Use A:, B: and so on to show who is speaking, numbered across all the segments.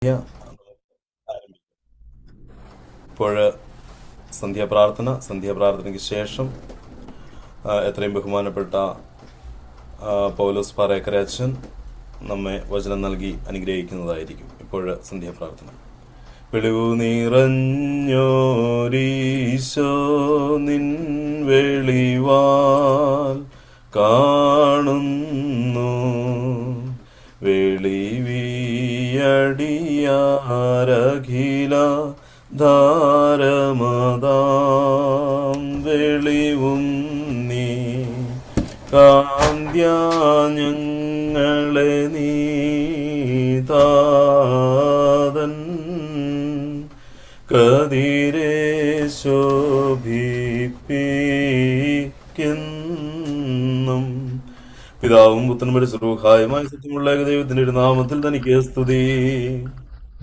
A: ഇപ്പോൾ സന്ധ്യാപ്രാർത്ഥനയ്ക്ക് ശേഷം എത്രയും ബഹുമാനപ്പെട്ട പൗലോസ് പാറേക്കരച്ചൻ നമ്മെ വചനം നൽകി അനുഗ്രഹിക്കുന്നതായിരിക്കും. ഇപ്പോൾ സന്ധ്യാപ്രാർത്ഥന. വെളിവു നിറഞ്ഞോരീശോ നിൻ വെളിവാൽ കാണുന്നു, വെളിവിയടിയാരഖില ധാരമതാം വെളിവും നീ കാന്ത്യാ ഞങ്ങളെ നീതാതൻ കതിരെ ശോഭിപ്പിക്കും. പിതാവും പുത്രനും പരിശുദ്ധമായ സത്യമുള്ള ദൈവത്തിന്റെ ഒരു നാമത്തിൽ തനിക്ക് സ്തുതി.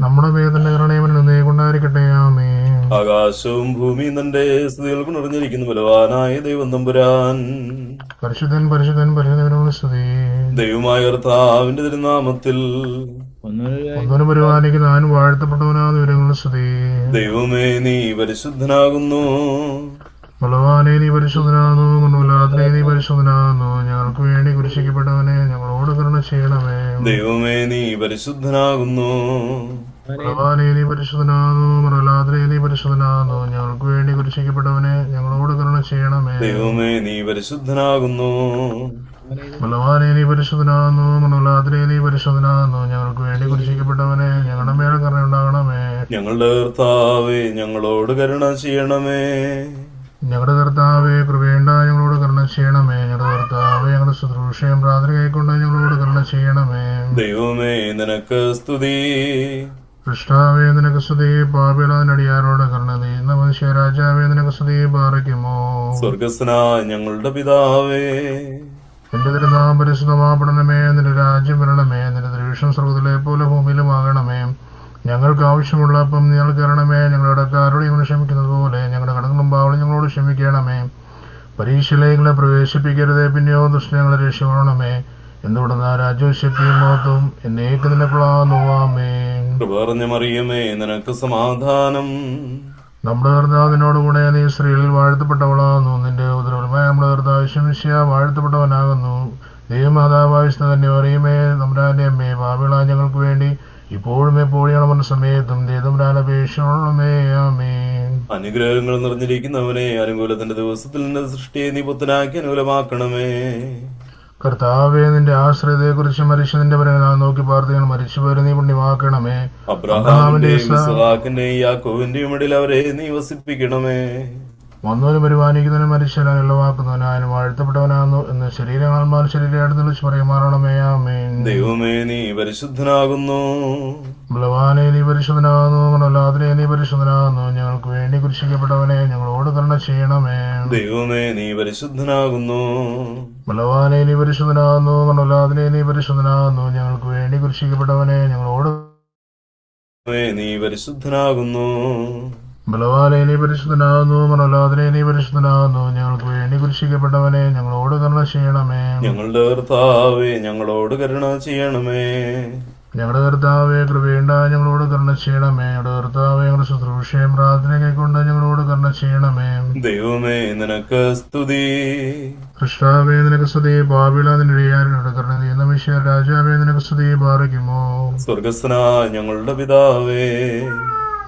B: നമ്മുടെ വേദന കൊണ്ടായിരിക്കട്ടെ. ആമേൻ.
A: ആകാശവും ഭൂമിയും തന്റെ സ്തുതികൾ കൊണ്ടിരിക്കുന്നു ബലവാനായ ദൈവം തമ്പുരാൻ.
B: പരിശുദ്ധൻ പരിശുദ്ധൻ പരിശുദ്ധനോട് സ്തുതി.
A: ദൈവമായ കർത്താവിന്റെ തിരുനാമത്തിൽ
B: ഒന്നിനും പരിപാലിക്കുന്ന ഞാൻ വാഴ്ത്തപ്പെട്ടവനാകുന്ന വിവരങ്ങളുടെ സ്തുതി.
A: ദൈവമേ നീ പരിശുദ്ധനാകുന്നു,
B: ബലവാനെ നീ പരിശുദ്ധനാകുന്നു, മണ്ണുലാതെ നീ പരിശുദ്ധനാകുന്നു. ഞങ്ങൾക്ക് വേണ്ടി കുരിശിക്കപ്പെട്ടവനെ ഞങ്ങളോട് കരുണ ചെയ്യണമേ.
A: ദൈവമേ നീ പരിശുദ്ധനാകുന്നു,
B: ബലവാനെ നീ പരിശുദ്ധനാകുന്നു, മണ്ണുലാതെ നീ പരിശുദ്ധനാകുന്നു. ഞങ്ങൾക്ക് വേണ്ടി കുരിശിക്കപ്പെട്ടവനെ ഞങ്ങളോട് കരുണ ചെയ്യണമേ.
A: ദൈവമേ നീ പരിശുദ്ധനാകുന്നു,
B: ബലവാനെ നീ പരിശുദ്ധനാകുന്നു, മണ്ണുലാതെ നീ പരിശുദ്ധനാകുന്നു. ഞങ്ങൾക്ക് വേണ്ടി കുരിശിക്കപ്പെട്ടവനെ ഞങ്ങളുടെ മേലെ കരുണയുണ്ടാകണമേ.
A: ഞങ്ങളുടെ കർത്താവേ ഞങ്ങളോട് കരുണ ചെയ്യണമേ.
B: ഞങ്ങളുടെ കർത്താവെ കൃപയുണ്ട ഞങ്ങളോട് കരുണ ചെയ്യണമേ. ഞങ്ങളുടെ കർത്താവെ ഞങ്ങളുടെ ശുശ്രൂഷയും പ്രാർത്ഥന കൈക്കൊണ്ട് ഞങ്ങളോട് കരുണ ചെയ്യണമേ.
A: ദൈവമേ നിനക്ക് സ്തുതി.
B: കൃഷ്ണാവേ നിനക്ക് സ്തുതി. പാപികളാടിയാരോട് കരുണ ചെയ്യുന്ന മനുഷ്യ രാജാവേ നിനക്ക് സ്തുതി. പാറയ്ക്കുമോ
A: സ്വർഗസ്നായ ഞങ്ങളുടെ പിതാവേ,
B: എന്റെ തിരുനാമം പരിശുദ്ധമാപ്പെടണമേ. നിന്റെ രാജ്യം വരണമേ. നിന്റെ തിരുവിഷം സ്വർഗത്തിലെ പോലെ ഭൂമിയിലും ആകണമേ. ഞങ്ങൾക്ക് ആവശ്യമുള്ള അപ്പം ഞങ്ങൾക്ക് തരണമേ. ഞങ്ങളുടെ കടക്കാരോട് ഞങ്ങൾ ക്ഷമിക്കുന്നത് പോലെ ഞങ്ങളുടെ കടങ്ങളും പാവങ്ങളും ഞങ്ങളോട് ക്ഷമിക്കണമേ. പരീക്ഷയിലെ പ്രവേശിപ്പിക്കരുതേ, പിന്നെയോ ദുഷ്ടങ്ങളെ രക്ഷപ്പെടണമേ. എന്തുകൊണ്ടെന്ന രാജ്യവും ശക്തിയും മഹത്വവും എന്നേക്ക് നിനക്കുള്ളതാകുന്നു. ആമേൻ.
A: മറിയമേ നിനക്ക് സമാധാനം.
B: നമ്മുടെ കർത്താവ് നിന്നോടുകൂടെ നീ സ്ത്രീകളിൽ വാഴ്ത്തപ്പെട്ടവളാകുന്നു. നിന്റെ ഉദരഫലമായ നമ്മുടെ കർത്താവ് ശംശിയ വാഴ്ത്തപ്പെട്ടവനാകുന്നു. ദൈവമാതാവായ തന്നെ മറിയമേ തമ്പുരാന്റെ അമ്മേ, പാപികളായ ഞങ്ങൾക്ക് വേണ്ടി ഇപ്പോഴും എപ്പോഴും സമയത്തും ദേവരാനപേക്ഷണമേ. ആമേൻ.
A: അനുഗ്രഹങ്ങൾ നിറഞ്ഞിരിക്കുന്നവനെ, അനുകൂലത്തിന്റെ ദിവസത്തിൽ നിന്റെ സൃഷ്ടിയെ നീ പുത്തനാക്കി അനുകൂലമാക്കണമേ.
B: കർത്താവേ നിന്റെ ആശ്രയത്തെ കുറിച്ച് മരിച്ചതിന്റെ പരനാ നോക്കി പ്രാർത്ഥികൾ മരിച്ചുപോരെ നീ പുണ്യമാക്കണമേ.
A: അബ്രഹാമിന്റെയും ഇസ്ഹാക്കിന്റെയും യാക്കോബിന്റെയും ഇടയിൽ അവരെ നീ വസിപ്പിക്കണമേ.
B: വന്നവനും പരിപാലിക്കുന്നവനും മരിച്ചാലും എള്ളവാക്കുന്നവനായാലും വാഴ്ത്തപ്പെട്ടവനാകുന്നു എന്ന് ശരീരമാൽ ശരീരമായിട്ട് വിളിച്ച് പറയുമാറണമേ. ആമേൻ.
A: ദൈവമേ നീ പരിശുദ്ധനാകുന്നു,
B: ബലവാനെ നീ പരിശുദ്ധനാകുന്നു, മണ്ണുലാതെ നീ പരിശുദ്ധനാകുന്നു. ഞങ്ങൾക്ക് വേണ്ടി കുരിശിക്കപ്പെട്ടവനെ ഞങ്ങളോട് കരുണ ചെയ്യണമേ.
A: ദൈവമേ നീ പരിശുദ്ധനാകുന്നു,
B: ബലവാനെ നീ പരിശുദ്ധനാകുന്നു, മണ്ണുലാതെ നീ പരിശുദ്ധനാകുന്നു. ഞങ്ങൾക്ക് വേണ്ടി കുരിശിക്കപ്പെട്ടവനെ ഞങ്ങളോട്
A: നീ പരിശുദ്ധനാകുന്നു,
B: ബലവാനെ നീ പരിശുദ്ധനാകുന്നു, മണ്ണുലാതെ നീ പരിശുദ്ധനാകുന്നു. ഞങ്ങൾക്ക് വേണ്ടി കുരിശിക്കപ്പെട്ടവനെ ഞങ്ങളോട് കരുണ ചെയ്യണമേ.
A: ഞങ്ങളുടെ കർത്താവേ ഞങ്ങളോട് കരുണ ചെയ്യണമേ.
B: ഞങ്ങളുടെ കർത്താവെ കൃപയുണ്ട ഞങ്ങളോട് കരുണ ചെയ്യണമേ. ഞങ്ങളുടെ കർത്താവെ ഞങ്ങളുടെ ശുശ്രൂഷയും പ്രാർത്ഥന കൈക്കൊണ്ട് ഞങ്ങളോട് കരുണ ചെയ്യണമേ.
A: ദൈവമേ നിനക്ക് സ്തുതി.
B: കൃഷ്ണാവേ നിനക്ക് സ്തുതി. പാപികളാ നിന്റെ ഇടയാരോട് കരുണ ചെയ്യുന്ന മിശിഹാ രാജാവേ നിനക്ക് സ്തുതി. പാറയ്ക്കുമോ
A: സ്വർഗസ്നായ ഞങ്ങളുടെ പിതാവേ,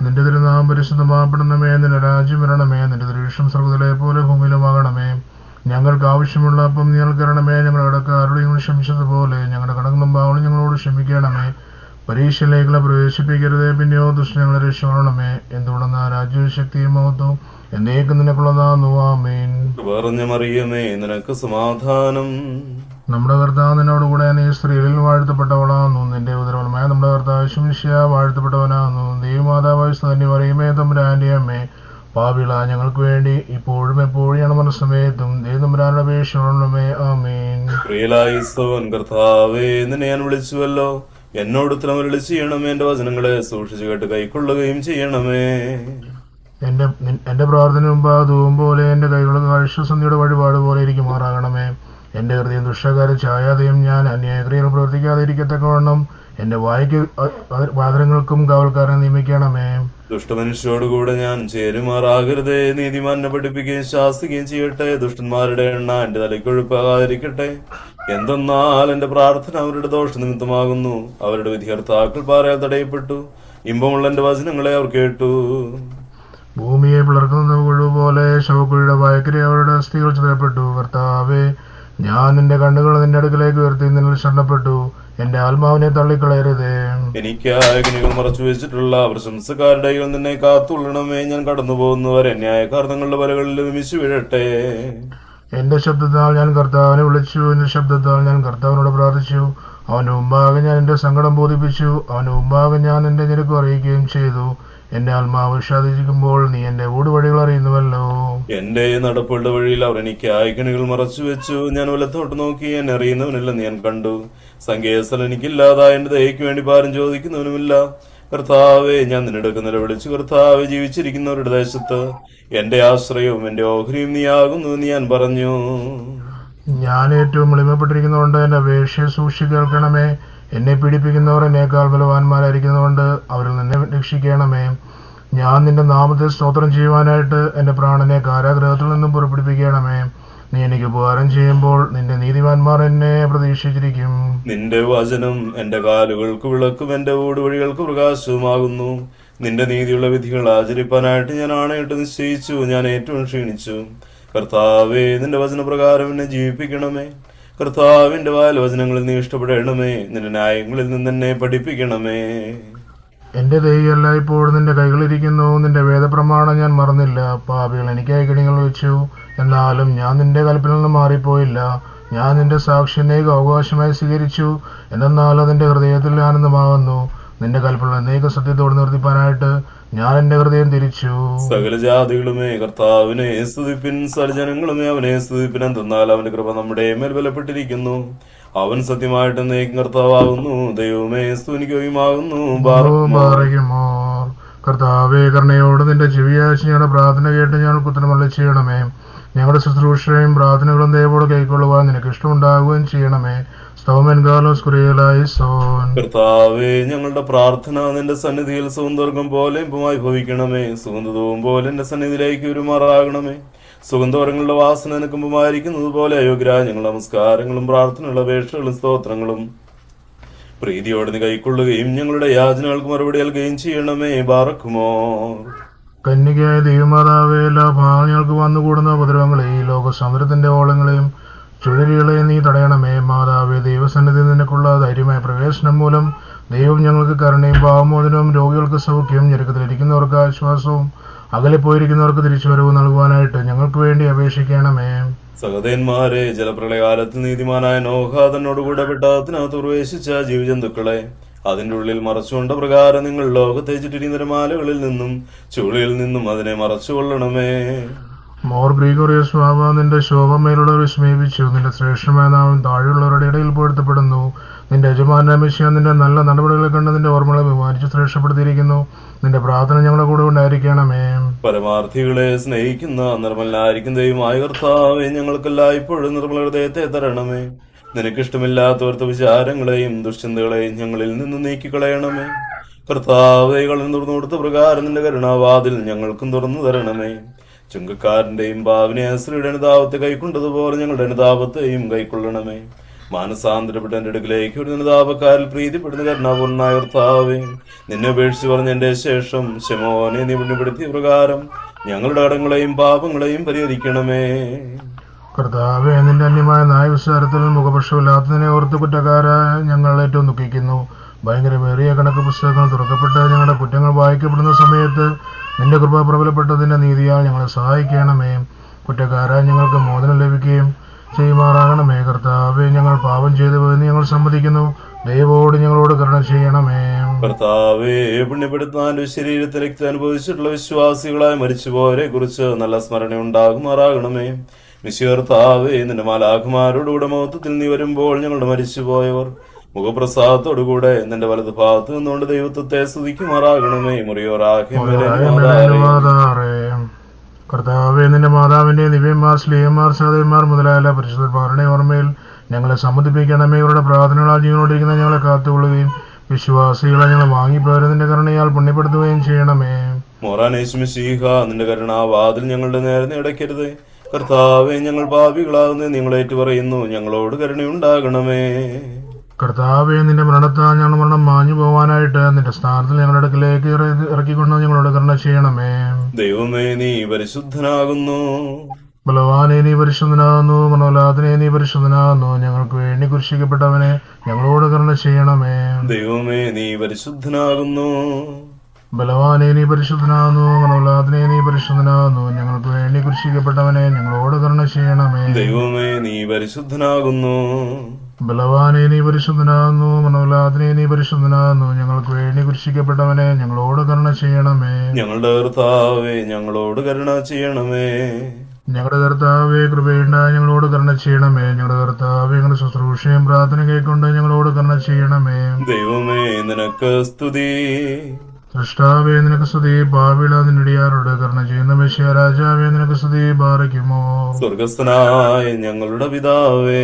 B: നിന്റെ തിരുനാമം പരിശുദ്ധമാപ്പെടണമേ. നിന്റെ രാജ്യം വരണമേ. നിന്റെ തിരുവിഷം സ്വർഗത്തിലെ പോലെ ഭൂമിയിലുമാകണമേ. ഞങ്ങൾക്ക് ആവശ്യമുള്ള അപ്പം ഞങ്ങൾക്ക് തരണമേ. ഞങ്ങളുടെ കടക്കാരോട് ഞങ്ങൾ ക്ഷമിച്ചതുപോലെ ഞങ്ങളുടെ കടങ്ങളും പാവങ്ങളും ഞങ്ങളോട് ക്ഷമിക്കണമേ. പരീക്ഷയിലേക്കുള്ള പ്രവേശിപ്പിക്കരുതേ, പിന്നെയോ ദുഷ്ടങ്ങളെ രക്ഷപ്പെടണമേ. എന്തുകൊണ്ടെന്ന രാജ്യവും ശക്തിയും മഹത്വവും എന്നേക്കും നിനക്കുള്ളതാകുന്നു. ആമേൻ.
A: മറിയമേ നിനക്ക് സമാധാനം.
B: നമ്മുടെ കർത്താവ് നിന്നോടുകൂടെ നീ സ്ത്രീകളിൽ വാഴ്ത്തപ്പെട്ടവളാകുന്നു. നിന്റെ ഉദരഫലമായ നമ്മുടെ കർത്താവ് ശംശിയ വാഴ്ത്തപ്പെട്ടവനാകുന്നു. ദൈവമാതാവായ തന്നെ മറിയമേ തമ്പുരാന്റെ അമ്മേ, പാപികളാ ഞങ്ങൾക്ക് വേണ്ടി ഇപ്പോഴും എപ്പോഴും സമയത്തും ദൈവതമ്പുരാന്റെ അപേക്ഷണമേ. ആമേൻ.
A: കർത്താവേ നിന്നെ ഞാൻ വിളിച്ചുവല്ലോ, എന്നോട് ഉത്തരം അരുളി ചെയ്യണമേ. എന്റെ വചനങ്ങളെ സൂക്ഷിച്ചു കേട്ട് കൈക്കൊള്ളുകയും ചെയ്യണമേ.
B: എന്റെ പ്രാർത്ഥന മുമ്പ് ധൂപം പോലെ എന്റെ കൈകൾ കാഴ്ചസന്ധിയുടെ വഴിപാട് പോലെ ഇരിക്കുമാറാകണമേ. എന്റെ ഹൃദയം ദുഷ്ടകാര്യം ചായാതെയും ഞാൻ അന്യായക്രിയകൾ പ്രവർത്തിക്കാതെ ഇരിക്കത്തക്കവണ്ണം എന്റെ വായ്ക്ക് വാദനങ്ങൾക്കും കാവൽക്കാരനെ നിയമിക്കണമേ.
A: ദുഷ്ടമനുഷ്യരോടുകൂടെ ഞാൻ ചേരുമാറാകരുതേ. നീതിമാനെ പഠിപ്പിക്കുകയും ശാസിക്കുകയും ചെയ്യട്ടെ. ദുഷ്ടന്മാരുടെ എണ്ണ എന്റെ തലയ്ക്കൊഴുപ്പാകാതിരിക്കട്ടെ. എന്തെന്നാൽ എന്റെ പ്രാർത്ഥന അവരുടെ ദോഷനിമിത്തമാകുന്നു. അവരുടെ വിധികർത്താക്കൾ പാറയാൽ തടയപ്പെട്ടു. ഇമ്പമുള്ള എന്റെ വചനങ്ങളെ അവർ കേട്ടു.
B: ഭൂമിയെ പിളർക്കുന്ന പോലെ ശവക്കുഴിയുടെ വായ്ക്കരെ അവരുടെ അസ്ഥികൾ ചിതറപ്പെട്ടു. കർത്താവേ, ഞാൻ നിന്റെ കണ്ണുകൾ നിന്റെ അടുക്കലേക്ക് ഉയർത്തി നിന്നിൽ ശരണപ്പെട്ടു. എന്റെ ആത്മാവിനെ തള്ളിക്കളയരുതേ.
A: എനിക്കായ കനികൾ മറച്ചു വെച്ചിട്ടുള്ള പ്രശംസക്കാരുടെ കയ്യിൽ നിന്നെ കാത്തുകൊള്ളണമേ. ഞാൻ കടന്നു പോകുന്നവർ ന്യായക്കാർ തങ്ങളുടെ വലകളിൽ വിമിച്ചു വീഴട്ടെ.
B: എന്റെ ശബ്ദത്താൽ ഞാൻ കർത്താവിനെ വിളിച്ചു. എന്റെ ശബ്ദത്താൽ ഞാൻ കർത്താവിനോട് പ്രാർത്ഥിച്ചു. അവന്റെ മുമ്പാകെ ഞാൻ എന്റെ സങ്കടം ബോധിപ്പിച്ചു. അവന്റെ മുമ്പാകെ ഞാൻ എന്റെ ഞെരുക്കം അറിയിക്കുകയും ചെയ്തു. എന്റെ ആത്മാവ് വിഷാദിക്കുമ്പോൾ നീ എന്റെ ഊടുവഴികൾ അറിയുന്നുവല്ലോ.
A: എന്റെ നടപ്പുകളുടെ വഴിയിൽ അവർ എനിക്ക് ആയിക്കണികൾ മറച്ചു വെച്ചു. ഞാൻ വലത്തോട്ട് നോക്കി എന്നെ അറിയുന്നവനില്ലെന്ന് ഞാൻ കണ്ടു. സങ്കേതസ്ഥലം എനിക്കില്ലാതായ എന്റെ ദയയ്ക്ക് വേണ്ടി പാരം ചോദിക്കുന്നവനുമില്ല. കർത്താവെ, ഞാൻ നിന്നെടുക്ക് നിലവിളിച്ചു. കർത്താവെ, ജീവിച്ചിരിക്കുന്നവരുടെ ദേശത്ത് എന്റെ ആശ്രയവും എന്റെ ഓഹരിയും നീയാകുന്നു എന്ന് ഞാൻ പറഞ്ഞു.
B: ഞാൻ ഏറ്റവും എളിമപ്പെട്ടിരിക്കുന്നതുകൊണ്ട് എന്റെ അപേക്ഷയെ സൂക്ഷിച്ചു കേൾക്കണമേ. എന്നെ പീഡിപ്പിക്കുന്നവർ എന്നേക്കാൾ ബലവാന്മാരായിരിക്കുന്നതുകൊണ്ട് അവരിൽ നിന്നെ രക്ഷിക്കണമേ. ഞാൻ നിന്റെ നാമത്തിൽ സ്തോത്രം ചെയ്യുവാനായിട്ട് എന്റെ പ്രാണനെ കാരാഗൃഹത്തിൽ നിന്നും പുറപ്പെടുപ്പിക്കണമേ. നീ എനിക്ക് ഉപകാരം ചെയ്യുമ്പോൾ നിന്റെ നീതിമാന്മാർ എന്നെ പ്രതീക്ഷിച്ചിരിക്കും.
A: നിന്റെ വചനം എന്റെ കാലുകൾക്ക് വിളക്കും എന്റെ ഊടുവഴികൾക്ക് പ്രകാശവുമാകുന്നു. നിന്റെ നീതിയുള്ള വിധികൾ ആചരിപ്പാനായിട്ട് ഞാൻ ആണയിട്ട് നിശ്ചയിച്ചു. ഞാൻ ഏറ്റവും ക്ഷീണിച്ചു. കർത്താവേ, നിന്റെ വചനപ്രകാരം എന്നെ ജീവിപ്പിക്കണമേ. കർത്താവിന്റെ വായൽ വചനങ്ങളിൽ നീ ഇഷ്ടപ്പെടണമേ. നിന്റെ ന്യായങ്ങളിൽ നിന്ന് എന്നെ പഠിപ്പിക്കണമേ.
B: എന്റെ ദൈവമല്ല ഇപ്പോഴും നിന്റെ കൈകളിരിക്കുന്നു. നിന്റെ വേദപ്രമാണം ഞാൻ മറന്നില്ല. പാപികൾ എനിക്കായി കെണികൾ വെച്ചു, എന്നാലും ഞാൻ നിന്റെ കൽപ്പനയിൽ നിന്ന് മാറിപ്പോയില്ല. ഞാൻ നിന്റെ സാക്ഷ്യനേക്ക് അവകാശമായി സ്വീകരിച്ചു, എന്നാൽ അതിന്റെ ഹൃദയത്തിൽ ആനന്ദമാകുന്നു. നിന്റെ കൽപ്പന എന്നേക്ക് സത്യത്തോട് നിർത്തിപ്പാനായിട്ട് ഞാൻ എന്റെ ഹൃദയം തിരിച്ചു.
A: സകല ജാതികളുമേ കർത്താവിനെ സ്തുതിപ്പിൻ. സകലജനങ്ങളുമേ അവനെ സ്തുതിപ്പിൻ. എന്തെന്നാൽ അവന്റെ കൃപ നമ്മുടെ മേൽ ബലപ്പെട്ടിരിക്കുന്നു. അവൻ സത്യമായിട്ട് എന്നേക്കും കർത്താവാകുന്നു. ദൈവമേ, സ്തുതിക്കുമാകുന്നു.
B: കർത്താവേ, കരുണയോട് നിന്റെ ചെവിയാഴ്ച ഞങ്ങളുടെ പ്രാർത്ഥന കേട്ട് ഞങ്ങൾക്ക് ഉത്തരമല്ല ചെയ്യണമേ. ഞങ്ങളുടെ ശുശ്രൂഷയും പ്രാർത്ഥനകളും ദൈവത്തോട് കൈക്കൊള്ളുവാൻ നിനക്ക് ഇഷ്ടമുണ്ടാകുകയും ചെയ്യണമേ.
A: കർത്താവേ, ഞങ്ങളുടെ പ്രാർത്ഥന നിന്റെ സന്നിധിയിൽ സുഗന്ധവർഗം പോലെ ഇമ്പമായി ഭവിക്കണമേ. സുഗന്ധവും പോലെ എന്റെ സന്നിധിയിലേക്ക് ഉരുമാറാകണമേ. സുഗന്ധവരങ്ങളുടെ വാസന നിനക്കുമ്പമായിരിക്കുന്നത് പോലെ അയോഗ്യരായ ഞങ്ങളുടെ നമസ്കാരങ്ങളും പ്രാർത്ഥനയുള്ള അപേക്ഷകളും സ്തോത്രങ്ങളും പ്രീതിയോടെ നീ കൈക്കൊള്ളുകയും ഞങ്ങളുടെ യാചനകൾക്ക് മറുപടി നൽകുകയും ചെയ്യണമേ. ബാറക്കുമോ.
B: കന്യകയായ ദൈവമാതാവേ, എല്ലാ ഭാഗങ്ങൾക്ക് വന്നുകൂടുന്ന ഉപദ്രവങ്ങളെയും ലോകസമുദ്രത്തിന്റെ ഓളങ്ങളെയും ചുഴലികളെയും നീ തടയണമേ. മാതാവേ, ദൈവസന്നിധി നിനക്കുള്ള ധൈര്യമായ പ്രവേശനം മൂലം ദൈവം ഞങ്ങൾക്ക് കരുണയും പാവമോചനവും രോഗികൾക്ക് സൗഖ്യവും ഞെരുക്കത്തിലിരിക്കുന്നവർക്ക് ആശ്വാസവും അകലെ പോയിരിക്കുന്നവർക്ക് തിരിച്ചുവരവ് നൽകുവാനായിട്ട് ഞങ്ങൾക്ക് വേണ്ടി അപേക്ഷിക്കണമേ.
A: സഹോദരന്മാരെ, ജലപ്രളയകാലത്ത് നീതിമാനായ നോഹ തന്നോടുകൂടെ പെട്ടകത്തിനകത്ത് പ്രവേശിച്ച ജീവജന്തുക്കളെ അതിന്റെ ഉള്ളിൽ മറച്ചുകൊണ്ട പ്രകാരം നിങ്ങൾ ലോകത്തെ ചുറ്റിരി നിരമാലകളിൽ നിന്നും ചുളിയിൽ നിന്നും അതിനെ മറച്ചുകൊള്ളണമേ.
B: മോർ ഗ്രിഗോറിയസ് ബാബ, നിന്റെ ശോഭമേലുള്ളവർ വിസ്മയിപ്പിച്ചു. നിന്റെ ശ്രേഷ്ഠമായ നാമം താഴെയുള്ളവരുടെ ഇടയിൽ പൊഴുത്തപ്പെടുന്നു. നിന്റെ യജമാനമിശ്യ നിന്റെ നല്ല നടപടികളെ കണ്ട് നിന്റെ ഓർമ്മകളെ ബഹുമാനിച്ച് ശ്രേഷ്ഠപ്പെടുത്തിയിരിക്കുന്നു. നിന്റെ പ്രാർത്ഥന ഞങ്ങളുടെ കൂടെ ഉണ്ടായിരിക്കണമേ.
A: പരമാർത്ഥികളെ സ്നേഹിക്കുന്ന നിർമ്മലനായിരിക്കും ദൈവമായ കർത്താവേ, ഞങ്ങൾക്കെല്ലാം ഇപ്പോഴും നിർമ്മല ഹൃദയത്തെ തരണമേ. നിനക്കിഷ്ടമില്ലാത്തവർക്ക് വിചാരങ്ങളെയും ദുശ്ചിന്തകളെയും ഞങ്ങളിൽ നിന്ന് നീക്കിക്കളയണമേ. കർത്താവേ, കളൻ തുറന്നു കൊടുത്ത പ്രകാരം നിന്റെ കരുണാവാതിൽ ഞങ്ങൾക്കും തുറന്നു തരണമേ. ചുങ്കക്കാരന്റെയും ഭാവനെ ആശ്രയുടെ അനുതാപത്തെ കൈക്കൊണ്ടതുപോലെ ഞങ്ങളുടെ അനുതാപത്തെയും കൈക്കൊള്ളണമേ. മാനസാന്തരപ്പെട്ട എന്റെ അടുക്കിലേക്ക് ഒരു അനുതാപക്കാരിൽ പ്രീതിപ്പെടുന്ന കരുണാപൂർണ്ണായ കർത്താവേ, നിന്നെ ഉപേക്ഷിച്ച് പറഞ്ഞ എന്റെ ശേഷം ശമോനെ നീ പുണ്യപ്പെടുത്തിയ പ്രകാരം ഞങ്ങളുടെ കടങ്ങളെയും പാപങ്ങളെയും പരിഹരിക്കണമേ.
B: കർത്താവേ, നിന്റെ അന്യമായ ന്യായവിസ്താരത്തിൽ മുഖപക്ഷമില്ലാത്തതിനെ ഓർത്ത് കുറ്റക്കാരായ ഞങ്ങൾ ഏറ്റവും ദുഃഖിക്കുന്നു. ഭയങ്കരമേറിയ കണക്ക് പുസ്തകങ്ങൾ തുറക്കപ്പെട്ട് ഞങ്ങളുടെ കുറ്റങ്ങൾ വായിക്കപ്പെടുന്ന സമയത്ത് നിന്റെ കൃപ പ്രബലപ്പെട്ടതിന്റെ നീതിയാൽ ഞങ്ങളെ സഹായിക്കണമേ. കുറ്റക്കാരായ ഞങ്ങൾക്ക് മോചനം ലഭിക്കുകയും ചെയ്യുമാറാകണമേ. കർത്താവേ, ഞങ്ങൾ പാപം ചെയ്തു പോയെന്ന് ഞങ്ങൾ സമ്മതിക്കുന്നു. ദൈവത്തോട് ഞങ്ങളോട് കരുണ ചെയ്യണമേ.
A: കർത്താവേ, പുണ്യപ്പെടുത്താൻ ശരീരത്തിൽ രക്തം അനുഭവിച്ചിട്ടുള്ള വിശ്വാസികളായ മരിച്ചുപോയവരെ കുറിച്ച് നല്ല സ്മരണ ഉണ്ടാകുമാറാകണമേ. കർത്താവേ, നിന്റെ മാലാഖമാരോടുകൂടെ മഹത്വത്തിൽ നീ വരുമ്പോൾ ഞങ്ങളുടെ മരിച്ചുപോയവർ മുഖപ്രസാദത്തോടുകൂടെ നിന്റെ വലത് ഭാഗത്ത് നിന്നുകൊണ്ട് ദൈവത്വത്തെ സ്തുതിക്കുമാറാകണമേ. മുറിയോറാകെ
B: കർത്താവേ, നിന്റെ മാതാവിന്റെ ദിവ്യന്മാർ, സ്ലീഹന്മാർ, സഹോദരന്മാർ മുതലായ പരിശുദ്ധന്മാരുടെ ഓർമ്മയിൽ ഞങ്ങളെ സമ്മതിപ്പിക്കണമേ. ഇവരുടെ പ്രാർത്ഥനകളാൽ ജീവനോടിരിക്കുന്ന ഞങ്ങളെ കാത്തുകൊള്ളുകയും വിശ്വാസികളെ ഞങ്ങൾ വാങ്ങിപ്പോരെ നിന്റെ കരുണയാൽ പുണ്യപ്പെടുത്തുകയും ചെയ്യണമേ.
A: മോറാനേശ്മിശീഹ, നിന്റെ കരുണാവാതിൽ ഞങ്ങളുടെ നേരെ അടയ്ക്കരുത്. കർത്താവെ, ഞങ്ങൾ പാപികളാകുന്ന നിങ്ങളേറ്റു പറയുന്നു, ഞങ്ങളോട് കരുണയുണ്ടാകണമേ.
B: കർത്താവെ, നിന്റെ മരണത്താൽ ഞങ്ങൾ മരണം മാഞ്ഞു പോവാനായിട്ട് നിന്റെ സ്ഥാനത്തിൽ ഞങ്ങളുടെ അടുക്കിലേക്ക് ഇറക്കിക്കൊണ്ട് ഞങ്ങളോട് കരുണ ചെയ്യണമേ.
A: ദൈവമേ, നീ പരിശുദ്ധനാകുന്നു.
B: ബലവാനെ, നീ പരിശുദ്ധനാകുന്നു. മനോലാദനെ, നീ പരിശുദ്ധനാകുന്നു. ഞങ്ങൾക്ക് വേണ്ടി കുരിശിക്കപ്പെട്ടവനെ ഞങ്ങളോട് കരുണ ചെയ്യണമേ.
A: ദൈവമേ, നീ പരിശുദ്ധനാകുന്നു.
B: ബലവാനെ, നീ പരിശുദ്ധനാകുന്നു. മനോലാദനെ, നീ പരിശുദ്ധനാകുന്നു. ഞങ്ങൾക്ക് വേണ്ടി കുരിശിക്കപ്പെട്ടവനെ ഞങ്ങളോട് കരുണ ചെയ്യണമേ.
A: ദൈവമേ, നീ പരിശുദ്ധനാകുന്നു.
B: ബലവാനെ, നീ പരിശുദ്ധനാകുന്നു. മനോലാദനെ, നീ പരിശുദ്ധനാകുന്നു. ഞങ്ങൾക്ക് വേണ്ടി കുരിശിക്കപ്പെട്ടവനെ ഞങ്ങളോട് കരുണ ചെയ്യണമേ.
A: ഞങ്ങളുടെ കർത്താവേ, ഞങ്ങളോട് കരുണ ചെയ്യണമേ.
B: ഞങ്ങളുടെ കർത്താവേ, കൃപയുണ്ടായി ഞങ്ങളോട് കരുണ ചെയ്യണമേ. ഞങ്ങളുടെ കർത്താവേ, ഞങ്ങളുടെ ശുശ്രൂഷയും പ്രാർത്ഥന കൈക്കൊണ്ട് ഞങ്ങളോട് കരുണ ചെയ്യണമേ.
A: ദൈവമേ, നിനക്ക് സ്തുതി.
B: സൃഷ്ടാവേ, നിനക്ക് സ്തുതി. പാപികള നിന്നിടിയാരോട് കരുണ ചെയ്യുന്ന മെശിയ രാജാവേ, നിനക്ക് സ്തുതി. ബാറയ്ക്കുമോ.
A: സ്വർഗസ്ഥനായ ഞങ്ങളുടെ പിതാവേ,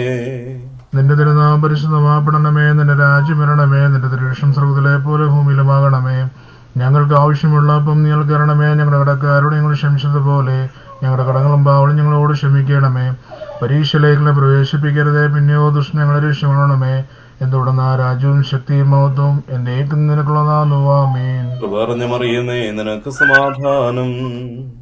B: നിന്റെ തിരുനാമം പരിശുദ്ധമാപ്പെടണമേ. നിന്റെ രാജ്യം വരണമേ. നിന്റെ തിരുവിഷം സ്വർഗ്ഗത്തിലെ പോലെ ഭൂമിയിലുമാകണമേ. ഞങ്ങൾക്ക് ആവശ്യമുള്ള അപ്പം ഞങ്ങൾക്ക് തരണമേ. ഞങ്ങളുടെ കടക്കാരോട് ഞങ്ങൾ ക്ഷമിച്ചതുപോലെ ഞങ്ങളുടെ കടങ്ങളും പാവങ്ങളും ഞങ്ങളോട് ക്ഷമിക്കണമേ. പരീക്ഷയിലേക്ക് പ്രവേശിപ്പിക്കരുതേ, പിന്നെയോ ദുഷ്ടൻ ഞങ്ങളെ രക്ഷിക്കണമേ. എന്തുടർന്ന രാജ്യവും ശക്തിയും മഹത്വവും എന്നേക്കും നിനക്കുള്ളതാകുന്നു. ആമേൻ.
A: മറിയമേ, നിനക്ക് സമാധാനം.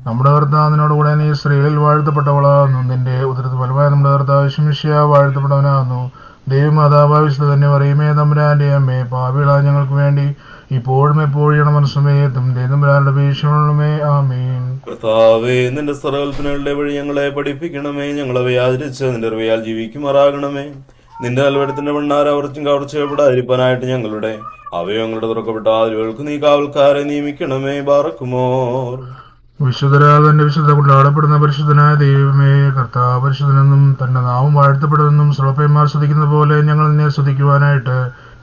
B: നമ്മുടെ കർത്താവിനോട് കൂടെ നീ സ്ത്രീകളിൽ വാഴ്ത്തപ്പെട്ടവളാകുന്നു. നിന്റെ ഉദരത്തിന് ഫലമായ നമ്മുടെ കർത്താവ് യേശുമിശിഹാ വാഴ്ത്തപ്പെട്ടവനാകുന്നു. ദൈവമാതാവായ വിശുദ്ധ കന്യമറിയമേ, തമ്പുരാന്റെ അമ്മേ, പാപികളായ ഞങ്ങൾക്ക് വേണ്ടി ഇപ്പോഴും എപ്പോഴും മനസ്സമയത്തും ദൈവതമ്പുരാന്റെ ഭീഷണമേ. ആമേൻ.
A: കർത്താവേ, നിന്റെ സർവ്വകൽപ്പനകളുടെ വഴി ഞങ്ങളെ പഠിപ്പിക്കണമേ. ഞങ്ങളെ വ്യാചരിച്ച് നിന്റെ അറിവയാൽ ജീവിക്കുമാറാകണമേ. നിന്റെ അൽവരത്തിന്റെ ഭണ്ഡാര കവർച്ചപ്പെടാതിരിക്കാനായിട്ട് ഞങ്ങളുടെ അവയവങ്ങളുടെ തുറക്കപ്പെട്ട ആദ്യകൾക്ക് നീ കാവൽക്കാരെ നിയമിക്കണമേ. ബാറക്കുമോർ.
B: വിശുദ്ധരാതന്റെ വിശുദ്ധ കൊണ്ടാടപ്പെടുന്ന പരിശുദ്ധനായ ദൈവമേ, കർത്താവ് പരിശുദ്ധനെന്നും തന്റെ നാമം വാഴ്ത്തപ്പെടുമെന്നും ശ്രോപ്പന്മാർ സ്തുതിക്കുന്ന പോലെ ഞങ്ങൾ നിന്നെ സ്തുതിക്കുവാനായിട്ട്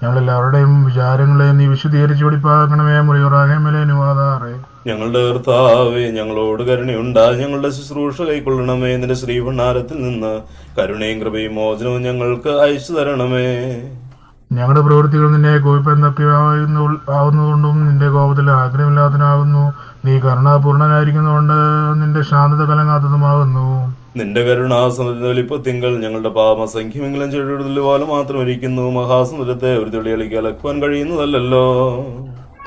B: ഞങ്ങളെല്ലാവരുടെയും വിചാരങ്ങളെ നീ വിശുദ്ധീകരിച്ച് വെടിപ്പാക്കണമേ. മുറിയുറാകേമലെ അനുവാദാറേ.
A: ഞങ്ങളുടെ കർത്താവേ, ഞങ്ങളോട് കരുണയുണ്ടായി ഞങ്ങളുടെ ശുശ്രൂഷ കൈക്കൊള്ളണമേ. നിന്റെ ശ്രീഭണ്ഡാരത്തിൽ നിന്ന് കരുണയും കൃപയും മോചനവും ഞങ്ങൾക്ക് അയച്ചു തരണമേ.
B: ഞങ്ങളുടെ പ്രവൃത്തികൾ നിന്നെ കോപിപ്പാൻ ആവുന്നതുകൊണ്ടും നിന്റെ കോപത്തിൽ ആഗ്രഹമില്ലാത്തനാകുന്നു. നീ കരുണാപൂർണനായിരിക്കുന്നതുകൊണ്ട് നിന്റെ ശാന്തത കലങ്ങാത്തതുമാകുന്നു.
A: നിന്റെ കരുണാസമുദ്ര വലിപ്പത്തിങ്കൽ ഞങ്ങളുടെ പാപസംഖ്യമെങ്കിലും ചെടുതൽ പോലെ മാത്രം ഇരിക്കുന്നു. മഹാസമുദ്രത്തെ ഒരു തുള്ളികളിക്ക് അലക്കുവാൻ കഴിയുന്നതല്ലോ.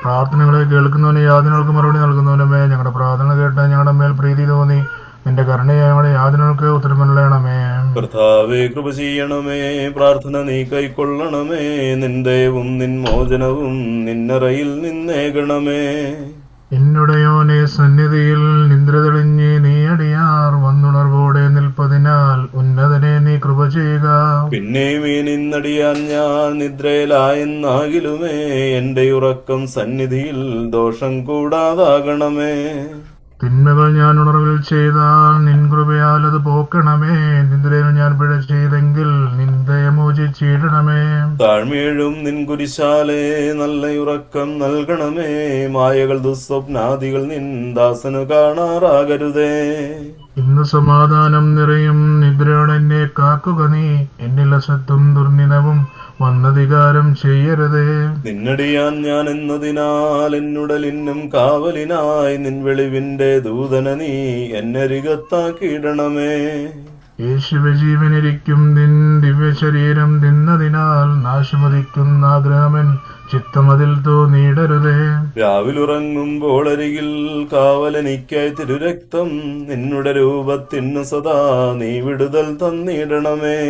B: പ്രാർത്ഥനകളെ കേൾക്കുന്നവന് യാതനകൾക്ക് മറുപടി നൽകുന്നവനുമേ, ഞങ്ങളുടെ പ്രാർത്ഥന കേട്ട് ഞങ്ങളുടെ മേൽ പ്രീതി തോന്നി നിന്റെ കരുണയെ ഞങ്ങളുടെ യാതനകൾക്ക് ഉത്തരമല്ലണമേ.
A: കർത്താവേ, കൃപ ചെയ്യണമേ. പ്രാർത്ഥന നീ കൈക്കൊള്ളണമേ. നിന്ദയവും നിൻമോചനവും നിന്നറയിൽ നിന്നേകണമേ.
B: എന്നുടയോനെ സന്നിധിയിൽ നിദ്ര തെളിഞ്ഞ് നീ അടിയാർ വന്നുണർവോടെ നിൽപ്പതിനാൽ ഉന്നതനെ നീ കൃപ ചെയ്യുക.
A: പിന്നെയും ഈ നിന്നടിയാൻ ഞാൻ നിദ്രയിലായെന്നാകിലുമേ എന്റെ ഉറക്കം സന്നിധിയിൽ ദോഷം കൂടാതാകണമേ.
B: തിന്മകൾ ഞാൻ ഉണർവിൽ ചെയ്താൽ നിൻ കൃപയാൽ അത് പോക്കണമേ. നിദ്രയിൽ ഞാൻ പിഴ ചെയ്തെങ്കിൽ നിന്ദയെ മോചിച്ചിടണമേ.
A: താഴ്മേഴും നിൻ കുരിശാലേ നല്ല ഉറക്കം നൽകണമേ. മായകൾ ദുസ്വപ്നാദികൾ നിൻ ദാസനു കാണാറാകരുതേ.
B: ഇന്ന് സമാധാനം നിറയും നിദ്രയോടെ എന്നെ കാക്കുക നീ. എന്നിൽ അസത്തും ദുർനിനവും വന്നധികാരം ചെയ്യരുതേ.
A: നിന്നടിയാൻ ഞാൻ എന്നതിനാൽ എന്നുടലിനും കാവലിനായി നിൻ വെളിവിന്റെ ദൂതന നീ എന്നരികത്താക്കിയിടണമേ.
B: യേശുവ ജീവനിരിക്കും നിൻ ദിവ്യ ശരീരം തിന്നതിനാൽ നാശമതിക്കുന്ന ആഗ്രഹമൻ ചിത്തമതിൽ തോന്നിയിടരുതേ.
A: രാവിലുറങ്ങുമ്പോൾ അരികിൽ കാവലനിക്കായി തിരുരക്തം നിന്നുടെ രൂപത്തിനു സദാ നീ വിടുതൽ തന്നിടണമേ.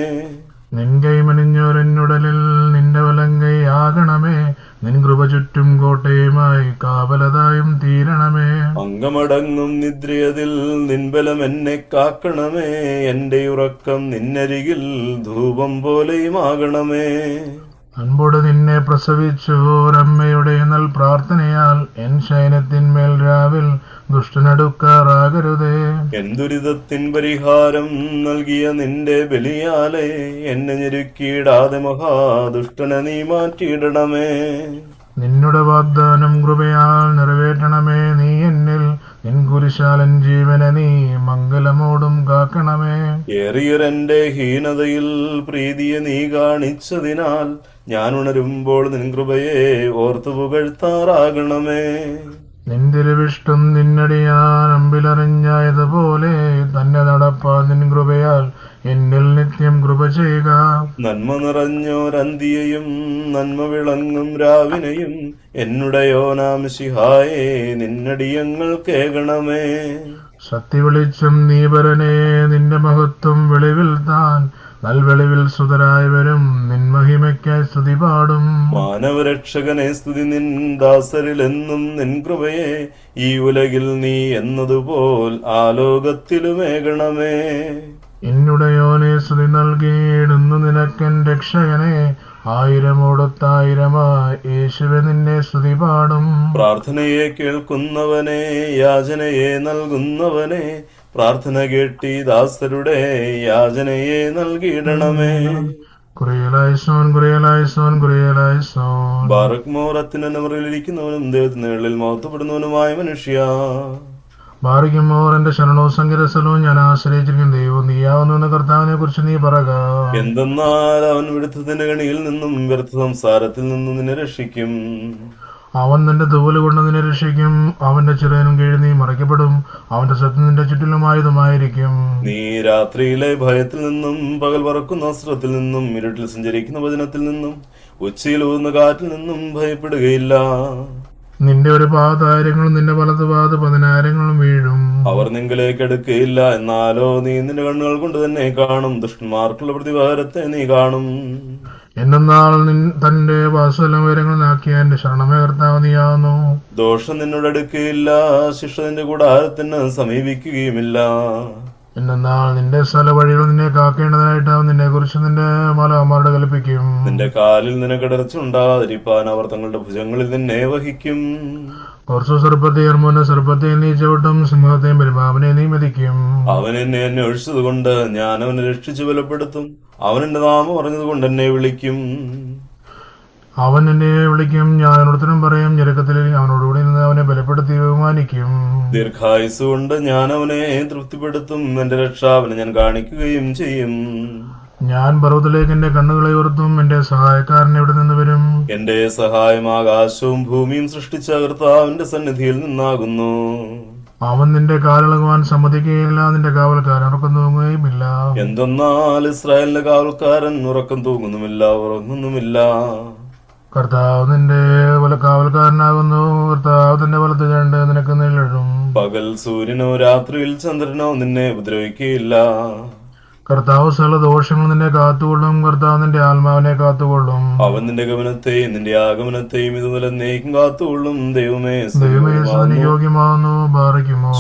B: നിൻ കൈമണിഞ്ഞോരെന്നുടലിൽ നിന്റെ വലങ്കൈ ആകണമേ. നിൻ കൃപ ചുറ്റും കോട്ടയുമായി കാവലതായും തീരണമേ.
A: അംഗമടങ്ങും നിദ്രയതിൽ നിൻബലം എന്നെ കാക്കണമേ. എന്റെ ഉറക്കം നിന്നരികിൽ ധൂപം പോലെയുമാകണമേ.
B: അൻപോട് നിന്നെ പ്രസവിച്ചോരമ്മയുടെ നൽ പ്രാർത്ഥനയാൽ എൻ ശയനത്തിന്മേൽ രാവിൽ ദുഷ്ടനടുക്കാറാകരുതേ.
A: എന്തുരിതത്തിൻ പരിഹാരം നൽകിയ നിന്റെ ബലിയാലെ എന്നെ ഞെരുക്കിയിടാതെ മഹാദുഷ്ടനെ നീ മാറ്റിയിടണമേ.
B: നിന്നുടെ വാഗ്ദാനം കൃപയാൽ നിറവേറ്റണമേ. നീ എന്നിൽ നിൻ കുരിശ് വിശാലൻ ജീവനെ നീ മംഗലമോടും കാക്കണമേ.
A: ഏറിയൊരെന്റെ ഹീനതയിൽ പ്രീതിയെ നീ കാണിച്ചതിനാൽ ഞാൻ ഉണരുമ്പോൾ നിൻ കൃപയെ ഓർത്തു പുകഴ്ത്താറാകണമേ.
B: നിന്തിരുവിഷ്ടം നിന്നടിയാൻ അമ്പിലറിഞ്ഞായതുപോലെ തന്നെ നടപ്പാൻ നിൻ കൃപയാൽ എന്നിൽ നിത്യം കൃപ ചെയ്യുക.
A: നന്മ നിറഞ്ഞോരന്തിയെയും നന്മ വിളങ്ങും രാവിനെയും എന്നുടയോനാം ശിഹായേ നിന്നടിയങ്ങൾ കേകണമേ.
B: സത്യവെളിച്ചം നീപരനെ നിന്റെ മഹത്വം വെളിവിൽ താൻ നൽവെളിവിൽ സുതരായവരും നിൻ മഹിമയ്ക്കായി സ്തുതി പാടും.
A: മാനവരക്ഷകനെ സ്തുതി നിൻ ദാസരിലെന്നും നിൻ കൃപയെ ഈ ഉലകിൽ നീ എന്നതുപോൽ ആ ലോകത്തിലുമേകണമേ.
B: എന്നുടയോനെ സ്തുതി നൽകിയിടുന്നു നിനക്കൻ രക്ഷകനെ ആയിരമോടൊത്തായിരമായി യേശുവെ നിന്നെ സ്തുതി പാടും.
A: പ്രാർത്ഥനയെ കേൾക്കുന്നവനെ യാചനയെ നൽകുന്നവനെ പ്രാർത്ഥന കേട്ടി ദാസരുടെ യാചനയെ നൽകിയിടണമേ.
B: കുറിയലായിസോൻ കുറിയലായിസോൻ കുറിയലായിസോൻ.
A: ബാറക് മോറത്തിന് നമറിലിരിക്കുന്നവനും ദൈവത്തിന് നിഴലിൽ മഹത്വപ്പെടുന്നവനുമായ മനുഷ്യ
B: ബാറിക്കുമോർ എന്റെ ശരണോ സങ്കരസ്ഥലവും ഞാൻ ആശ്രയിച്ചിരിക്കും ദൈവം നീയാവുന്നു കർത്താവിനെ കുറിച്ച് നീ പറക.
A: എന്തെന്നാൽ അവൻ വിടുത്തത്തിന്റെ കണിയിൽ നിന്നും വ്യർത്ഥ സംസാരത്തിൽ നിന്നും നിന്നെ രക്ഷിക്കും.
B: അവൻ നിന്റെ തൂവല് കൊണ്ട് നിന്നെ രക്ഷിക്കും. അവന്റെ ചിറയിനും കീഴിൽ നീ മറയ്ക്കപ്പെടും. അവന്റെ സത്യം നിന്റെ ചുറ്റിലുമായതുമായിരിക്കും.
A: നീ രാത്രിയിലെ ഭയത്തിൽ നിന്നും പകൽ പറക്കുന്ന അസ്ത്രത്തിൽ നിന്നും ഇരുട്ടിൽ സഞ്ചരിക്കുന്ന വചനത്തിൽ നിന്നും ഉച്ചയിൽ ഊതുന്ന കാറ്റിൽ നിന്നും ഭയപ്പെടുകയില്ല.
B: നിന്റെ ഒരു പാതായിരങ്ങളും നിന്റെ വലതു പാത 10,000 വീഴും.
A: അവർ നിങ്കിലേക്ക് എടുക്കുകയില്ല. എന്നാലോ നീ നിന്റെ കണ്ണുകൾ കൊണ്ട് തന്നെ കാണും. ദുഷ്ടന്മാർക്കുള്ള പ്രതിവാരത്തെ നീ കാണും.
B: എന്നാൽ തന്റെ വാസസ്ഥലം ഉയരങ്ങളിലാക്കിയ എന്റെ ശരണമേ കർത്താവ് നീയാവുന്നു.
A: ദോഷം നിന്നോട് അടുക്കുകയില്ല. ശിക്ഷ നിന്റെ കൂടാരത്തിന് സമീപിക്കുകയുമില്ല.
B: എന്നാൽ നിന്റെ സ്ഥല വഴികൾ നിന്നെ കാക്കേണ്ടതിനായിട്ടാവും നിന്നെ കുറിച്ച് നിന്റെ മാലാഖമാരോട് കൽപ്പിക്കും.
A: നിന്റെ കാലിൽ നിനക്ക് ഇടർച്ച ഉണ്ടാകാതിരിപ്പാൻ അവർ തങ്ങളുടെ ഭുജങ്ങളിൽ നിന്നെ വഹിക്കും.
B: കുറച്ചു സർപ്പത്തെ എർമോന സർപ്പത്തെ നീ ചവിട്ടും. സിംഹത്തെയും പെരുമാവിനെ നീ മെതിക്കും.
A: അവൻ എന്നെ അന്വേഷിച്ചത് കൊണ്ട് ഞാൻ അവനെ രക്ഷിച്ചു ബലപ്പെടുത്തും. അവൻ എന്റെ നാമം പറഞ്ഞത് കൊണ്ട് എന്നെ വിളിക്കും.
B: അവൻ എന്നെ വിളിക്കും, ഞാൻ അവനോടത്തിനും പറയും. ഞെരുക്കത്തിൽ അവനോടുകൂടി നിന്ന് അവനെ ബലപ്പെടുത്തി ബഹുമാനിക്കും.
A: ദീർഘായുസ് കൊണ്ട് ഞാൻ അവനെ തൃപ്തിപ്പെടുത്തും. എന്റെ രക്ഷ അവനെ ഞാൻ കാണിക്കുകയും ചെയ്യും.
B: ഞാൻ പർവ്വതത്തിലേക്ക് എന്റെ കണ്ണുകളെ ഉയർത്തും. എന്റെ സഹായക്കാരൻ എവിടെ നിന്ന് വരും?
A: എന്റെ സഹായം ആകാശവും ഭൂമിയും സൃഷ്ടിച്ച കർത്താവിന്റെ സന്നിധിയിൽ നിന്നാകുന്നു.
B: അവൻ നിന്റെ കാലിളകുവാൻ സമ്മതിക്കുകയില്ല. നിന്റെ കാവൽക്കാരൻ ഉറക്കം തൂങ്ങുകയുമില്ല.
A: എന്തെന്നാൽ ഇസ്രായേലിന്റെ കാവൽക്കാരൻ ഉറക്കം തൂങ്ങുന്നുമില്ല, ഉറങ്ങുന്നുമില്ല.
B: കർത്താവ് നിന്റെ കാവൽക്കാരനാകുന്നു. കർത്താവ് തന്റെ വലത്ത് കണ്ട് നിനക്ക് നിഴലിടും.
A: പകൽ സൂര്യനോ രാത്രിയിൽ ചന്ദ്രനോ നിന്നെ ഉപദ്രവിക്കുകയില്ല.
B: കർത്താവ് സകല ദോഷങ്ങൾ നിന്നെ കാത്തുകൊള്ളും. കർത്താവ് നിന്റെ ആത്മാവിനെ കാത്തുകൊള്ളും.
A: അവൻ നിന്റെ ഗമനത്തെയും നിന്റെ ആഗമനത്തെയും ഇതുപോലെ നീക്കും കാത്തുകൊള്ളും. ദൈവമേ
B: യോഗ്യമാകുന്നു. ബാറിക്കുമോ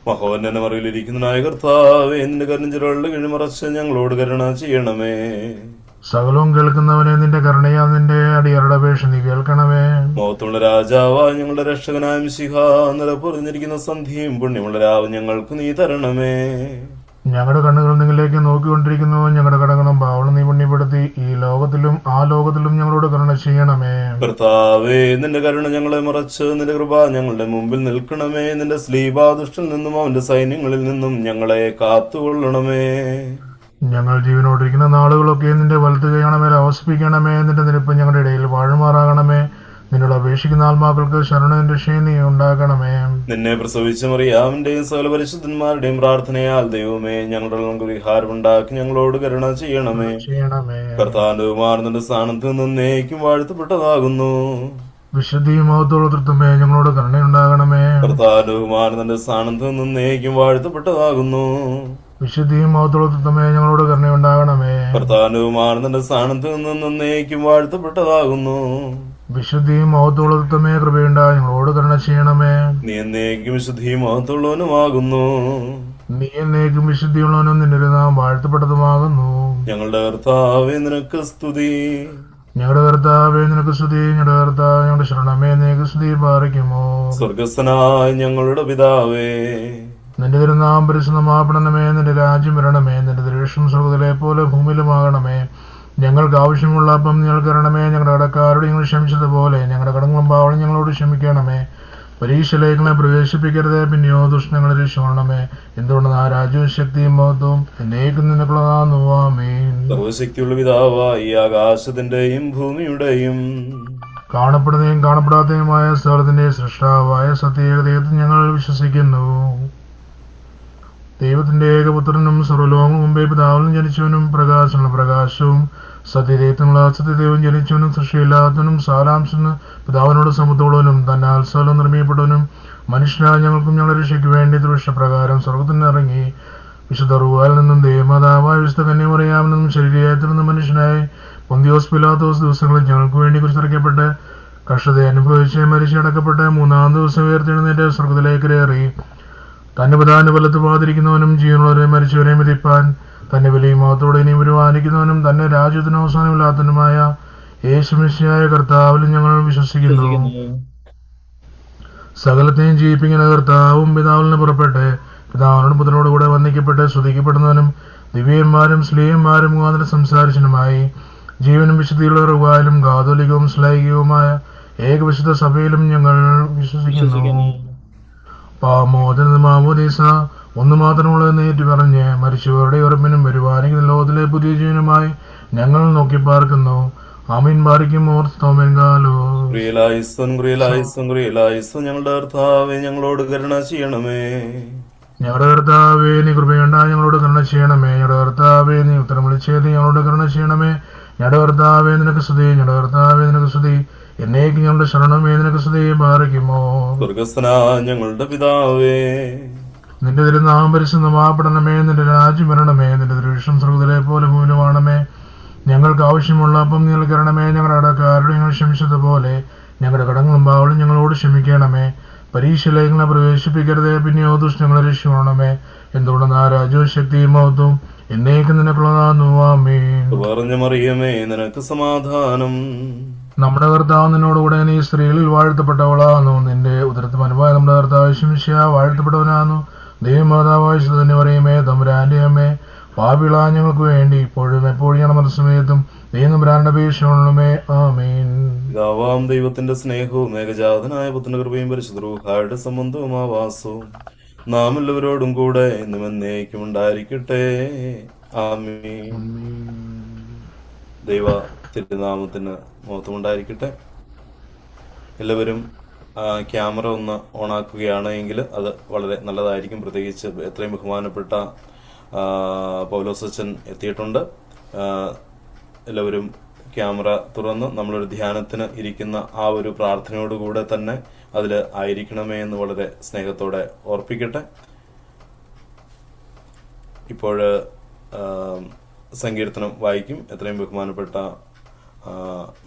A: മഹോന്നത മറിയിലിരിക്കുന്നതായ കർത്താവേ, നിന്റെ കരുണയുടെ കിഴിമറച്ച് ഞങ്ങളോട് കരുണ ചെയ്യണമേ.
B: സകലവും കേൾക്കുന്നവനെ നിന്റെ കരുണയാൽ നിന്റെ അടിയറുടെ അപേക്ഷ നീ കേൾക്കണമേ.
A: മഹത്വമുള്ള രാജാവായ ഞങ്ങളുടെ രക്ഷകനായ മിശിഹ, നിലപൊറിഞ്ഞിരിക്കുന്ന സന്ധ്യയും പുണ്യമുള്ള രാവ് ഞങ്ങൾക്ക് നീ തരണമേ.
B: ഞങ്ങളുടെ കണ്ണുകൾ നിങ്ങളിലേക്ക് നോക്കിക്കൊണ്ടിരിക്കുന്നു. ഞങ്ങളുടെ കടങ്ങളും പാവങ്ങളും നീ പുണ്യപ്പെടുത്തി ഈ ലോകത്തിലും ആ ലോകത്തിലും ഞങ്ങളോട് കരുണ ചെയ്യണമേ.
A: കർത്താവേ, നിന്റെ കരുണ ഞങ്ങളെ മറച്ച് നിന്റെ കൃപ ഞങ്ങളുടെ മുമ്പിൽ നിൽക്കണമേ. നിന്റെ സ്ലീബാദുഷ്ടനിൽ നിന്നും അവന്റെ സൈന്യങ്ങളിൽ നിന്നും ഞങ്ങളെ കാത്തുകൊള്ളണമേ.
B: ഞങ്ങൾ ജീവനോടിരിക്കുന്ന നാളുകളൊക്കെ നിന്റെ വലത്ത് കൈയാണമേൽ അവസിപ്പിക്കണമേ. നിന്റെ നിരപ്പ് ഞങ്ങളുടെ ഇടയിൽ വാഴുമാറാകണമേ. നിന്നോട് അപേക്ഷിക്കുന്ന ആത്മാക്കൾക്ക് ശരണന്റെ രക്ഷയെ നീ ഉണ്ടാക്കണമേ.
A: നിന്നെ പ്രസവിച്ച മറിയാമിന്റെയും സകല പരിശുദ്ധന്മാരുടെയും പ്രാർത്ഥനയാൽ ദൈവമേ, ഞങ്ങളുടെ പരിഹാരം ഉണ്ടാക്കി ഞങ്ങളോട് കരുണ ചെയ്യണമേ. കർത്താവിന്റെ കുമാരന്റെ സ്ഥാനത്ത് നിന്നേക്കും വാഴ്ത്തപ്പെട്ടതാകുന്നു.
B: വിശുദ്ധിയും മഹത്വമുള്ള തൃത്വമേ, ഞങ്ങളോട് കരുണയുണ്ടാകണമേ.
A: കർത്താവിന്റെ കുമാരന്റെ സ്ഥാനത്ത് നിന്നേക്കും വാഴ്ത്തപ്പെട്ടതാകുന്നു.
B: വിശുദ്ധിയും മഹത്വമുള്ള തൃത്വമേ, ഞങ്ങളോട് കരുണയുണ്ടാകണമേ.
A: കർത്താവിന്റെ കുമാരന്റെ സ്ഥാനത്ത് നിന്നേക്കും വാഴ്ത്തപ്പെട്ടതാകുന്നു.
B: വിശുദ്ധിയും മഹത്വമുള്ള തൃത്വമേ, കൃപയുണ്ടായി ഞങ്ങളോട് കരുണ ചെയ്യണമേ.
A: നീ എന്നേക്കും വിശുദ്ധിയും മഹത്വമുള്ളവനുമാകുന്നു.
B: നീ എന്നേക്കും വിശുദ്ധിയുള്ളവനും നിന്റെ നാം വാഴ്ത്തപ്പെട്ടതുമാകുന്നു.
A: ഞങ്ങളുടെ കർത്താവേ, നിനക്ക് സ്തുതി.
B: ഞങ്ങളുടെ കർത്താവേ, നിനക്ക് സ്തുതി. ഞങ്ങളുടെ കർത്താവ്, ഞങ്ങളുടെ ശരണമേ, നിനക്ക് സ്തുതി. പാറിക്കുമോ
A: സ്വർഗസ്ഥനായ ഞങ്ങളുടെ പിതാവേ,
B: നിന്റെ തിരുനാമം പരിശുദ്ധമാപ്പെടണമേ. നിന്റെ രാജ്യം വരണമേ. നിന്റെ ദൃശ്യം സ്വർഗ്ഗത്തിലെ പോലെ ഭൂമിയിലുമാകണമേ. ഞങ്ങൾ ഞങ്ങൾക്ക് ആവശ്യമുള്ള അപ്പം ഞങ്ങൾക്ക് തരണമേ. ഞങ്ങളുടെ കടക്കാരോട് ഞങ്ങൾ ക്ഷമിച്ചതുപോലെ ഞങ്ങളുടെ കടങ്ങളും പാവങ്ങളും ഞങ്ങളോട് ക്ഷമിക്കണമേ. പരീക്ഷയിലേക്ക് പ്രവേശിപ്പിക്കരുത്, പിന്നെയോ ദുഷ്ടങ്ങളെ രക്ഷിക്കണമേ. എന്തുകൊണ്ട് ആ രാജ്യവും ശക്തിയും മഹത്വവും എന്നേക്കും നിനക്കുള്ളതാകുന്നു. ആമേൻ.
A: സർവശക്തിയുള്ള പിതാവായി ആകാശത്തിന്റെയും ഭൂമിയുടെയും
B: കാണപ്പെടുന്നതും കാണപ്പെടാത്തതുമായ സ്ഥലത്തിന്റെ സൃഷ്ടാവായ സത്യേകതയിൽ ഞങ്ങൾ വിശ്വസിക്കുന്നു. ദൈവത്തിന്റെ ഏകപുത്രനും സർവ്വലോകവും മുമ്പേ പിതാവിനും ജനിച്ചവനും പ്രകാശമുള്ള പ്രകാശവും സത്യദൈവത്തിനുള്ള സത്യദൈവം ജനിച്ചവനും സൃഷ്ടിയില്ലാത്തവനും സാരാംശന് പിതാവിനോട് സമത്തോളവനും തന്നാൽ സകലം നിർമ്മിക്കപ്പെട്ടവനും മനുഷ്യനായ ഞങ്ങൾക്കും ഞങ്ങളുടെ രക്ഷയ്ക്ക് വേണ്ടി ദൃഷ്ടപ്രകാരം സ്വർഗത്തിൽ നിന്ന് ഇറങ്ങി വിശുദ്ധ റുവായിൽ നിന്നും ദൈവമാതാവായ വിശുദ്ധ കന്യമറിയാമിൽ നിന്നും ശരീരത്തിൽ നിന്നും മനുഷ്യനായി പൊന്തിയോസ് പിലാത്തോസ് ദിവസങ്ങളിൽ ഞങ്ങൾക്ക് വേണ്ടി കുറിച്ചിറക്കപ്പെട്ട് കഷ്ടത അനുഭവിച്ച് മരിച്ചടക്കപ്പെട്ട് മൂന്നാം ദിവസം ഉയർത്തെഴുന്നേറ്റ് സ്വർഗത്തിലേക്ക് കയറി തന്റെ പ്രധാന ഫലത്ത് പാതിരിക്കുന്നവനും ജീവനുള്ളവരെ മരിച്ചവരെയും വിധിപ്പാൻ തന്നെ വലിയ മഹത്തോടെ ഇനി വരുവാനിക്കുന്നവനും തന്നെ രാജ്യത്തിന് അവസാനമില്ലാത്തവനുമായ യേശുമിശിഹായ കർത്താവിലും ഞങ്ങൾ വിശ്വസിക്കുന്നു. സകലത്തെയും ജീവിപ്പിക്കുന്ന കർത്താവും പിതാവിൽ നിന്ന് പുറപ്പെട്ട് പിതാവിനോട് പുത്രനോട് കൂടെ വന്ദിക്കപ്പെട്ട് സ്തുതിക്കപ്പെടുന്നവനും ദിവ്യന്മാരും സ്ലീഹന്മാരും മുഖാന്തരം സംസാരിച്ചനുമായി ജീവനും വിശുദ്ധിയുള്ള റുവായിലും കാതോലികവും ശ്ലൈകികവുമായ ഏകവിശുദ്ധ സഭയിലും ഞങ്ങൾ വിശ്വസിക്കുന്നു. മാമോദീസ ഒന്ന് മാത്രമുള്ളതെന്ന് ഏറ്റു പറഞ്ഞ് മരിച്ചവരുടെ ഉറപ്പിനും വരുവാനിക്കുന്ന ലോകത്തിലെ പുതിയ ജീവനുമായി ഞങ്ങൾ നോക്കി പാർക്കുന്നു. ആമീൻ. ബാരിക്കും
A: ഞങ്ങളുടെ കർത്താവേ ഞങ്ങളോട് കരുണ ചെയ്യണമേ.
B: ഞങ്ങളുടെ കർത്താവേ നീ കൃപയുണ്ടായി ഞങ്ങളോട് കരുണ ചെയ്യണമേ. ഞങ്ങളുടെ കർത്താവേ നീ ഉത്തരം വിളിച്ചത് ഞങ്ങളോട് കരുണ ചെയ്യണമേ. ഞങ്ങളുടെ കർത്താവേ നിനക്ക് സ്തുതി. ഞങ്ങളുടെ കർത്താവേ നിനക്ക് സ്തുതി. എന്നേക്ക് ഞങ്ങളുടെ ശരണമേ നിനക്ക് സ്തുതി. ബാരക്കുമോ.
A: ഞങ്ങളുടെ പിതാവേ
B: നിന്റെ തിരുനാമം പരിശുദ്ധമാപ്പെടണമേ. നിന്റെ രാജ്യം വരണമേ. നിന്റെ ദൃശ്യം സ്വർഗ്ഗത്തിലെ പോലെ ഭൂമിയിലുമാണമേ. ഞങ്ങൾക്ക് ആവശ്യമുള്ള അപ്പം നീ തരണമേ. ഞങ്ങളുടെ കടക്കാരോട് ഞങ്ങൾ ക്ഷമിച്ചതുപോലെ ഞങ്ങളുടെ കടങ്ങളും പാവങ്ങളും ഞങ്ങളോട് ക്ഷമിക്കണമേ. പരീക്ഷയിലേക്ക് പ്രവേശിപ്പിക്കരുത്, പിന്നെയോ ദുഷ്ടങ്ങളെ രക്ഷിക്കണമേ. എന്തുകൊണ്ടെന്ന് ആ രാജ്യവും ശക്തിയും മഹത്വവും എന്നേക്കും നിനക്കുള്ളതാകുന്നു. ആമേൻ.
A: മറിയമേ നിനക്ക് സമാധാനം.
B: നമ്മുടെ കർത്താവ് നിന്നോടുകൂടെ നീ സ്ത്രീകളിൽ വാഴ്ത്തപ്പെട്ടവളാകുന്നു. നിന്റെ ഉദരത്തിൽ അനുഭവം നമ്മുടെ കർത്താവ് യേശുമിശിഹാ വാഴ്ത്തപ്പെട്ടവനാകുന്നു. ദൈവമാതാവായ തന്നെ പറയുമേ തമ്പുരാന്റെ അമ്മേ, പാപികളാ ഞങ്ങൾക്ക് വേണ്ടി ഇപ്പോഴും എപ്പോഴും ഞങ്ങളുടെ സമയത്തും ദൈവം അപേക്ഷയുള്ളമേ. ആമേൻ.
A: പിതാവാം ദൈവത്തിന്റെ സ്നേഹവും ഏകജാതനായ പുത്രന്റെ കൃപയും പരിശുദ്ധ റൂഹായുടെ സംബന്ധവും ആവാസവും നാം എല്ലാവരോടും കൂടെ എന്നും എന്നേക്കും ഉണ്ടായിരിക്കട്ടെ. ആമേൻ. ദൈവ തിരുനാമത്തിന് മഹത്വമുണ്ടായിരിക്കട്ടെ. എല്ലാവരും ക്യാമറ ഒന്ന് ഓണാക്കുകയാണ് എങ്കിൽ അത് വളരെ നല്ലതായിരിക്കും. പ്രത്യേകിച്ച് എത്രയും ബഹുമാനപ്പെട്ട പൗലോസച്ചൻ എത്തിയിട്ടുണ്ട്. എല്ലാവരും ക്യാമറ തുറന്ന് നമ്മളൊരു ധ്യാനത്തിന് ഇരിക്കുന്ന ആ ഒരു പ്രാർത്ഥനയോടുകൂടെ തന്നെ അതിൽ ആയിരിക്കണമേ എന്ന് വളരെ സ്നേഹത്തോടെ ഓർപ്പിക്കട്ടെ. ഇപ്പോൾ സങ്കീർത്തനം വായിക്കും. എത്രയും ബഹുമാനപ്പെട്ട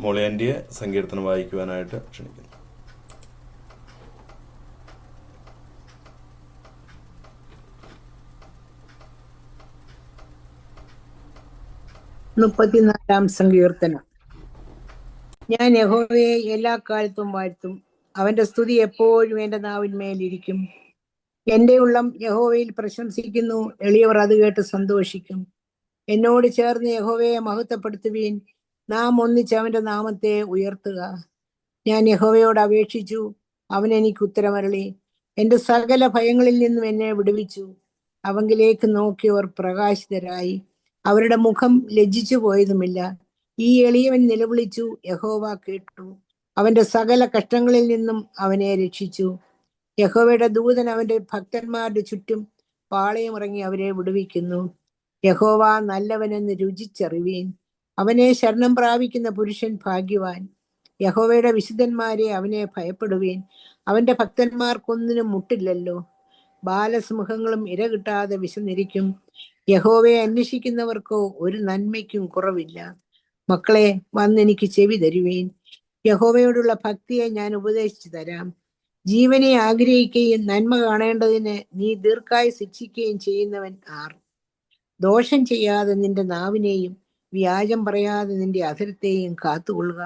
A: മോളിയാൻഡിയെ സങ്കീർത്തനം വായിക്കുവാനായിട്ട് ക്ഷണിക്കുന്നു.
C: മുപ്പത്തിനാലാം സങ്കീർത്തനം. ഞാൻ യഹോവയെ എല്ലാ കാലത്തും വാഴ്ത്തും. അവന്റെ സ്തുതി എപ്പോഴും എന്റെ നാവിന്മേലിരിക്കും. എന്റെ ഉള്ളം യഹോവയിൽ പ്രശംസിക്കുന്നു. എളിയവർ അത് കേട്ട് സന്തോഷിക്കും. എന്നോട് ചേർന്ന് യഹോവയെ മഹത്വപ്പെടുത്തുവീൻ. നാം ഒന്നിച്ച് അവന്റെ നാമത്തെ ഉയർത്തുക. ഞാൻ യഹോവയോട് അപേക്ഷിച്ചു, അവൻ എനിക്ക് ഉത്തരമരുളി. എന്റെ സകല ഭയങ്ങളിൽ നിന്നും എന്നെ വിടുവിച്ചു. അവങ്കിലേക്ക് നോക്കിയവർ പ്രകാശിതരായി. അവരുടെ മുഖം ലജ്ജിച്ചു പോയതുമില്ല. ഈ എളിയവൻ നിലവിളിച്ചു, യഹോവ കേട്ടു. അവന്റെ സകല കഷ്ടങ്ങളിൽ നിന്നും അവനെ രക്ഷിച്ചു. യഹോവയുടെ ദൂതൻ അവന്റെ ഭക്തന്മാരുടെ ചുറ്റും പാളയമിറങ്ങി അവരെ വിടുവിക്കുന്നു. യഹോവ നല്ലവനെന്ന് രുചിച്ചറിവീൻ. അവനെ ശരണം പ്രാപിക്കുന്ന പുരുഷൻ ഭാഗ്യവാൻ. യഹോവയുടെ വിശുദ്ധന്മാരെ അവനെ ഭയപ്പെടുവീൻ. അവന്റെ ഭക്തന്മാർക്കൊന്നിനും മുട്ടില്ലല്ലോ. ബാലസിംഹങ്ങളും ഇര കിട്ടാതെ വിശന്നിരിക്കും. യഹോവയെ അന്വേഷിക്കുന്നവർക്കോ ഒരു നന്മയ്ക്കും കുറവില്ല. മക്കളെ, വന്നെനിക്ക് ചെവി തരുവീൻ. യഹോവയോടുള്ള ഭക്തിയെ ഞാൻ ഉപദേശിച്ചു തരാം. ജീവനെ ആഗ്രഹിക്കുകയും നന്മ കാണേണ്ടതിന് നീ ദീർഘായുസ്സ് ശിക്ഷിക്കുകയും ചെയ്യുന്നവൻ ആർ? ദോഷം ചെയ്യാതെ നിന്റെ നാവിനെയും വ്യാജം പറയാതെ നിന്റെ അധരത്തെയും കാത്തുകൊള്ളുക.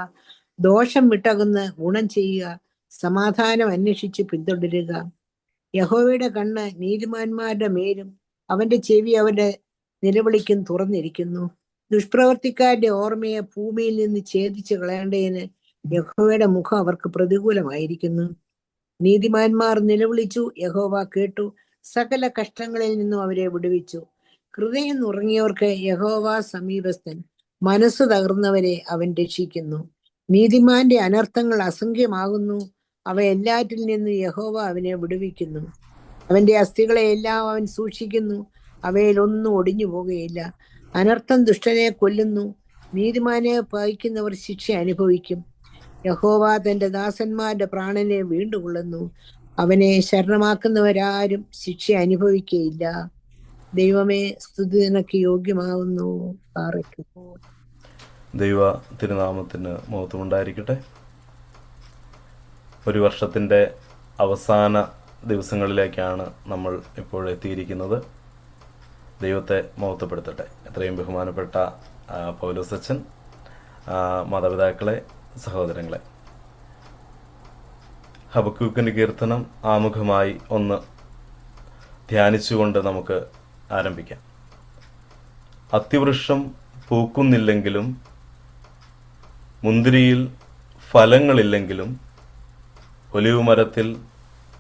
C: ദോഷം വിട്ടകന്ന് ഗുണം ചെയ്യുക. സമാധാനം അന്വേഷിച്ച് പിന്തുടരുക. യഹോവയുടെ കണ്ണ് നീതിമാന്മാരുടെ മേലും അവന്റെ ചെവി അവന്റെ നിലവിളിക്കും തുറന്നിരിക്കുന്നു. ദുഷ്പ്രവർത്തിക്കാരുടെ ഓർമ്മയെ ഭൂമിയിൽ നിന്ന് ഛേദിച്ചു കളയേണ്ടതിന് യഹോവയുടെ മുഖം അവർക്ക് പ്രതികൂലമായിരിക്കുന്നു. നീതിമാന്മാർ നിലവിളിച്ചു, യഹോവ കേട്ടു, സകല കഷ്ടങ്ങളിൽ നിന്നും അവരെ വിടുവിച്ചു. ഹൃദയം നുറങ്ങിയവർക്ക് യഹോവ സമീപസ്ഥൻ, മനസ്സ് തകർന്നവരെ അവൻ രക്ഷിക്കുന്നു. നീതിമാന്റെ അനർത്ഥങ്ങൾ അസംഖ്യമാകുന്നു, അവ എല്ലാറ്റിൽ നിന്നും യഹോവ അവനെ വിടുവിക്കുന്നു. അവന്റെ അസ്ഥികളെ എല്ലാം അവൻ സൂക്ഷിക്കുന്നു, അവയിലൊന്നും ഒടിഞ്ഞു പോകുകയില്ല. അനർത്ഥം ദുഷ്ടനെ കൊല്ലുന്നു, നീതിമാനെ പകയ്ക്കുന്നവർ ശിക്ഷ അനുഭവിക്കും. യഹോവ തന്റെ ദാസന്മാരുടെ പ്രാണനെ വീണ്ടുകൊള്ളുന്നു, അവനെ ശരണമാക്കുന്നവരാരും ശിക്ഷ അനുഭവിക്കുകയില്ല. ദൈവമേ, സ്തുതി നിനക്ക് യോഗ്യമാവുന്നു.
A: ദൈവ തിരുനാമത്തിന് മഹത്വമുണ്ടായിരിക്കട്ടെ. ഒരു വർഷത്തിൻ്റെ അവസാന ദിവസങ്ങളിലേക്കാണ് നമ്മൾ ഇപ്പോൾ എത്തിയിരിക്കുന്നത്. ദൈവത്തെ മഹത്വപ്പെടുത്തട്ടെ. എത്രയും ബഹുമാനപ്പെട്ട പൗലോസ് അച്ഛൻ, മാതാപിതാക്കളെ, സഹോദരങ്ങളെ, ഹബക്കൂക്കിൻ്റെ കീർത്തനം ആമുഖമായി ഒന്ന് ധ്യാനിച്ചുകൊണ്ട് നമുക്ക് ആരംഭിക്കാം. അത്തിവൃക്ഷം പൂക്കുന്നില്ലെങ്കിലും മുന്തിരിയിൽ ഫലങ്ങളില്ലെങ്കിലും ഒലിവ് മരത്തിൽ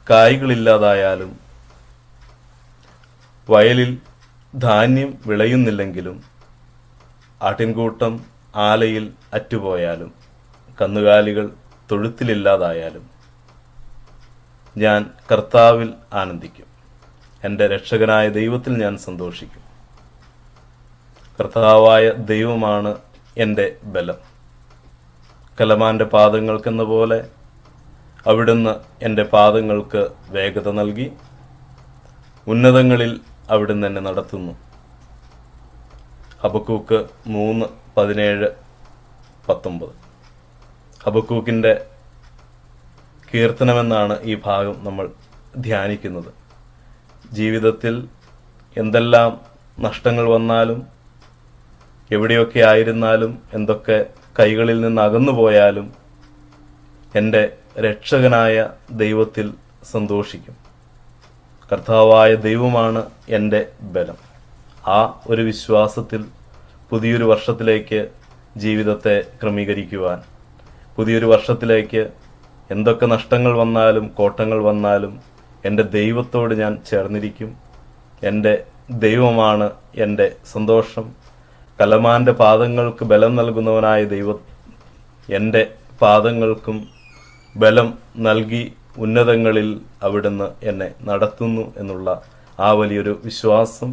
A: കായ്കളില്ലാതായാലും വയലിൽ ധാന്യം വിളയുന്നില്ലെങ്കിലും ആട്ടിൻകൂട്ടം ആലയിൽ അറ്റുപോയാലും കന്നുകാലികൾ തൊഴുത്തിലില്ലാതായാലും ഞാൻ കർത്താവിൽ ആനന്ദിക്കും, എൻ്റെ രക്ഷകനായ ദൈവത്തിൽ ഞാൻ സന്തോഷിക്കും. കർത്താവായ ദൈവമാണ് എൻ്റെ ബലം. കലമാൻ്റെ പാദങ്ങൾക്കെന്ന പോലെ അവിടുന്ന് എൻ്റെ പാദങ്ങൾക്ക് വേഗത നൽകി. ഉന്നതങ്ങളിൽ അവിടുന്ന് എന്നെ നടത്തുന്നു. ഹബക്കൂക്ക് 3:17-19. ഹബക്കൂക്കിൻ്റെ കീർത്തനമെന്നാണ് ഈ ഭാഗം നമ്മൾ ധ്യാനിക്കുന്നത്. ജീവിതത്തിൽ എന്തെല്ലാം നഷ്ടങ്ങൾ വന്നാലും, എവിടെയൊക്കെ ആയിരുന്നാലും, എന്തൊക്കെ കൈകളിൽ നിന്ന് അകന്നുപോയാലും എൻ്റെ രക്ഷകനായ ദൈവത്തിൽ സന്തോഷിക്കും. കർത്താവായ ദൈവമാണ് എൻ്റെ ബലം. ആ ഒരു വിശ്വാസത്തിൽ പുതിയൊരു വർഷത്തിലേക്ക് ജീവിതത്തെ ക്രമീകരിക്കുവാൻ, പുതിയൊരു വർഷത്തിലേക്ക് എന്തൊക്കെ നഷ്ടങ്ങൾ വന്നാലും കോട്ടങ്ങൾ വന്നാലും എൻ്റെ ദൈവത്തോട് ഞാൻ ചേർന്നിരിക്കും. എൻ്റെ ദൈവമാണ് എൻ്റെ സന്തോഷം. കലമാൻ്റെ പാദങ്ങൾക്ക് ബലം നൽകുന്നവനായ ദൈവം എൻ്റെ പാദങ്ങൾക്കും ബലം നൽകി ഉന്നതങ്ങളിൽ അവിടുന്ന് എന്നെ നടത്തുന്നു എന്നുള്ള ആ വലിയൊരു വിശ്വാസം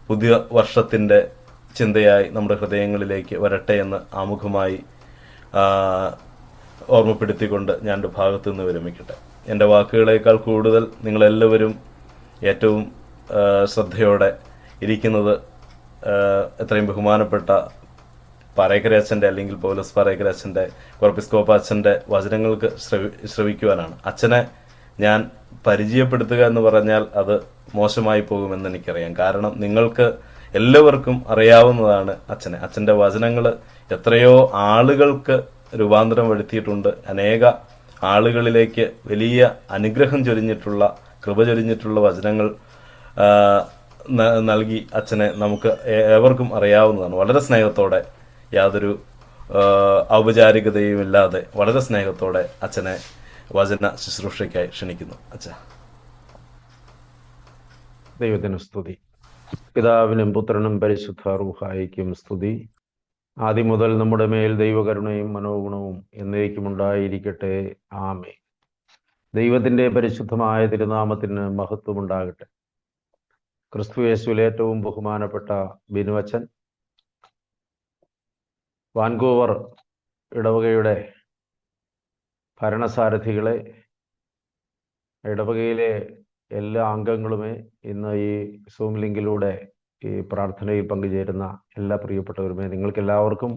A: പുതിയ വർഷത്തിൻ്റെ ചിന്തയായി നമ്മുടെ ഹൃദയങ്ങളിലേക്ക് വരട്ടെ എന്ന് ആമുഖമായി ഓർമ്മപ്പെടുത്തിക്കൊണ്ട് ഞാൻ എൻ്റെ ഭാഗത്തു നിന്ന് വിരമിക്കട്ടെ. എൻ്റെ വാക്കുകളേക്കാൾ കൂടുതൽ നിങ്ങളെല്ലാവരും ഏറ്റവും ശ്രദ്ധയോടെ ഇരിക്കുന്നത് എത്രയും ബഹുമാനപ്പെട്ട പാറേക്കര അച്ഛൻ്റെ, അല്ലെങ്കിൽ പൗലോസ് പാറേക്കര അച്ഛൻ്റെ, കൊർപ്പിസ്കോപ്പ അച്ഛൻ്റെ വചനങ്ങൾക്ക് ശ്രവിക്കുവാനാണ്. അച്ഛനെ ഞാൻ പരിചയപ്പെടുത്തുക എന്ന് പറഞ്ഞാൽ അത് മോശമായി പോകുമെന്ന് എനിക്കറിയാം. കാരണം നിങ്ങൾക്ക് എല്ലാവർക്കും അറിയാവുന്നതാണ് അച്ഛനെ. അച്ഛൻ്റെ വചനങ്ങൾ എത്രയോ ആളുകൾക്ക് രൂപാന്തരം വരുത്തിയിട്ടുണ്ട്. അനേക ആളുകളിലേക്ക് വലിയ അനുഗ്രഹം ചൊരിഞ്ഞിട്ടുള്ള, കൃപ ചൊരിഞ്ഞിട്ടുള്ള വചനങ്ങൾ നൽകി അച്ഛനെ നമുക്ക് ഏവർക്കും അറിയാവുന്നതാണ്. വളരെ സ്നേഹത്തോടെ, യാതൊരു ഔപചാരികതയും ഇല്ലാതെ വളരെ സ്നേഹത്തോടെ അച്ഛനെ വചന ശുശ്രൂഷയ്ക്കായി ക്ഷണിക്കുന്നു. അച്ഛ.
D: ദൈവത്തിന് സ്തുതി. പിതാവിനും പുത്രനും പരിശുദ്ധ റൂഹായിക്കും സ്തുതി. ആദ്യം മുതൽ നമ്മുടെ മേൽ ദൈവകരുണയും മനോഗുണവും എന്നേക്കും ഉണ്ടായിരിക്കട്ടെ. ആമേൻ. ദൈവത്തിൻ്റെ പരിശുദ്ധമായ തിരുനാമത്തിന് മഹത്വമുണ്ടാകട്ടെ. ക്രിസ്തു യേശുവിൽ ഏറ്റവും ബഹുമാനപ്പെട്ട ബിനുവച്ചൻ, വാൻകൂവർ ഇടവകയുടെ ഭരണസാരഥികളെ, ഇടവകയിലെ എല്ലാ അംഗങ്ങളുമേ, ഇന്ന് ഈ സൂം ലിങ്കിലൂടെ ഈ പ്രാർത്ഥനയിൽ പങ്കുചേരുന്ന എല്ലാ പ്രിയപ്പെട്ടവരുമേ, നിങ്ങൾക്കെല്ലാവർക്കും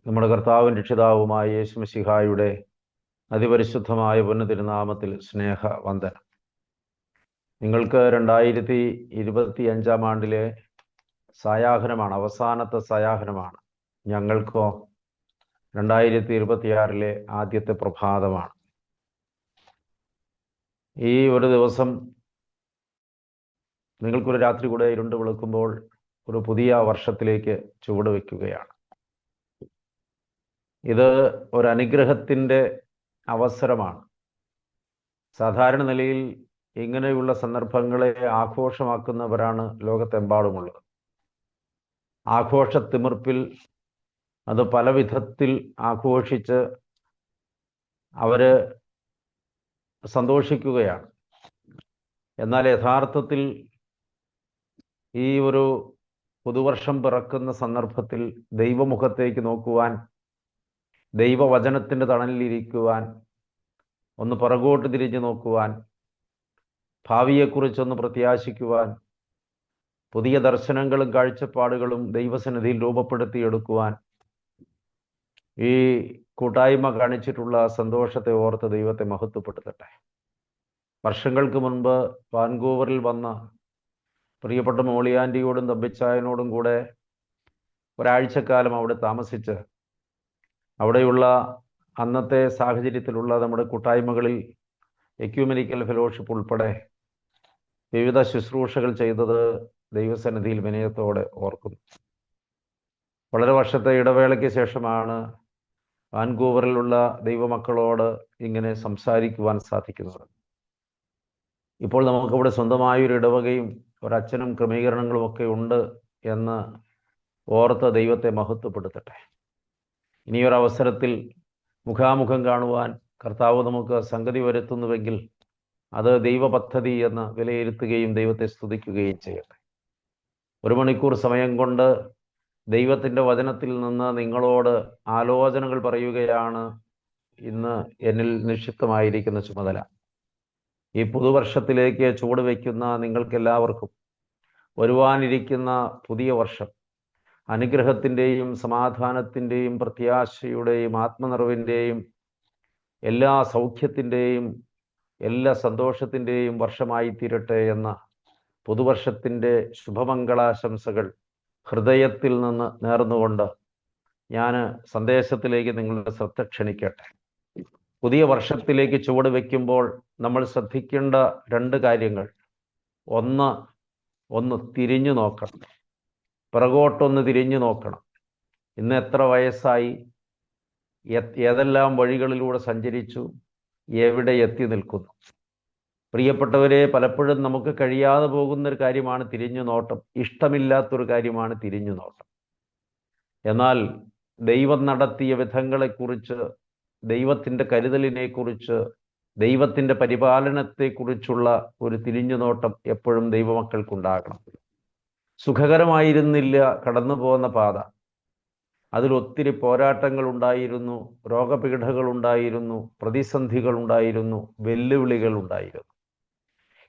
D: നമ്മുടെ കർത്താവും രക്ഷിതാവുമായ യേശു മിശിഹായുടെ അതിപരിശുദ്ധമായ പുണ്യതിരുനാമത്തിൽ സ്നേഹവന്ദനം. നിങ്ങൾക്ക് 2025 ആണ്ടിലെ സായാഹ്നമാണ്, അവസാനത്തെ സായാഹ്നമാണ്. ഞങ്ങൾക്കോ 2026 ആദ്യത്തെ പ്രഭാതമാണ്. ഈ ഒരു ദിവസം നിങ്ങൾക്കൊരു രാത്രി കൂടെ ഇരുണ്ട് വിളക്കുമ്പോൾ ഒരു പുതിയ വർഷത്തിലേക്ക് ചുവടുവെക്കുകയാണ്. ഇത് ഒരു അനുഗ്രഹത്തിൻ്റെ അവസരമാണ്. സാധാരണ നിലയിൽ ഇങ്ങനെയുള്ള സന്ദർഭങ്ങളെ ആഘോഷമാക്കുന്നവരാണ് ലോകത്തെമ്പാടുമുള്ളത്. ആഘോഷത്തിമിർപ്പിൽ അത് പല വിധത്തിൽ ആഘോഷിച്ച് അവർ സന്തോഷിക്കുകയാണ്. എന്നാൽ യഥാർത്ഥത്തിൽ ഈ ഒരു പുതുവർഷം പിറക്കുന്ന സന്ദർഭത്തിൽ ദൈവമുഖത്തേക്ക് നോക്കുവാൻ, ദൈവവചനത്തിൻ്റെ തണലിലിരിക്കുവാൻ, ഒന്ന് പുറകോട്ട് തിരിഞ്ഞു നോക്കുവാൻ, ഭാവിയെക്കുറിച്ചൊന്ന് പ്രത്യാശിക്കുവാൻ, പുതിയ ദർശനങ്ങളും കാഴ്ചപ്പാടുകളും ദൈവസന്നിധിയിൽ രൂപപ്പെടുത്തിയെടുക്കുവാൻ ഈ കൂട്ടായ്മ കാണിച്ചിട്ടുള്ള സന്തോഷത്തെ ഓർത്ത് ദൈവത്തെ മഹത്വപ്പെടുത്തട്ടെ. വർഷങ്ങൾക്ക് മുൻപ് വാൻകൂവറിൽ വന്ന പ്രിയപ്പെട്ട മോളിയാൻറ്റിയോടും തമ്പിച്ചായനോടും കൂടെ ഒരാഴ്ചക്കാലം അവിടെ താമസിച്ച് അവിടെയുള്ള അന്നത്തെ സാഹചര്യത്തിലുള്ള നമ്മുടെ കൂട്ടായ്മകളിൽ എക്യൂമെനിക്കൽ ഫെലോഷിപ്പ് ഉൾപ്പെടെ വിവിധ ശുശ്രൂഷകൾ ചെയ്തത് ദൈവസന്നിധിയിൽ വിനയത്തോടെ ഓർക്കുന്നു. വളരെ വർഷത്തെ ഇടവേളയ്ക്ക് ശേഷമാണ് വാൻകൂവറിലുള്ള ദൈവമക്കളോട് ഇങ്ങനെ സംസാരിക്കുവാൻ സാധിക്കുന്നത്. ഇപ്പോൾ നമുക്കവിടെ സ്വന്തമായൊരു ഇടവകയും ഒരച്ഛനും ക്രമീകരണങ്ങളും ഒക്കെ ഉണ്ട് എന്ന് ഓർത്ത് ദൈവത്തെ മഹത്വപ്പെടുത്തട്ടെ. ഇനിയൊരവസരത്തിൽ മുഖാമുഖം കാണുവാൻ കർത്താവ് നമുക്ക് സംഗതി വരുത്തുന്നുവെങ്കിൽ അത് ദൈവപദ്ധതി എന്ന് വിലയിരുത്തുകയും ദൈവത്തെ സ്തുതിക്കുകയും ചെയ്യട്ടെ. 1 മണിക്കൂർ സമയം കൊണ്ട് ദൈവത്തിൻ്റെ വചനത്തിൽ നിന്ന് നിങ്ങളോട് ആലോചനകൾ പറയുകയാണ് ഇന്ന് എന്നിൽ നിക്ഷിപ്തമായിരിക്കുന്ന ചുമതല. ഈ പുതുവർഷത്തിലേക്ക് ചുവടുവെക്കുന്ന നിങ്ങൾക്കെല്ലാവർക്കും വരുവാനിരിക്കുന്ന പുതിയ വർഷം അനുഗ്രഹത്തിൻ്റെയും സമാധാനത്തിൻ്റെയും പ്രത്യാശയുടെയും ആത്മനിറവിൻ്റെയും എല്ലാ സൗഖ്യത്തിൻ്റെയും എല്ലാ സന്തോഷത്തിൻ്റെയും വർഷമായി തീരട്ടെ എന്ന പുതുവർഷത്തിൻ്റെ ശുഭമംഗളാശംസകൾ ഹൃദയത്തിൽ നിന്ന് നേർന്നുകൊണ്ട് ഞാൻ സന്ദേശത്തിലേക്ക് നിങ്ങളുടെ ശ്രദ്ധ ക്ഷണിക്കട്ടെ. പുതിയ വർഷത്തിലേക്ക് ചുവട് വയ്ക്കുമ്പോൾ നമ്മൾ ശ്രദ്ധിക്കേണ്ട 2 കാര്യങ്ങൾ. ഒന്ന് തിരിഞ്ഞു നോക്കണം, പിറകോട്ടൊന്ന് തിരിഞ്ഞു നോക്കണം. ഇന്ന് എത്ര വയസ്സായി, ഏതെല്ലാം വഴികളിലൂടെ സഞ്ചരിച്ചു, എവിടെ എത്തി നിൽക്കുന്നു. പ്രിയപ്പെട്ടവരെ, പലപ്പോഴും നമുക്ക് കഴിയാതെ പോകുന്നൊരു കാര്യമാണ് തിരിഞ്ഞു നോട്ടം. ഇഷ്ടമില്ലാത്തൊരു കാര്യമാണ് തിരിഞ്ഞു നോട്ടം. എന്നാൽ ദൈവം നടത്തിയ വിധങ്ങളെക്കുറിച്ച്, ദൈവത്തിൻ്റെ കരുതലിനെക്കുറിച്ച്, ദൈവത്തിൻ്റെ പരിപാലനത്തെക്കുറിച്ചുള്ള ഒരു തിരിഞ്ഞുനോട്ടം എപ്പോഴും ദൈവമക്കൾക്കുണ്ടാകണം. സുഖകരമായിരുന്നില്ല കടന്നു പോകുന്ന പാത. അതിലൊത്തിരി പോരാട്ടങ്ങളുണ്ടായിരുന്നു, രോഗപീഠകളുണ്ടായിരുന്നു, പ്രതിസന്ധികളുണ്ടായിരുന്നു, വെല്ലുവിളികളുണ്ടായിരുന്നു.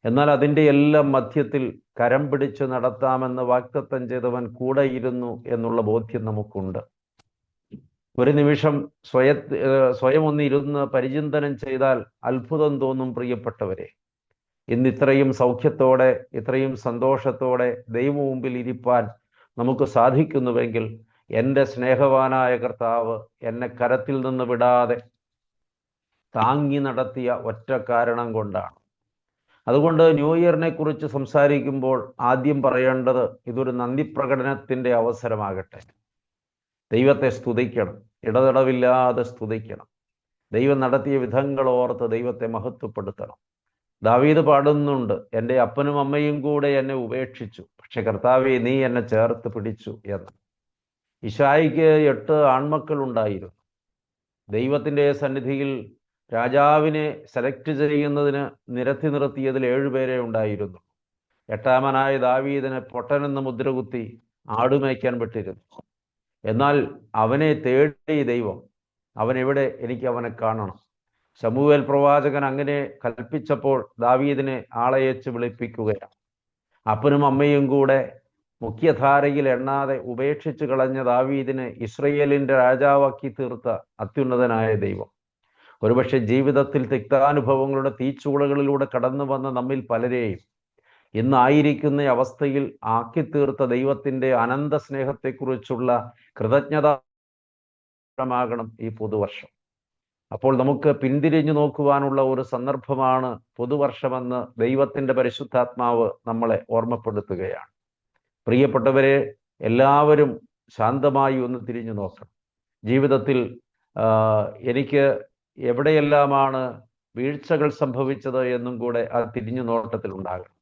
D: എന്നാൽ അതിൻ്റെ എല്ലാം മധ്യത്തിൽ കരം പിടിച്ച് നടത്താമെന്ന് വാഗ്ദത്തം ചെയ്തവൻ കൂടെയിരുന്നു എന്നുള്ള ബോധ്യം നമുക്കുണ്ട്. ഒരു നിമിഷം സ്വയം ഒന്നിരുന്ന് പരിചിന്തനം ചെയ്താൽ അത്ഭുതം തോന്നും. പ്രിയപ്പെട്ടവരെ, ഇന്ന് ഇത്രയും സൗഖ്യത്തോടെ, ഇത്രയും സന്തോഷത്തോടെ ദൈവ മുമ്പിൽ ഇരിപ്പാൻ നമുക്ക് സാധിക്കുന്നുവെങ്കിൽ എൻ്റെ സ്നേഹവാനായ കർത്താവ് എന്നെ കരത്തിൽ നിന്ന് വിടാതെ താങ്ങി നടത്തിയ ഒറ്റ കാരണം കൊണ്ടാണ്. അതുകൊണ്ട് ന്യൂ ഇയറിനെ കുറിച്ച് സംസാരിക്കുമ്പോൾ ആദ്യം പറയേണ്ടത് ഇതൊരു നന്ദി പ്രകടനത്തിൻ്റെ അവസരമാകട്ടെ. ദൈവത്തെ സ്തുതിക്കണം, ഇടതടവില്ലാതെ സ്തുതിക്കണം. ദൈവം നടത്തിയ വിധങ്ങൾ ഓർത്ത് ദൈവത്തെ മഹത്വപ്പെടുത്തണം. ദാവീദ് പാടുന്നുണ്ട്, എൻ്റെ അപ്പനും അമ്മയും കൂടെ എന്നെ ഉപേക്ഷിച്ചു, പക്ഷെ കർത്താവേ നീ എന്നെ ചേർത്ത് പിടിച്ചു എന്ന്. ഇശായിക്ക് 8 ആൺമക്കൾ ഉണ്ടായിരുന്നു. ദൈവത്തിൻ്റെ സന്നിധിയിൽ രാജാവിനെ സെലക്ട് ചെയ്യുന്നതിന് നിരത്തി നിർത്തിയതിൽ 7 പേരെ ഉണ്ടായിരുന്നു. 8ാമനായ ദാവീദിനെ പൊട്ടനെന്ന് മുദ്രകുത്തി ആടുമേയ്ക്കാൻ വിട്ടിരുന്നു. എന്നാൽ അവനെ തേടി ദൈവം, അവനെവിടെ, എനിക്ക് അവനെ കാണണം. ശമൂവേൽ പ്രവാചകൻ അങ്ങനെ കൽപ്പിച്ചപ്പോൾ ദാവീദിനെ ആളയച്ച് വിളിപ്പിക്കുകയാണ്. അപ്പനും അമ്മയും കൂടെ മുഖ്യധാരയിൽ എണ്ണാതെ ഉപേക്ഷിച്ച് കളഞ്ഞ ദാവീദിനെ ഇസ്രയേലിൻ്റെ രാജാവാക്കി തീർത്ത അത്യുന്നതനായ ദൈവം ഒരുപക്ഷെ ജീവിതത്തിൽ തിക്താനുഭവങ്ങളുടെ തീച്ചൂളകളിലൂടെ കടന്നു വന്ന നമ്മിൽ പലരെയും ഇന്നായിരിക്കുന്ന അവസ്ഥയിൽ ആക്കിത്തീർത്ത ദൈവത്തിൻ്റെ അനന്ത സ്നേഹത്തെക്കുറിച്ചുള്ള കൃതജ്ഞതാമാകണം ഈ പുതുവർഷം. അപ്പോൾ നമുക്ക് പിന്തിരിഞ്ഞു നോക്കുവാനുള്ള ഒരു സന്ദർഭമാണ് പുതുവർഷമെന്ന് ദൈവത്തിൻ്റെ പരിശുദ്ധാത്മാവ് നമ്മളെ ഓർമ്മപ്പെടുത്തുകയാണ്. പ്രിയപ്പെട്ടവരെ, എല്ലാവരും ശാന്തമായി ഒന്ന് തിരിഞ്ഞു നോക്കണം. ജീവിതത്തിൽ എനിക്ക് എവിടെയെല്ലാമാണ് വീഴ്ചകൾ സംഭവിച്ചത് എന്നും കൂടെ ആ തിരിഞ്ഞു നോട്ടത്തിൽ ഉണ്ടാകണം.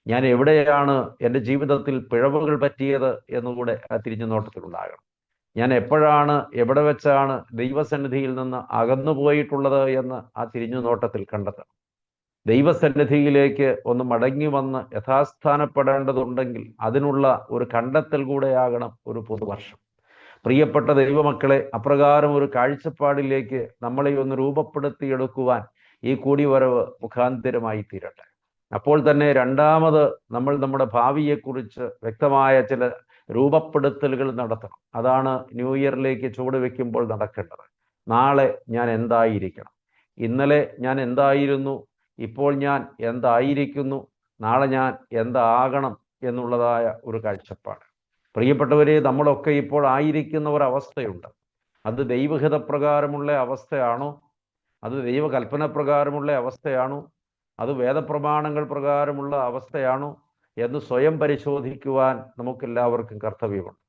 D: ഞാൻ എവിടെയാണ് എൻ്റെ ജീവിതത്തിൽ പിഴവുകൾ പറ്റിയത് എന്നുകൂടെ ആ തിരിഞ്ഞു നോട്ടത്തിൽ ഉണ്ടാകണം. ഞാൻ എപ്പോഴാണ് എവിടെ വെച്ചാണ് ദൈവസന്നിധിയിൽ നിന്ന് അകന്നു പോയിട്ടുള്ളത് എന്ന് ആ തിരിഞ്ഞു നോട്ടത്തിൽ കണ്ടെത്തണം. ദൈവസന്നിധിയിലേക്ക് ഒന്ന് മടങ്ങി വന്ന് യഥാസ്ഥാനപ്പെടേണ്ടതുണ്ടെങ്കിൽ അതിനുള്ള ഒരു കണ്ടെത്തൽ കൂടെയാകണം ഒരു പുതുവർഷം. പ്രിയപ്പെട്ട ദൈവമക്കളെ, അപ്രകാരം ഒരു കാഴ്ചപ്പാടിലേക്ക് നമ്മളെ ഒന്ന് രൂപപ്പെടുത്തിയെടുക്കുവാൻ ഈ കൂടിവരവ് മുഖാന്തരമായി തീരട്ടെ. അപ്പോൾ തന്നെ രണ്ടാമത് നമ്മൾ നമ്മുടെ ഭാവിയെക്കുറിച്ച് വ്യക്തമായ ചില രൂപപ്പെടുത്തലുകൾ നടത്തണം. അതാണ് ന്യൂ ഇയറിലേക്ക് ചുവട് വെക്കുമ്പോൾ നടക്കേണ്ടത്. നാളെ ഞാൻ എന്തായിരിക്കണം? ഇന്നലെ ഞാൻ എന്തായിരുന്നു? ഇപ്പോൾ ഞാൻ എന്തായിരിക്കുന്നു? നാളെ ഞാൻ എന്താകണം എന്നുള്ളതായ ഒരു കാഴ്ചപ്പാട്. പ്രിയപ്പെട്ടവരെ, നമ്മളൊക്കെ ഇപ്പോൾ ആയിരിക്കുന്ന ഒരവസ്ഥയുണ്ട്. അത് ദൈവഹിത പ്രകാരമുള്ള അവസ്ഥയാണോ? അത് ദൈവകൽപ്പന പ്രകാരമുള്ള അവസ്ഥയാണോ? അത് വേദപ്രമാണങ്ങൾ പ്രകാരമുള്ള അവസ്ഥയാണോ എന്ന് സ്വയം പരിശോധിക്കുവാൻ നമുക്കെല്ലാവർക്കും കർത്തവ്യമുണ്ട്.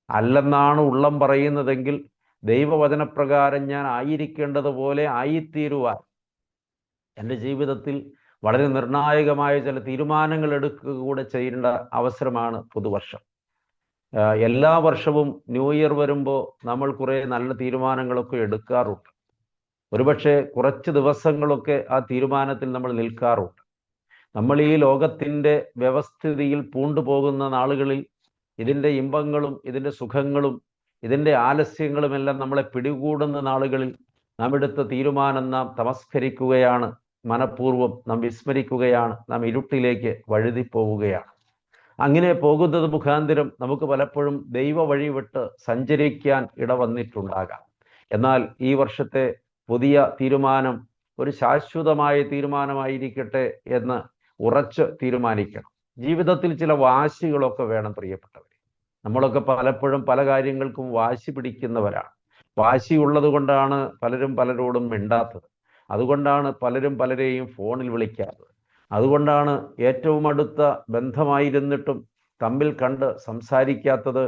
D: അല്ലെന്നാണ് ഉള്ളം പറയുന്നതെങ്കിൽ ദൈവവചനപ്രകാരം ഞാൻ ആയിരിക്കേണ്ടതുപോലെ ആയിത്തീരുവാൻ എൻ്റെ ജീവിതത്തിൽ വളരെ നിർണായകമായ ചില തീരുമാനങ്ങൾ എടുക്കുക കൂടെ ചെയ്യേണ്ട അവസരമാണ് പുതുവർഷം. എല്ലാ വർഷവും ന്യൂ ഇയർ വരുമ്പോൾ നമ്മൾ കുറേ നല്ല തീരുമാനങ്ങളൊക്കെ എടുക്കാറുണ്ട്. ഒരുപക്ഷെ കുറച്ച് ദിവസങ്ങളൊക്കെ ആ തീരുമാനത്തിൽ നമ്മൾ നിൽക്കാറുണ്ട്. നമ്മൾ ഈ ലോകത്തിൻ്റെ വ്യവസ്ഥിതിയിൽ പൂണ്ടുപോകുന്ന നാളുകളിൽ ഇതിൻ്റെ ഇമ്പങ്ങളും ഇതിൻ്റെ സുഖങ്ങളും ഇതിൻ്റെ ആലസ്യങ്ങളുമെല്ലാം നമ്മളെ പിടികൂടുന്ന നാളുകളിൽ നാം എടുത്ത തീരുമാനം നാം തമസ്കരിക്കുകയാണ്, മനഃപൂർവ്വം നാം വിസ്മരിക്കുകയാണ്, നാം ഇരുട്ടിലേക്ക് വഴുതിപ്പോവുകയാണ്. അങ്ങനെ പോകുന്നത് മുഖാന്തരം നമുക്ക് പലപ്പോഴും ദൈവ വഴി വിട്ട് സഞ്ചരിക്കാൻ ഇടവന്നിട്ടുണ്ടാകാം. എന്നാൽ ഈ വർഷത്തെ പുതിയ തീരുമാനം ഒരു ശാശ്വതമായ തീരുമാനമായിരിക്കട്ടെ എന്ന് ഉറച്ച് തീരുമാനിക്കണം. ജീവിതത്തിൽ ചില വാശികളൊക്കെ വേണം പ്രിയപ്പെട്ടവരെ. നമ്മളൊക്കെ പലപ്പോഴും പല കാര്യങ്ങൾക്കും വാശി പിടിക്കുന്നവരാണ്. വാശിയുള്ളത് കൊണ്ടാണ് പലരും പലരോടും മിണ്ടാത്തത്. അതുകൊണ്ടാണ് പലരും പലരെയും ഫോണിൽ വിളിക്കാത്തത്. അതുകൊണ്ടാണ് ഏറ്റവും അടുത്ത ബന്ധമായിരുന്നിട്ടും തമ്മിൽ കണ്ട് സംസാരിക്കാത്തത്,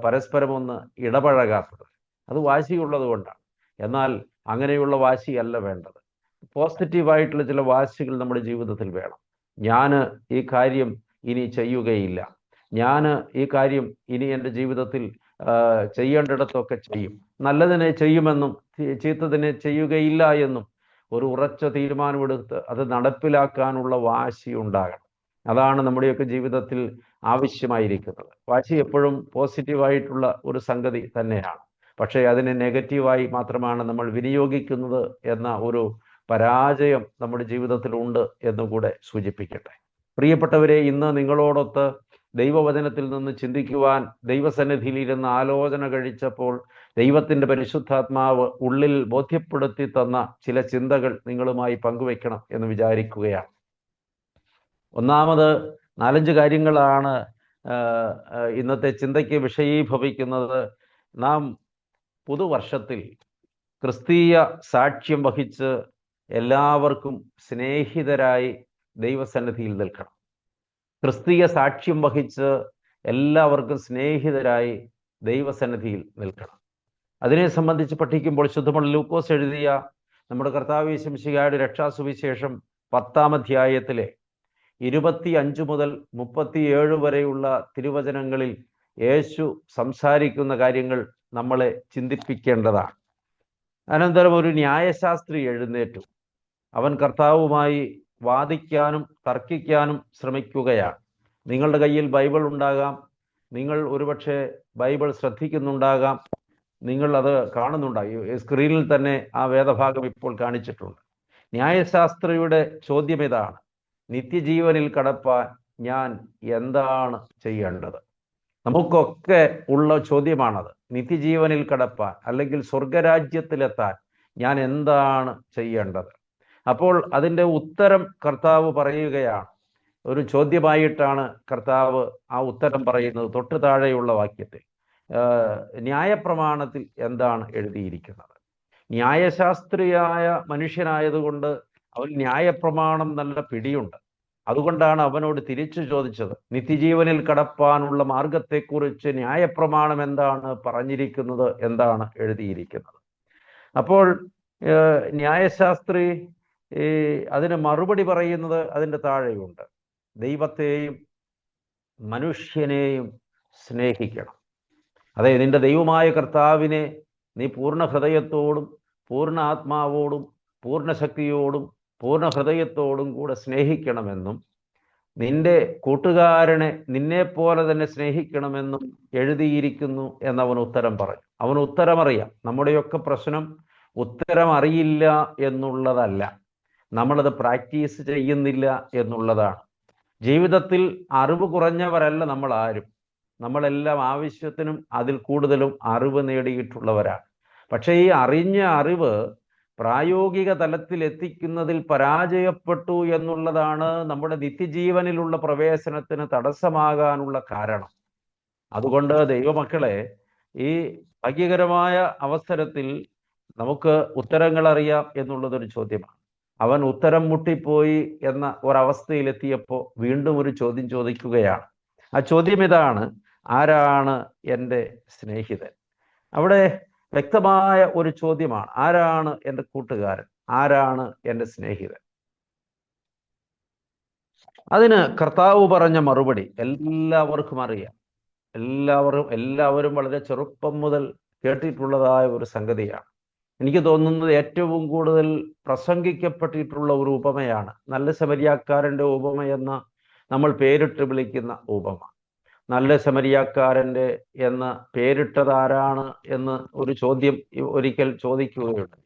D: പരസ്പരം ഒന്ന് ഇടപഴകാത്തത്. അത് വാശിയുള്ളത് കൊണ്ടാണ്. എന്നാൽ അങ്ങനെയുള്ള വാശിയല്ല വേണ്ടത്. പോസിറ്റീവായിട്ടുള്ള ചില വാശികൾ നമ്മുടെ ജീവിതത്തിൽ വേണം. ഞാൻ ഈ കാര്യം ഇനി ചെയ്യുകയില്ല, ഞാൻ ഈ കാര്യം ഇനി എൻ്റെ ജീവിതത്തിൽ ചെയ്യേണ്ടിടത്തൊക്കെ ചെയ്യും, നല്ലതിനെ ചെയ്യുമെന്നും ചീത്തതിനെ ചെയ്യുകയില്ല എന്നും ഒരു ഉറച്ച തീരുമാനമെടുത്ത് അത് നടപ്പിലാക്കാനുള്ള വാശി ഉണ്ടാകണം. അതാണ് നമ്മുടെയൊക്കെ ജീവിതത്തിൽ ആവശ്യമായിരിക്കുന്നത്. വാശി എപ്പോഴും പോസിറ്റീവായിട്ടുള്ള ഒരു സംഗതി തന്നെയാണ്. പക്ഷേ അതിനെ നെഗറ്റീവായി മാത്രമാണ് നമ്മൾ വിനിയോഗിക്കുന്നത് എന്ന ഒരു പരാജയം നമ്മുടെ ജീവിതത്തിലുണ്ട് എന്നുകൂടെ സൂചിപ്പിക്കട്ടെ. പ്രിയപ്പെട്ടവരെ, ഇന്ന് നിങ്ങളോടൊത്ത് ദൈവവചനത്തിൽ നിന്ന് ചിന്തിക്കുവാൻ ദൈവസന്നിധിയിലിരുന്ന് ആലോചന കഴിച്ചപ്പോൾ ദൈവത്തിൻ്റെ പരിശുദ്ധാത്മാവ് ഉള്ളിൽ ബോധ്യപ്പെടുത്തി തന്ന ചില ചിന്തകൾ നിങ്ങളുമായി പങ്കുവെക്കണം എന്ന് വിചാരിക്കുകയാണ്. ഒന്നാമത് 4-5 കാര്യങ്ങളാണ് ഇന്നത്തെ ചിന്തയ്ക്ക് വിഷയീഭവിക്കുന്നത്. നാം പുതുവർഷത്തിൽ ക്രിസ്തീയ സാക്ഷ്യം വഹിച്ച് എല്ലാവർക്കും സ്നേഹിതരായി ദൈവസന്നിധിയിൽ നിൽക്കണം. ക്രിസ്തീയ സാക്ഷ്യം വഹിച്ച് എല്ലാവർക്കും സ്നേഹിതരായി ദൈവസന്നിധിയിൽ നിൽക്കണം. അതിനെ സംബന്ധിച്ച് പഠിക്കുമ്പോൾ ശുദ്ധമുള്ള ലൂക്കോസ് എഴുതിയ നമ്മുടെ കർത്താവ് യേശു മിശിഹായുടെ രക്ഷാസുവിശേഷം 10-ാം അധ്യായത്തിലെ 25 മുതൽ 37 വരെയുള്ള തിരുവചനങ്ങളിൽ യേശു സംസാരിക്കുന്ന കാര്യങ്ങൾ നമ്മളെ ചിന്തിപ്പിക്കേണ്ടതാണ്. അനന്തരം ഒരു ന്യായശാസ്ത്രി എഴുന്നേറ്റു. അവൻ കർത്താവുമായി വാദിക്കാനും തർക്കിക്കാനും ശ്രമിക്കുകയാണ്. നിങ്ങളുടെ കയ്യിൽ ബൈബിൾ ഉണ്ടാകാം, നിങ്ങൾ ഒരുപക്ഷെ ബൈബിൾ ശ്രദ്ധിക്കുന്നുണ്ടാകാം, നിങ്ങൾ അത് കാണുന്നുണ്ടാകും. സ്ക്രീനിൽ തന്നെ ആ വേദഭാഗം ഇപ്പോൾ കാണിച്ചിട്ടുണ്ട്. ന്യായശാസ്ത്രിയുടെ ചോദ്യം ഇതാണ്: നിത്യജീവനിൽ കടപ്പാൻ ഞാൻ എന്താണ് ചെയ്യേണ്ടത്? നമുക്കൊക്കെ ഉള്ള ചോദ്യമാണത്. നിത്യജീവനിൽ കടപ്പാൻ അല്ലെങ്കിൽ സ്വർഗരാജ്യത്തിലെത്താൻ ഞാൻ എന്താണ് ചെയ്യേണ്ടത്? അപ്പോൾ അതിൻ്റെ ഉത്തരം കർത്താവ് പറയുകയാണ്. ഒരു ചോദ്യമായിട്ടാണ് കർത്താവ് ആ ഉത്തരം പറയുന്നത്. തൊട്ട് താഴെയുള്ള വാക്യത്തിൽ ന്യായപ്രമാണത്തിൽ എന്താണ് എഴുതിയിരിക്കുന്നത്? ന്യായശാസ്ത്രിയായ മനുഷ്യനായതുകൊണ്ട് അവൻ ന്യായപ്രമാണം നല്ല പിടിയുണ്ട്. അതുകൊണ്ടാണ് അവനോട് തിരിച്ചു ചോദിച്ചത്, നിത്യജീവനിൽ കടപ്പാനുള്ള മാർഗത്തെക്കുറിച്ച് ന്യായപ്രമാണം എന്താണ് പറഞ്ഞിരിക്കുന്നത്, എന്താണ് എഴുതിയിരിക്കുന്നത്? അപ്പോൾ ന്യായശാസ്ത്രി അതിന് മറുപടി പറയുന്നത് അതിൻ്റെ താഴെയുണ്ട്. ദൈവത്തെയും മനുഷ്യനെയും സ്നേഹിക്കണം. അതെ, നിന്റെ ദൈവമായ കർത്താവിനെ നീ പൂർണ്ണ ഹൃദയത്തോടും പൂർണ്ണ ആത്മാവോടും പൂർണ്ണ ശക്തിയോടും പൂർണ്ണ ഹൃദയത്തോടും കൂടെ സ്നേഹിക്കണമെന്നും നിന്റെ കൂട്ടുകാരനെ നിന്നെപ്പോലെ തന്നെ സ്നേഹിക്കണമെന്നും എഴുതിയിരിക്കുന്നു എന്നവൻ ഉത്തരം പറഞ്ഞു. അവന് ഉത്തരമറിയാം. നമ്മുടെയൊക്കെ പ്രശ്നം ഉത്തരം അറിയില്ല എന്നുള്ളതല്ല, നമ്മളത് പ്രാക്ടീസ് ചെയ്യുന്നില്ല എന്നുള്ളതാണ്. ജീവിതത്തിൽ അറിവ് കുറഞ്ഞവരല്ല നമ്മൾ ആരും. നമ്മളെല്ലാം ആവശ്യത്തിനും അതിൽ കൂടുതലും അറിവ് നേടിയിട്ടുള്ളവരാണ്. പക്ഷേ ഈ അറിഞ്ഞ അറിവ് പ്രായോഗിക തലത്തിൽ എത്തിക്കുന്നതിൽ പരാജയപ്പെട്ടു എന്നുള്ളതാണ് നമ്മുടെ നിത്യജീവനിലുള്ള പ്രവേശനത്തിന് തടസ്സമാകാനുള്ള കാരണം. അതുകൊണ്ട് ദൈവമക്കളെ, ഈ ഭാഗ്യകരമായ അവസരത്തിൽ നമുക്ക് ഉത്തരങ്ങൾ അറിയാം എന്നുള്ളതൊരു ചോദ്യമാണ്. അവൻ ഉത്തരം മുട്ടിപ്പോയി എന്ന ഒരവസ്ഥയിലെത്തിയപ്പോൾ വീണ്ടും ഒരു ചോദ്യം ചോദിക്കുകയാണ്. ആ ചോദ്യം ഇതാണ്: ആരാണ് എൻ്റെ സ്നേഹിതൻ? അവിടെ വ്യക്തമായ ഒരു ചോദ്യമാണ്. ആരാണ് എൻ്റെ കൂട്ടുകാരൻ? ആരാണ് എൻ്റെ സ്നേഹിതൻ? അതിന് കർത്താവ് പറഞ്ഞ മറുപടി എല്ലാവർക്കും അറിയാം. എല്ലാവരും വളരെ ചെറുപ്പം മുതൽ കേട്ടിട്ടുള്ളതായ ഒരു സംഗതിയാണ്. എനിക്ക് തോന്നുന്നത് ഏറ്റവും കൂടുതൽ പ്രസംഗിക്കപ്പെട്ടിട്ടുള്ള ഒരു ഉപമയാണ് നല്ല ശമരിയാക്കാരൻ്റെ ഉപമയെന്ന് നമ്മൾ പേരിട്ട് വിളിക്കുന്ന ഉപമ. നല്ല ശമരിയാക്കാരൻ്റെ എന്ന് പേരിട്ടതാരാണ് എന്ന് ഒരു ചോദ്യം ഒരിക്കൽ ചോദിക്കുകയുണ്ട്.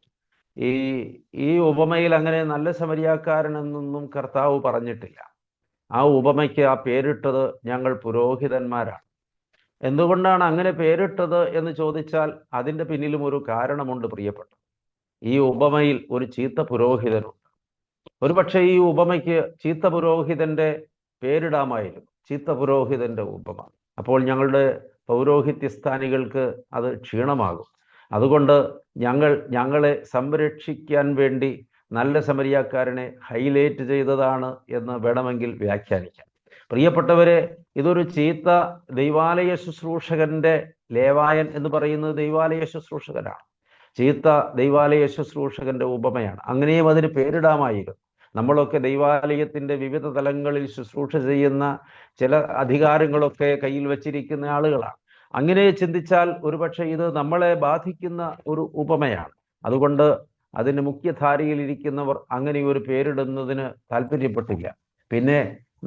D: ഈ ഉപമയിൽ അങ്ങനെ നല്ല ശമരിയാക്കാരൻ എന്നൊന്നും കർത്താവ് പറഞ്ഞിട്ടില്ല. ആ ഉപമയ്ക്ക് ആ പേരിട്ടത് ഞങ്ങൾ പുരോഹിതന്മാരാണ്. എന്തുകൊണ്ടാണ് അങ്ങനെ പേരിട്ടത് എന്ന് ചോദിച്ചാൽ അതിൻ്റെ പിന്നിലും ഒരു കാരണമുണ്ട് പ്രിയപ്പെട്ടു. ഈ ഉപമയിൽ ഒരു ചീത്ത പുരോഹിതനുണ്ട്. ഒരുപക്ഷെ ഈ ഉപമയ്ക്ക് ചീത്ത പുരോഹിതന്റെ പേരിടാമായിരുന്നു, ചീത്ത പുരോഹിതന്റെ ഉപമ. അപ്പോൾ ഞങ്ങളുടെ പൗരോഹിത്യസ്ഥാനികൾക്ക് അത് ക്ഷീണമാകും. അതുകൊണ്ട് ഞങ്ങളെ സംരക്ഷിക്കാൻ വേണ്ടി നല്ല ശമരിയാക്കാരനെ ഹൈലൈറ്റ് ചെയ്തതാണ് എന്ന് വേണമെങ്കിൽ വ്യാഖ്യാനിക്കാം. പ്രിയപ്പെട്ടവരെ, ഇതൊരു ചീത്ത ദൈവാലയ ശുശ്രൂഷകന്റെ, ലേവായൻ എന്ന് പറയുന്നത് ദൈവാലയ ശുശ്രൂഷകനാണ്, ചീത്ത ദൈവാലയ ശുശ്രൂഷകന്റെ ഉപമയാണ്. അങ്ങനെയും അതിന് പേരിടാമായിരുന്നു. നമ്മളൊക്കെ ദൈവാലയത്തിന്റെ വിവിധ തലങ്ങളിൽ ശുശ്രൂഷ ചെയ്യുന്ന ചില അധികാരങ്ങളൊക്കെ കയ്യിൽ വച്ചിരിക്കുന്ന ആളുകളാണ്. അങ്ങനെ ചിന്തിച്ചാൽ ഒരുപക്ഷെ ഇത് നമ്മളെ ബാധിക്കുന്ന ഒരു ഉപമയാണ്. അതുകൊണ്ട് അതിന് മുഖ്യധാരയിൽ ഇരിക്കുന്നവർ അങ്ങനെ ഒരു പേരിടുന്നതിന് താല്പര്യപ്പെട്ടില്ല. പിന്നെ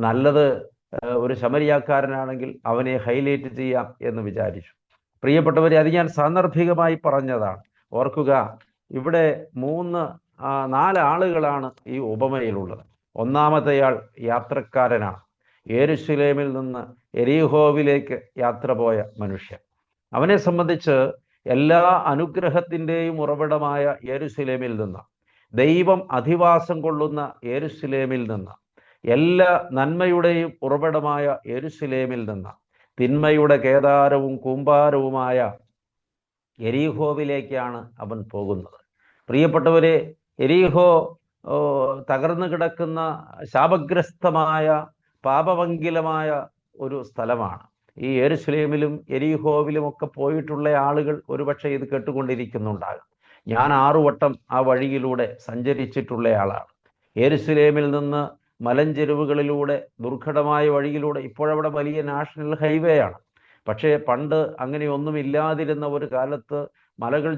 D: നല്ലത് ഒരു ശമരിയാക്കാരനാണെങ്കിൽ അവനെ ഹൈലൈറ്റ് ചെയ്യാം എന്ന് വിചാരിച്ചു. പ്രിയപ്പെട്ടവരെ, അത് ഞാൻ സാന്ദർഭികമായി പറഞ്ഞതാണ്. ഓർക്കുക, ഇവിടെ 4 ആളുകളാണ് ഈ ഉപമയിലുള്ളത്. ഒന്നാമത്തെയാൾ യാത്രക്കാരനാണ്. യെരൂശലേമിൽ നിന്ന് എരീഹോവിലേക്ക് യാത്ര പോയ മനുഷ്യൻ. അവനെ സംബന്ധിച്ച് എല്ലാ അനുഗ്രഹത്തിൻ്റെയും ഉറവിടമായ യെരൂശലേമിൽ നിന്ന്, ദൈവം അധിവാസം കൊള്ളുന്ന യെരൂശലേമിൽ നിന്ന്, എല്ലാ നന്മയുടെയും ഉറവിടമായ യെരൂശലേമിൽ നിന്ന്, തിന്മയുടെ കേദാരവും കൂമ്പാരവുമായ എരീഹോവിലേക്കാണ് അവൻ പോകുന്നത്. പ്രിയപ്പെട്ടവരെ, എരീഹോ തകർന്നു കിടക്കുന്ന ശാപഗ്രസ്തമായ പാപമംഗിലമായ ഒരു സ്ഥലമാണ്. ഈ യെരൂശലേമിലും എരീഹോവിലും ഒക്കെ പോയിട്ടുള്ള ആളുകൾ ഒരുപക്ഷെ ഇത് കേട്ടുകൊണ്ടിരിക്കുന്നുണ്ടാകും. ഞാൻ 6 വട്ടം ആ വഴിയിലൂടെ സഞ്ചരിച്ചിട്ടുള്ള ആളാണ്. യെരൂശലേമിൽ നിന്ന് മലഞ്ചെരുവുകളിലൂടെ, ദുർഘടമായ വഴിയിലൂടെ, ഇപ്പോഴവിടെ വലിയ നാഷണൽ ഹൈവേ ആണ്. പക്ഷേ പണ്ട് അങ്ങനെയൊന്നും ഇല്ലാതിരുന്ന ഒരു കാലത്ത് മലകൾ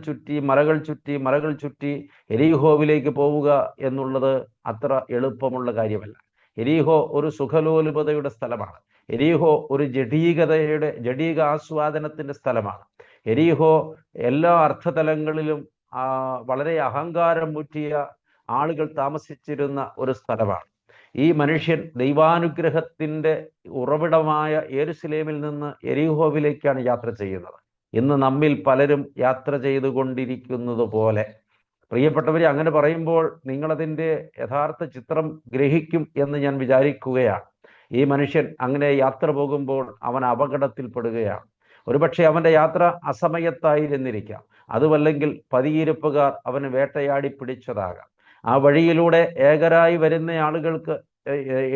D: ചുറ്റി എരീഹോവിലേക്ക് പോവുക എന്നുള്ളത് അത്ര എളുപ്പമുള്ള കാര്യമല്ല. എരീഹോ ഒരു സുഖലോലുപതയുടെ സ്ഥലമാണ്. എരീഹോ ഒരു ജഡീക ആസ്വാദനത്തിന്റെ സ്ഥലമാണ്. എരീഹോ എല്ലാ അർത്ഥതലങ്ങളിലും വളരെ അഹങ്കാരം മുറ്റിയ ആളുകൾ താമസിച്ചിരുന്ന ഒരു സ്ഥലമാണ്. ഈ മനുഷ്യൻ ദൈവാനുഗ്രഹത്തിന്റെ ഉറവിടമായ യെരൂശലേമിൽ നിന്ന് എരീഹോവിലേക്കാണ് യാത്ര ചെയ്യുന്നത്. ഇന്ന് നമ്മിൽ പലരും യാത്ര ചെയ്തുകൊണ്ടിരിക്കുന്നത് പോലെ. പ്രിയപ്പെട്ടവരെ, അങ്ങനെ പറയുമ്പോൾ നിങ്ങളതിൻ്റെ യഥാർത്ഥ ചിത്രം ഗ്രഹിക്കും എന്ന് ഞാൻ വിചാരിക്കുകയാണ്. ഈ മനുഷ്യൻ അങ്ങനെ യാത്ര പോകുമ്പോൾ അവൻ അപകടത്തിൽപ്പെടുകയാണ്. ഒരുപക്ഷെ അവൻ്റെ യാത്ര അസമയത്തായിരുന്നിരിക്കാം. അതുമല്ലെങ്കിൽ പതിയിരിപ്പുകാർ അവന് വേട്ടയാടി പിടിച്ചതാകാം. ആ വഴിയിലൂടെ ഏകരായി വരുന്ന ആളുകൾക്ക്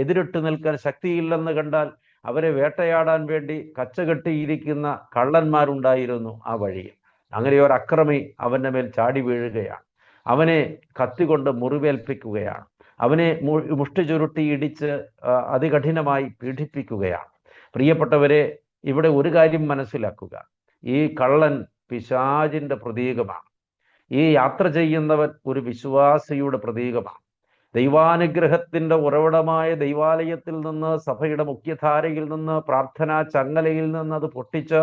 D: എതിരിട്ട് നിൽക്കാൻ ശക്തിയില്ലെന്ന് കണ്ടാൽ അവരെ വേട്ടയാടാൻ വേണ്ടി കച്ചകെട്ടിയിരിക്കുന്ന കള്ളന്മാരുണ്ടായിരുന്നു ആ വഴിയിൽ. അങ്ങനെ ഒരു അക്രമി അവൻ്റെ മേൽ ചാടി വീഴുകയാണ്. അവനെ കത്തികൊണ്ട് മുറിവേൽപ്പിക്കുകയാണ്. അവനെ മുഷ്ടി ചുരുട്ടി ഇടിച്ച് അതികഠിനമായി പീഡിപ്പിക്കുകയാണ്. പ്രിയപ്പെട്ടവരെ, ഇവിടെ ഒരു കാര്യം മനസ്സിലാക്കുക. ഈ കള്ളൻ പിശാചിൻ്റെ പ്രതീകമാണ്. ഈ യാത്ര ചെയ്യുന്നവൻ ഒരു വിശ്വാസിയുടെ പ്രതീകമാണ്. ദൈവാനുഗ്രഹത്തിൻ്റെ ഉറവിടമായ ദൈവാലയത്തിൽ നിന്ന്, സഭയുടെ മുഖ്യധാരയിൽ നിന്ന്, പ്രാർത്ഥനാ ചങ്ങലയിൽ നിന്ന് അത് പൊട്ടിച്ച്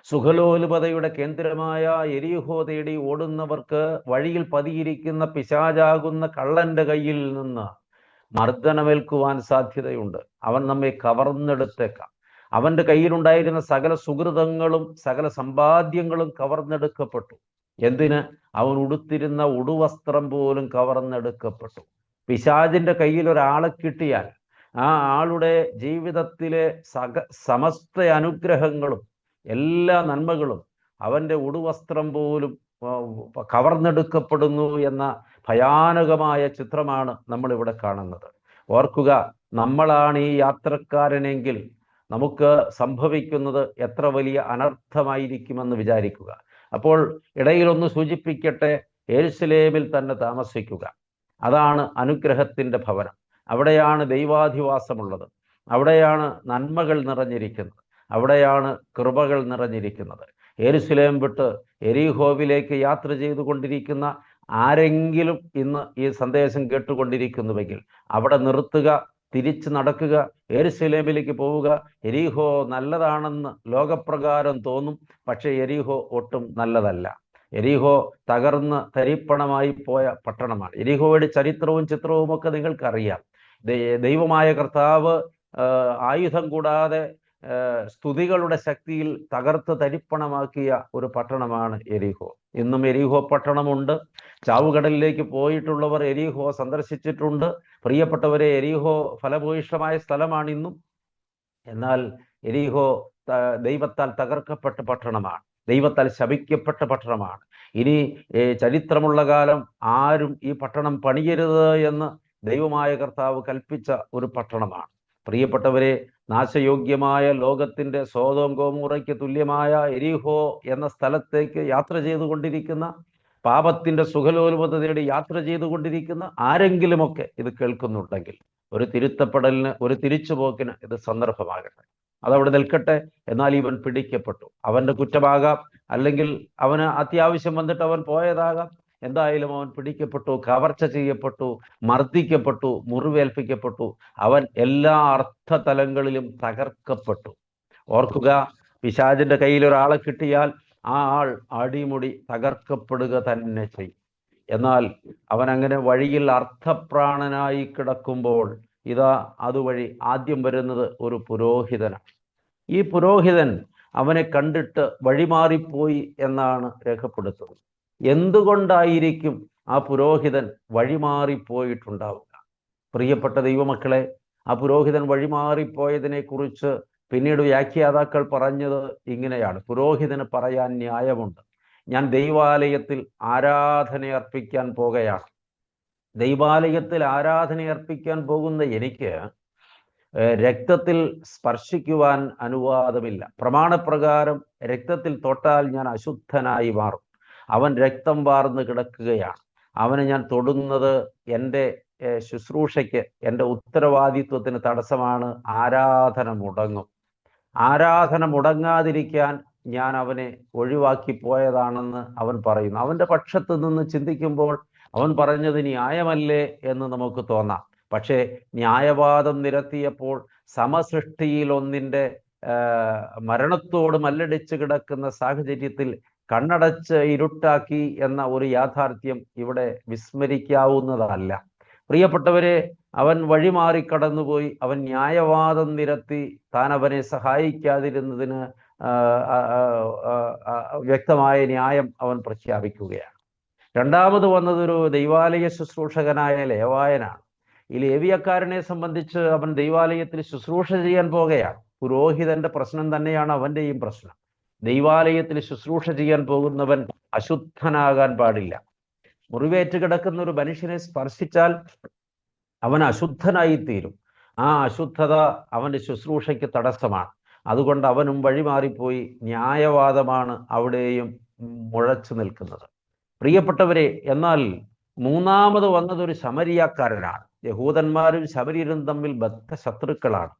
D: സുഖലോലുപതയുടെ കേന്ദ്രമായ എരീഹോ തേടി ഓടുന്നവർക്ക് വഴിയിൽ പതിയിരിക്കുന്ന പിശാചാകുന്ന കള്ളന്റെ കയ്യിൽ നിന്ന് മർദ്ദനമേൽക്കുവാൻ സാധ്യതയുണ്ട്. അവൻ നമ്മെ കവർന്നെടുത്തേക്കാം. അവന്റെ കയ്യിലുണ്ടായിരുന്ന സകല സുഹൃതങ്ങളും സകല സമ്പാദ്യങ്ങളും കവർന്നെടുക്കപ്പെട്ടു. എന്തിന്? അവൻ ഉടുത്തിരുന്ന ഉടുവസ്ത്രം പോലും കവർന്നെടുക്കപ്പെട്ടു. പിശാചിന്റെ കയ്യിൽ ഒരാളെ കിട്ടിയാൽ ആ ആളുടെ ജീവിതത്തിലെ സമസ്ത അനുഗ്രഹങ്ങളും എല്ലാ നന്മകളും അവന്റെ ഉടുവസ്ത്രം പോലും കവർന്നെടുക്കപ്പെടുന്നു എന്ന ഭയാനകമായ ചിത്രമാണ് നമ്മളിവിടെ കാണുന്നത്. ഓർക്കുക, നമ്മളാണ് ഈ യാത്രക്കാരനെങ്കിൽ നമുക്ക് സംഭവിക്കുന്നത് എത്ര വലിയ അനർത്ഥമായിരിക്കുമെന്ന് വിചാരിക്കുക. അപ്പോൾ ഇടയിലൊന്ന് സൂചിപ്പിക്കട്ടെ, യെരുശലേമിൽ തന്നെ താമസിക്കുക. അതാണ് അനുഗ്രഹത്തിൻ്റെ ഭവനം. അവിടെയാണ് ദൈവാധിവാസമുള്ളത്. അവിടെയാണ് നന്മകൾ നിറഞ്ഞിരിക്കുന്നത്. അവിടെയാണ് കൃപകൾ നിറഞ്ഞിരിക്കുന്നത്. യെരുശലേം വിട്ട് എരീഹോവിലേക്ക് യാത്ര ചെയ്തുകൊണ്ടിരിക്കുന്ന ആരെങ്കിലും ഇന്ന് ഈ സന്ദേശം കേട്ടുകൊണ്ടിരിക്കുന്നുവെങ്കിൽ അവിടെ നിർത്തുക, തിരിച്ചു നടക്കുക, യെരുശലേമിലേക്ക് പോവുക. എരീഹോ നല്ലതാണെന്ന് ലോകപ്രകാരം തോന്നും, പക്ഷേ എരീഹോ ഒട്ടും നല്ലതല്ല. എരീഹോ തകർന്ന് തരിപ്പണമായി പോയ പട്ടണമാണ്. എരീഹോയുടെ ചരിത്രവും ചിത്രവും ഒക്കെ നിങ്ങൾക്കറിയാം. ദൈവമായ കർത്താവ് ആയുധം കൂടാതെ സ്തുതികളുടെ ശക്തിയിൽ തകർത്ത് തരിപ്പണമാക്കിയ ഒരു പട്ടണമാണ് എരീഹോ. ഇന്നും എരീഹോ പട്ടണമുണ്ട്. ചാവുകടലിലേക്ക് പോയിട്ടുള്ളവർ എരീഹോ സന്ദർശിച്ചിട്ടുണ്ട്. പ്രിയപ്പെട്ടവരെ, എരീഹോ ഫലഭൂയിഷ്ഠമായ സ്ഥലമാണ് ഇന്നും. എന്നാൽ എരീഹോ ദൈവത്താൽ തകർക്കപ്പെട്ട പട്ടണമാണ്. ദൈവത്താൽ ശപിക്കപ്പെട്ട പട്ടണമാണ്. ഇനി ചരിത്രമുള്ള കാലം ആരും ഈ പട്ടണം പണിയരുത് എന്ന് ദൈവമായ കർത്താവ് കൽപ്പിച്ച ഒരു പട്ടണമാണ്. പ്രിയപ്പെട്ടവരെ, നാശയോഗ്യമായ ലോകത്തിൻ്റെ സോദോം ഗോമോറയ്ക്ക് തുല്യമായ എരീഹോ എന്ന സ്ഥലത്തേക്ക് യാത്ര ചെയ്തുകൊണ്ടിരിക്കുന്ന, പാപത്തിൻ്റെ സുഖലോലുപത തേടി യാത്ര ചെയ്തുകൊണ്ടിരിക്കുന്ന ആരെങ്കിലുമൊക്കെ ഇത് കേൾക്കുന്നുണ്ടെങ്കിൽ ഒരു തിരുത്തപ്പെടലിന്, ഒരു തിരിച്ചുപോക്കിന് ഇത് സന്ദർഭമാകട്ടെ. അതവിടെ നിൽക്കട്ടെ. എന്നാൽ ഇവൻ പിടിക്കപ്പെട്ടു. അവൻ്റെ കുറ്റമാകാം, അല്ലെങ്കിൽ അവന് അത്യാവശ്യം വന്നിട്ട് അവൻ പോയതാകാം. എന്തായാലും അവൻ പിടിക്കപ്പെട്ടു, കവർച്ച ചെയ്യപ്പെട്ടു, മർദ്ദിക്കപ്പെട്ടു, മുറിവേൽപ്പിക്കപ്പെട്ടു. അവൻ എല്ലാ അർത്ഥതലങ്ങളിലും തകർക്കപ്പെട്ടു. ഓർക്കുക, പിശാചിന്റെ കയ്യിൽ ഒരാളെ കിട്ടിയാൽ ആ ആൾ അടിമുടി തകർക്കപ്പെടുക തന്നെ ചെയ്യും. എന്നാൽ അവൻ അങ്ങനെ വഴിയിൽ അർത്ഥപ്രാണനായി കിടക്കുമ്പോൾ ഇതാ അതുവഴി ആദ്യം വരുന്നത് ഒരു പുരോഹിതനാണ്. ഈ പുരോഹിതൻ അവനെ കണ്ടിട്ട് വഴിമാറിപ്പോയി എന്നാണ് രേഖപ്പെടുത്തുന്നത്. എന്തുകൊണ്ടായിരിക്കും ആ പുരോഹിതൻ വഴിമാറിപ്പോയിട്ടുണ്ടാവുക? പ്രിയപ്പെട്ട ദൈവമക്കളെ, ആ പുരോഹിതൻ വഴിമാറിപ്പോയതിനെ കുറിച്ച് പിന്നീട് വ്യാഖ്യാതാക്കൾ പറഞ്ഞത് ഇങ്ങനെയാണ്. പുരോഹിതന് പറയാൻ ന്യായമുണ്ട്. ഞാൻ ദൈവാലയത്തിൽ ആരാധനയർപ്പിക്കാൻ പോകുകയാണ്. ദൈവാലയത്തിൽ ആരാധനയർപ്പിക്കാൻ പോകുന്ന എനിക്ക് രക്തത്തിൽ സ്പർശിക്കുവാൻ അനുവാദമില്ല. പ്രമാണപ്രകാരം രക്തത്തിൽ തൊട്ടാൽ ഞാൻ അശുദ്ധനായി മാറും. അവൻ രക്തം വാർന്ന് കിടക്കുകയാണ്. അവന് ഞാൻ തൊടുന്നത് എൻ്റെ ശുശ്രൂഷയ്ക്ക്, എൻ്റെ ഉത്തരവാദിത്വത്തിന് തടസ്സമാണ്. ആരാധന മുടങ്ങും. ആരാധന മുടങ്ങാതിരിക്കാൻ ഞാൻ അവനെ ഒഴിവാക്കി പോയതാണെന്ന് അവൻ പറയുന്നു. അവൻ്റെ പക്ഷത്ത് നിന്ന് ചിന്തിക്കുമ്പോൾ അവൻ പറഞ്ഞത് ന്യായമല്ലേ എന്ന് നമുക്ക് തോന്നാം. പക്ഷേ ന്യായവാദം നിരത്തിയപ്പോൾ സമസൃഷ്ടിയിൽ ഒന്നിൻ്റെ മരണത്തോട് മല്ലടിച്ച് കിടക്കുന്ന സാഹചര്യത്തിൽ കണ്ണടച്ച് ഇരുട്ടാക്കി എന്ന ഒരു യാഥാർത്ഥ്യം ഇവിടെ വിസ്മരിക്കാവുന്നതല്ല. പ്രിയപ്പെട്ടവരെ, അവൻ വഴിമാറി കടന്നുപോയി. അവൻ ന്യായവാദം നിരത്തി താൻ അവനെ സഹായിക്കാതിരുന്നതിന് വ്യക്തമായ ന്യായം അവൻ പ്രഖ്യാപിക്കുകയാണ്. രണ്ടാമത് വന്നതൊരു ദൈവാലയ ശുശ്രൂഷകനായ ലേവായനാണ്. ഈ ലേവിയക്കാരനെ സംബന്ധിച്ച് അവൻ ദൈവാലയത്തിൽ ശുശ്രൂഷ ചെയ്യാൻ പോകുകയാണ്. പുരോഹിതന്റെ പ്രശ്നം തന്നെയാണ് അവൻ്റെയും പ്രശ്നം. ദൈവാലയത്തിൽ ശുശ്രൂഷ ചെയ്യാൻ പോകുന്നവൻ അശുദ്ധനാകാൻ പാടില്ല. മുറിവേറ്റ് കിടക്കുന്ന ഒരു മനുഷ്യനെ സ്പർശിച്ചാൽ അവൻ അശുദ്ധനായിത്തീരും. ആ അശുദ്ധത അവൻ്റെ ശുശ്രൂഷയ്ക്ക് തടസ്സമാണ്. അതുകൊണ്ട് അവനും വഴിമാറിപ്പോയി ന്യായവാദമാണ് അവിടെയും മുഴച്ചു നിൽക്കുന്നത്. പ്രിയപ്പെട്ടവരെ, എന്നാൽ മൂന്നാമത് വന്നതൊരു ശമരിയാക്കാരനാണ്. യഹൂദന്മാരും ശമര്യരും തമ്മിൽ ബദ്ധശത്രുക്കളാണ്.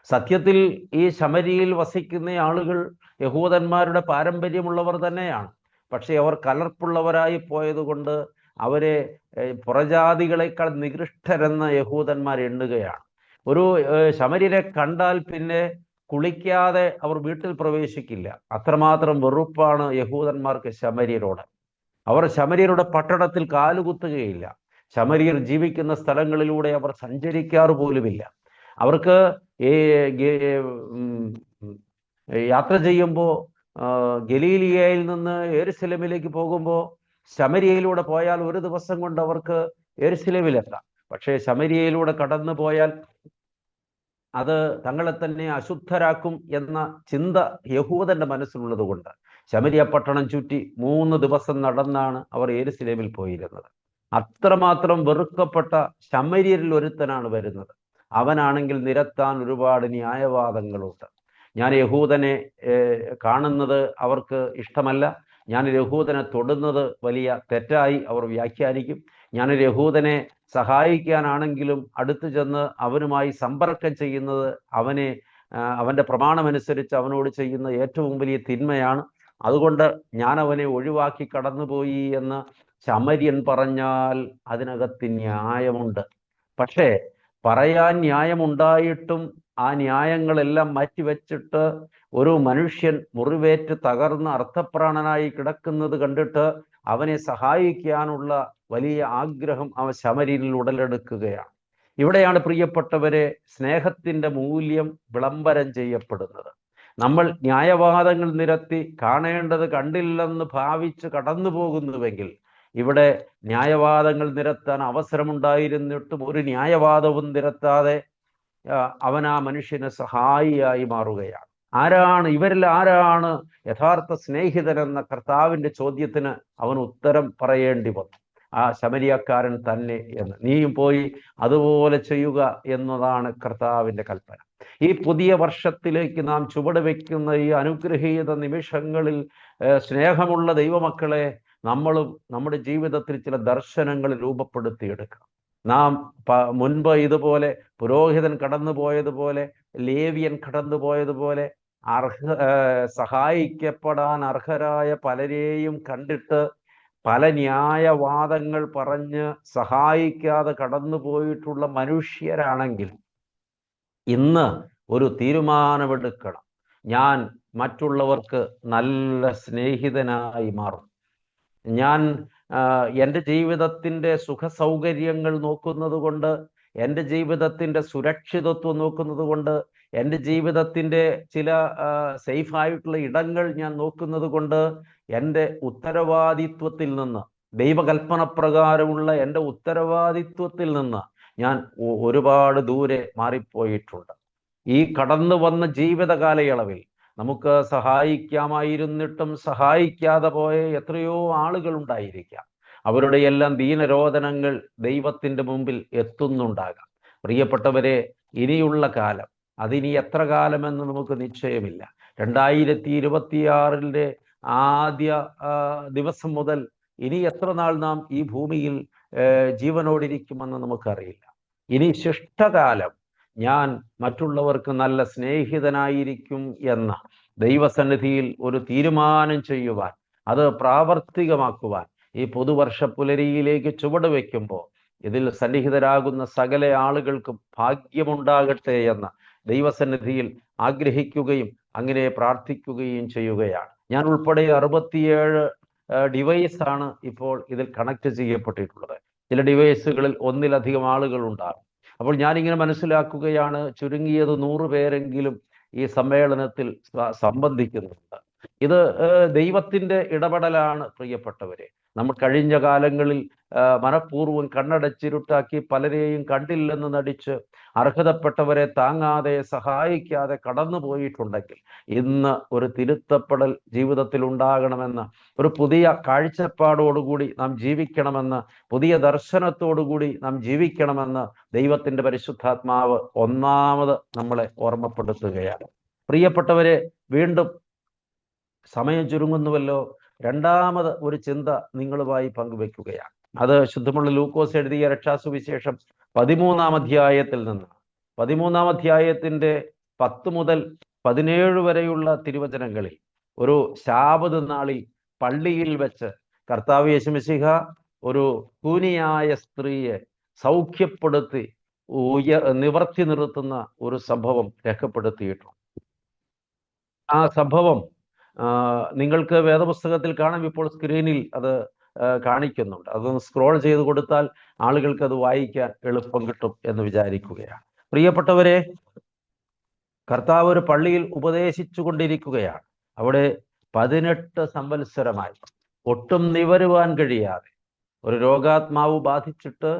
D: സത്യത്തിൽ ഈ ശമരിയിൽ വസിക്കുന്ന ആളുകൾ യഹൂദന്മാരുടെ പാരമ്പര്യമുള്ളവർ തന്നെയാണ്. പക്ഷെ അവർ കലർപ്പുള്ളവരായി പോയതുകൊണ്ട് അവരെ പുറജാതികളെക്കാൾ നികൃഷ്ടരെന്ന യഹൂദന്മാർ എണ്ണുകയാണ്. ഒരു ശമര്യരെ കണ്ടാൽ പിന്നെ കുളിക്കാതെ അവർ വീട്ടിൽ പ്രവേശിക്കില്ല. അത്രമാത്രം വെറുപ്പാണ് യഹൂദന്മാർക്ക് ശമര്യരോട്. അവർ ശമര്യരുടെ പട്ടണത്തിൽ കാലുകുത്തുകയില്ല. ശമര്യർ ജീവിക്കുന്ന സ്ഥലങ്ങളിലൂടെ അവർ സഞ്ചരിക്കാറ് പോലുമില്ല. അവർക്ക് യാത്ര ചെയ്യുമ്പോൾ ഗലീലിയയിൽ നിന്ന് യെരുശലേമിലേക്ക് പോകുമ്പോൾ ശമര്യയിലൂടെ പോയാൽ ഒരു ദിവസം കൊണ്ട് അവർക്ക് യെരുശലേമിലെത്താം. പക്ഷേ ശമര്യയിലൂടെ കടന്നു പോയാൽ അത് തങ്ങളെ തന്നെ അശുദ്ധരാക്കും എന്ന ചിന്ത യഹൂദന്റെ മനസ്സിലുള്ളത് കൊണ്ട് ശമര്യ പട്ടണം ചുറ്റി 3 ദിവസം നടന്നാണ് അവർ യെരുശലേമിൽ പോയിരുന്നത്. അത്രമാത്രം വെറുക്കപ്പെട്ട ശമര്യരിൽ ഒരുത്തനാണ് വരുന്നത്. അവനാണെങ്കിൽ നിരത്താൻ ഒരുപാട് ന്യായവാദങ്ങളുണ്ട്. ഞാൻ യഹൂദനെ കാണുന്നത് അവർക്ക് ഇഷ്ടമല്ല. ഞാനൊരു യഹൂദനെ തൊടുന്നത് വലിയ തെറ്റായി അവർ വ്യാഖ്യാനിക്കും. ഞാനൊരു യഹൂദനെ സഹായിക്കാനാണെങ്കിലും അടുത്തു ചെന്ന് അവനുമായി സമ്പർക്കം ചെയ്യുന്നത് അവൻ്റെ പ്രമാണമനുസരിച്ച് അവനോട് ചെയ്യുന്ന ഏറ്റവും വലിയ തിന്മയാണ്. അതുകൊണ്ട് ഞാൻ അവനെ ഒഴിവാക്കി കടന്നുപോയി എന്ന് ശമര്യൻ പറഞ്ഞാൽ അതിനകത്ത് ന്യായമുണ്ട്. പക്ഷേ പറയാൻ ന്യായമുണ്ടായിട്ടും ആ ന്യായങ്ങളെല്ലാം മാറ്റിവെച്ചിട്ട് ഒരു മനുഷ്യൻ മുറിവേറ്റ് തകർന്ന് അർത്ഥപ്രാണനായി കിടക്കുന്നത് കണ്ടിട്ട് അവനെ സഹായിക്കാനുള്ള വലിയ ആഗ്രഹം അവൻ ശമര്യനിൽ ഉടലെടുക്കുകയാണ്. ഇവിടെയാണ് പ്രിയപ്പെട്ടവരെ സ്നേഹത്തിൻ്റെ മൂല്യം വിളംബരം ചെയ്യപ്പെടുന്നത്. നമ്മൾ ന്യായവാദങ്ങൾ നിരത്തി കാണേണ്ടത് കണ്ടില്ലെന്ന് ഭാവിച്ച് കടന്നു പോകുന്നുവെങ്കിൽ ഇവിടെ ന്യായവാദങ്ങൾ നിരത്താൻ അവസരമുണ്ടായിരുന്നിട്ടും ഒരു ന്യായവാദവും നിരത്താതെ അവൻ ആ മനുഷ്യന് സഹായിയായി മാറുകയാണ്. ഇവരിൽ ആരാണ് യഥാർത്ഥ സ്നേഹിതനെന്ന കർത്താവിൻ്റെ ചോദ്യത്തിന് അവൻ ഉത്തരം പറയേണ്ടി വന്നു. ആ ശമരിയക്കാരൻ തന്നെ എന്ന്. നീയും പോയി അതുപോലെ ചെയ്യുക എന്നതാണ് കർത്താവിൻ്റെ കൽപ്പന. ഈ പുതിയ വർഷത്തിലേക്ക് നാം ചുവട് വയ്ക്കുന്ന ഈ അനുഗ്രഹീത നിമിഷങ്ങളിൽ സ്നേഹമുള്ള ദൈവമക്കളെ, നമ്മളും നമ്മുടെ ജീവിതത്തിൽ ചില ദർശനങ്ങൾ രൂപപ്പെടുത്തിയെടുക്കണം. നാം മുൻപ് ഇതുപോലെ പുരോഹിതൻ കടന്നു പോയതുപോലെ, ലേവ്യൻ കടന്നു പോയതുപോലെ സഹായിക്കപ്പെടാൻ അർഹരായ പലരെയും കണ്ടിട്ട് പല ന്യായവാദങ്ങൾ പറഞ്ഞ് സഹായിക്കാതെ കടന്നു പോയിട്ടുള്ള മനുഷ്യരാണെങ്കിൽ ഇന്ന് ഒരു തീരുമാനമെടുക്കണം. ഞാൻ മറ്റുള്ളവർക്ക് നല്ല സ്നേഹിതനായി മാറും. ഞാൻ എൻ്റെ ജീവിതത്തിൻ്റെ സുഖസൗകര്യങ്ങൾ നോക്കുന്നത് കൊണ്ട്, എൻ്റെ ജീവിതത്തിൻ്റെ സുരക്ഷിതത്വം നോക്കുന്നത് കൊണ്ട്, എൻ്റെ ജീവിതത്തിൻ്റെ ചില സേഫായിട്ടുള്ള ഇടങ്ങൾ ഞാൻ നോക്കുന്നത് കൊണ്ട് എൻ്റെ ഉത്തരവാദിത്വത്തിൽ നിന്ന്, ദൈവകൽപ്പന പ്രകാരമുള്ള എൻ്റെ ഉത്തരവാദിത്വത്തിൽ നിന്ന് ഞാൻ ഒരുപാട് ദൂരെ മാറിപ്പോയിട്ടുണ്ട്. ഈ കടന്നു വന്ന ജീവിത കാലയളവിൽ നമുക്ക് സഹായിക്കാമായിരുന്നിട്ടും സഹായിക്കാതെ പോയ എത്രയോ ആളുകളുണ്ടായിരിക്കാം. അവരുടെ എല്ലാം ദീനരോധനങ്ങൾ ദൈവത്തിൻ്റെ മുമ്പിൽ എത്തുന്നുണ്ടാകാം. പ്രിയപ്പെട്ടവരെ, ഇനിയുള്ള കാലം, അതിനി എത്ര കാലമെന്ന് നമുക്ക് നിശ്ചയമില്ല. 2026 ആദ്യ ദിവസം മുതൽ ഇനി എത്ര നാൾ നാം ഈ ഭൂമിയിൽ ജീവനോടിരിക്കുമെന്ന് നമുക്കറിയില്ല. ഇനി ശിഷ്ടകാലം ഞാൻ മറ്റുള്ളവർക്ക് നല്ല സ്നേഹിതനായിരിക്കും എന്ന ദൈവസന്നിധിയിൽ ഒരു തീരുമാനം ചെയ്യുവാൻ, അത് പ്രാവർത്തികമാക്കുവാൻ ഈ പുതുവർഷ പുലരിയിലേക്ക് ചുവട് വയ്ക്കുമ്പോൾ ഇതിൽ സന്നിഹിതരാകുന്ന സകല ആളുകൾക്കും ഭാഗ്യമുണ്ടാകട്ടെ എന്ന് ദൈവസന്നിധിയിൽ ആഗ്രഹിക്കുകയും അങ്ങനെ പ്രാർത്ഥിക്കുകയും ചെയ്യുകയാണ്. ഞാൻ ഉൾപ്പെടെ 67 ഡിവൈസാണ് ഇപ്പോൾ ഇതിൽ കണക്ട് ചെയ്യപ്പെട്ടിട്ടുള്ളത്. ചില ഡിവൈസുകളിൽ ഒന്നിലധികം ആളുകൾ ഉണ്ടാകും. അപ്പോൾ ഞാനിങ്ങനെ മനസ്സിലാക്കുകയാണ്, ചുരുങ്ങിയത് 100 പേരെങ്കിലും ഈ സമ്മേളനത്തിൽ സംബന്ധിക്കുന്നുണ്ട്. ഇത് ദൈവത്തിൻ്റെ ഇടപെടലാണ് പ്രിയപ്പെട്ടവരെ. നമ്മൾ കഴിഞ്ഞ കാലങ്ങളിൽ മനഃപൂർവ്വം കണ്ണടച്ചിരുട്ടാക്കി പലരെയും കണ്ടില്ലെന്ന് നടിച്ച് അർഹതപ്പെട്ടവരെ താങ്ങാതെ സഹായിക്കാതെ കടന്നു പോയിട്ടുണ്ടെങ്കിൽ ഇന്ന് ഒരു തിരുത്തപ്പെടൽ ജീവിതത്തിൽ ഉണ്ടാകണമെന്ന്, ഒരു പുതിയ കാഴ്ചപ്പാടോടുകൂടി നാം ജീവിക്കണമെന്ന്, പുതിയ ദർശനത്തോടുകൂടി നാം ജീവിക്കണമെന്ന് ദൈവത്തിൻ്റെ പരിശുദ്ധാത്മാവ് ഒന്നാമത് നമ്മളെ ഓർമ്മപ്പെടുത്തുകയാണ്. പ്രിയപ്പെട്ടവരെ, വീണ്ടും സമയം ചുരുങ്ങുന്നുവല്ലോ. രണ്ടാമത് ഒരു ചിന്ത നിങ്ങളുമായി പങ്കുവെക്കുകയാണ്. അത് ശുദ്ധമുള്ള ലൂക്കോസ് എഴുതിയ രക്ഷാസുവിശേഷം 13-ാം അധ്യായത്തിൽ നിന്ന്. 13-ാം അധ്യായത്തിൻ്റെ 10 മുതൽ 17 വരെയുള്ള തിരുവചനങ്ങളിൽ ഒരു ശാബത് നാളിൽ പള്ളിയിൽ വെച്ച് കർത്താവ് യേശു മിശിഹ ഒരു കൂനിയായ സ്ത്രീയെ സൗഖ്യപ്പെടുത്തി നിവർത്തി നിർത്തുന്ന ഒരു സംഭവം രേഖപ്പെടുത്തിയിട്ടുണ്ട്. ആ സംഭവം നിങ്ങൾക്ക് വേദപുസ്തകത്തിൽ കാണാം. ഇപ്പോൾ സ്ക്രീനിൽ അത് കാണിക്കുന്നുണ്ട്. അതൊന്ന് സ്ക്രോൾ ചെയ്ത് കൊടുത്താൽ ആളുകൾക്ക് അത് വായിക്കാൻ എളുപ്പം കിട്ടും എന്ന് വിചാരിക്കുകയാണ്. പ്രിയപ്പെട്ടവരെ, കർത്താവ് ഒരു പള്ളിയിൽ ഉപദേശിച്ചു കൊണ്ടിരിക്കുകയാണ്. അവിടെ 18 സംവത്സരമായി ഒട്ടും നിവരുവാൻ കഴിയാതെ ഒരു രോഗാത്മാവ് ബാധിച്ചിട്ട്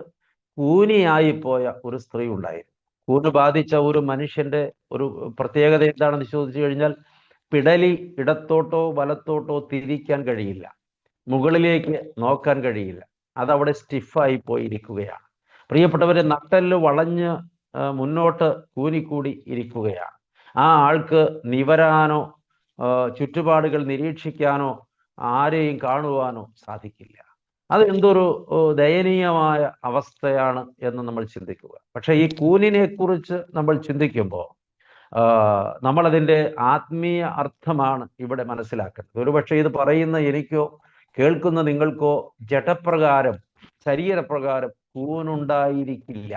D: കൂനിയായിപ്പോയ ഒരു സ്ത്രീ ഉണ്ടായിരുന്നു. കൂന് ബാധിച്ച ഒരു മനുഷ്യന്റെ ഒരു പ്രത്യേകത എന്താണെന്ന് ചോദിച്ചു കഴിഞ്ഞാൽ, പിടലി ഇടത്തോട്ടോ വലത്തോട്ടോ തിരിക്കാൻ കഴിയില്ല, മുകളിലേക്ക് നോക്കാൻ കഴിയില്ല. അതവിടെ സ്റ്റിഫായി പോയിരിക്കുകയാണ്. പ്രിയപ്പെട്ടവരെ, നട്ടെല്ല് വളഞ്ഞ് മുന്നോട്ട് കൂനിക്കൂടി ഇരിക്കുകയാണ്. ആ ആൾക്ക് നിവരാനോ ചുറ്റുപാടുകൾ നിരീക്ഷിക്കാനോ ആരെയും കാണുവാനോ സാധിക്കില്ല. അത് എന്തൊരു ദയനീയമായ അവസ്ഥയാണ് എന്ന് നമ്മൾ ചിന്തിക്കുക. പക്ഷെ ഈ കൂനിനെ കുറിച്ച് നമ്മൾ ചിന്തിക്കുമ്പോൾ നമ്മളതിൻ്റെ ആത്മീയ അർത്ഥമാണ് ഇവിടെ മനസ്സിലാക്കുന്നത്. ഒരുപക്ഷെ ഇത് പറയുന്ന എനിക്കോ കേൾക്കുന്ന നിങ്ങൾക്കോ ജഡപ്രകാരം, ശരീരപ്രകാരം കൂനുണ്ടായിരിക്കില്ല.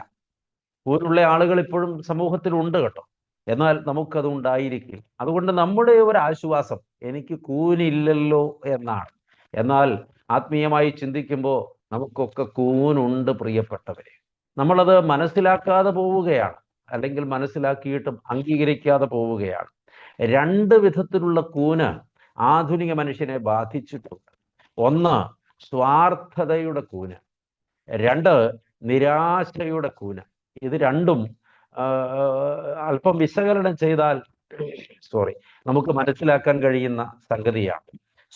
D: കൂനുള്ള ആളുകൾ ഇപ്പോഴും സമൂഹത്തിലുണ്ട് കേട്ടോ. എന്നാൽ നമുക്കത് ഉണ്ടായിരിക്കില്ല. അതുകൊണ്ട് നമ്മുടെ ഒരു ആശ്വാസം എനിക്ക് കൂനില്ലല്ലോ എന്നാണ്. എന്നാൽ ആത്മീയമായി ചിന്തിക്കുമ്പോൾ നമുക്കൊക്കെ കൂനുണ്ട് പ്രിയപ്പെട്ടവരെ. നമ്മളത് മനസ്സിലാക്കാതെ പോവുകയാണ്, അല്ലെങ്കിൽ മനസ്സിലാക്കിയിട്ടും അംഗീകരിക്കാതെ പോവുകയാണ്. 2 വിധത്തിലുള്ള കൂന് ആധുനിക മനുഷ്യനെ ബാധിച്ചിട്ടുണ്ട്. ഒന്ന് സ്വാർത്ഥതയുടെ കൂന്, 2 നിരാശയുടെ കൂന്. ഇത് രണ്ടും അല്പം വിശകലനം ചെയ്താൽ നമുക്ക് മനസ്സിലാക്കാൻ കഴിയുന്ന സംഗതിയാണ്.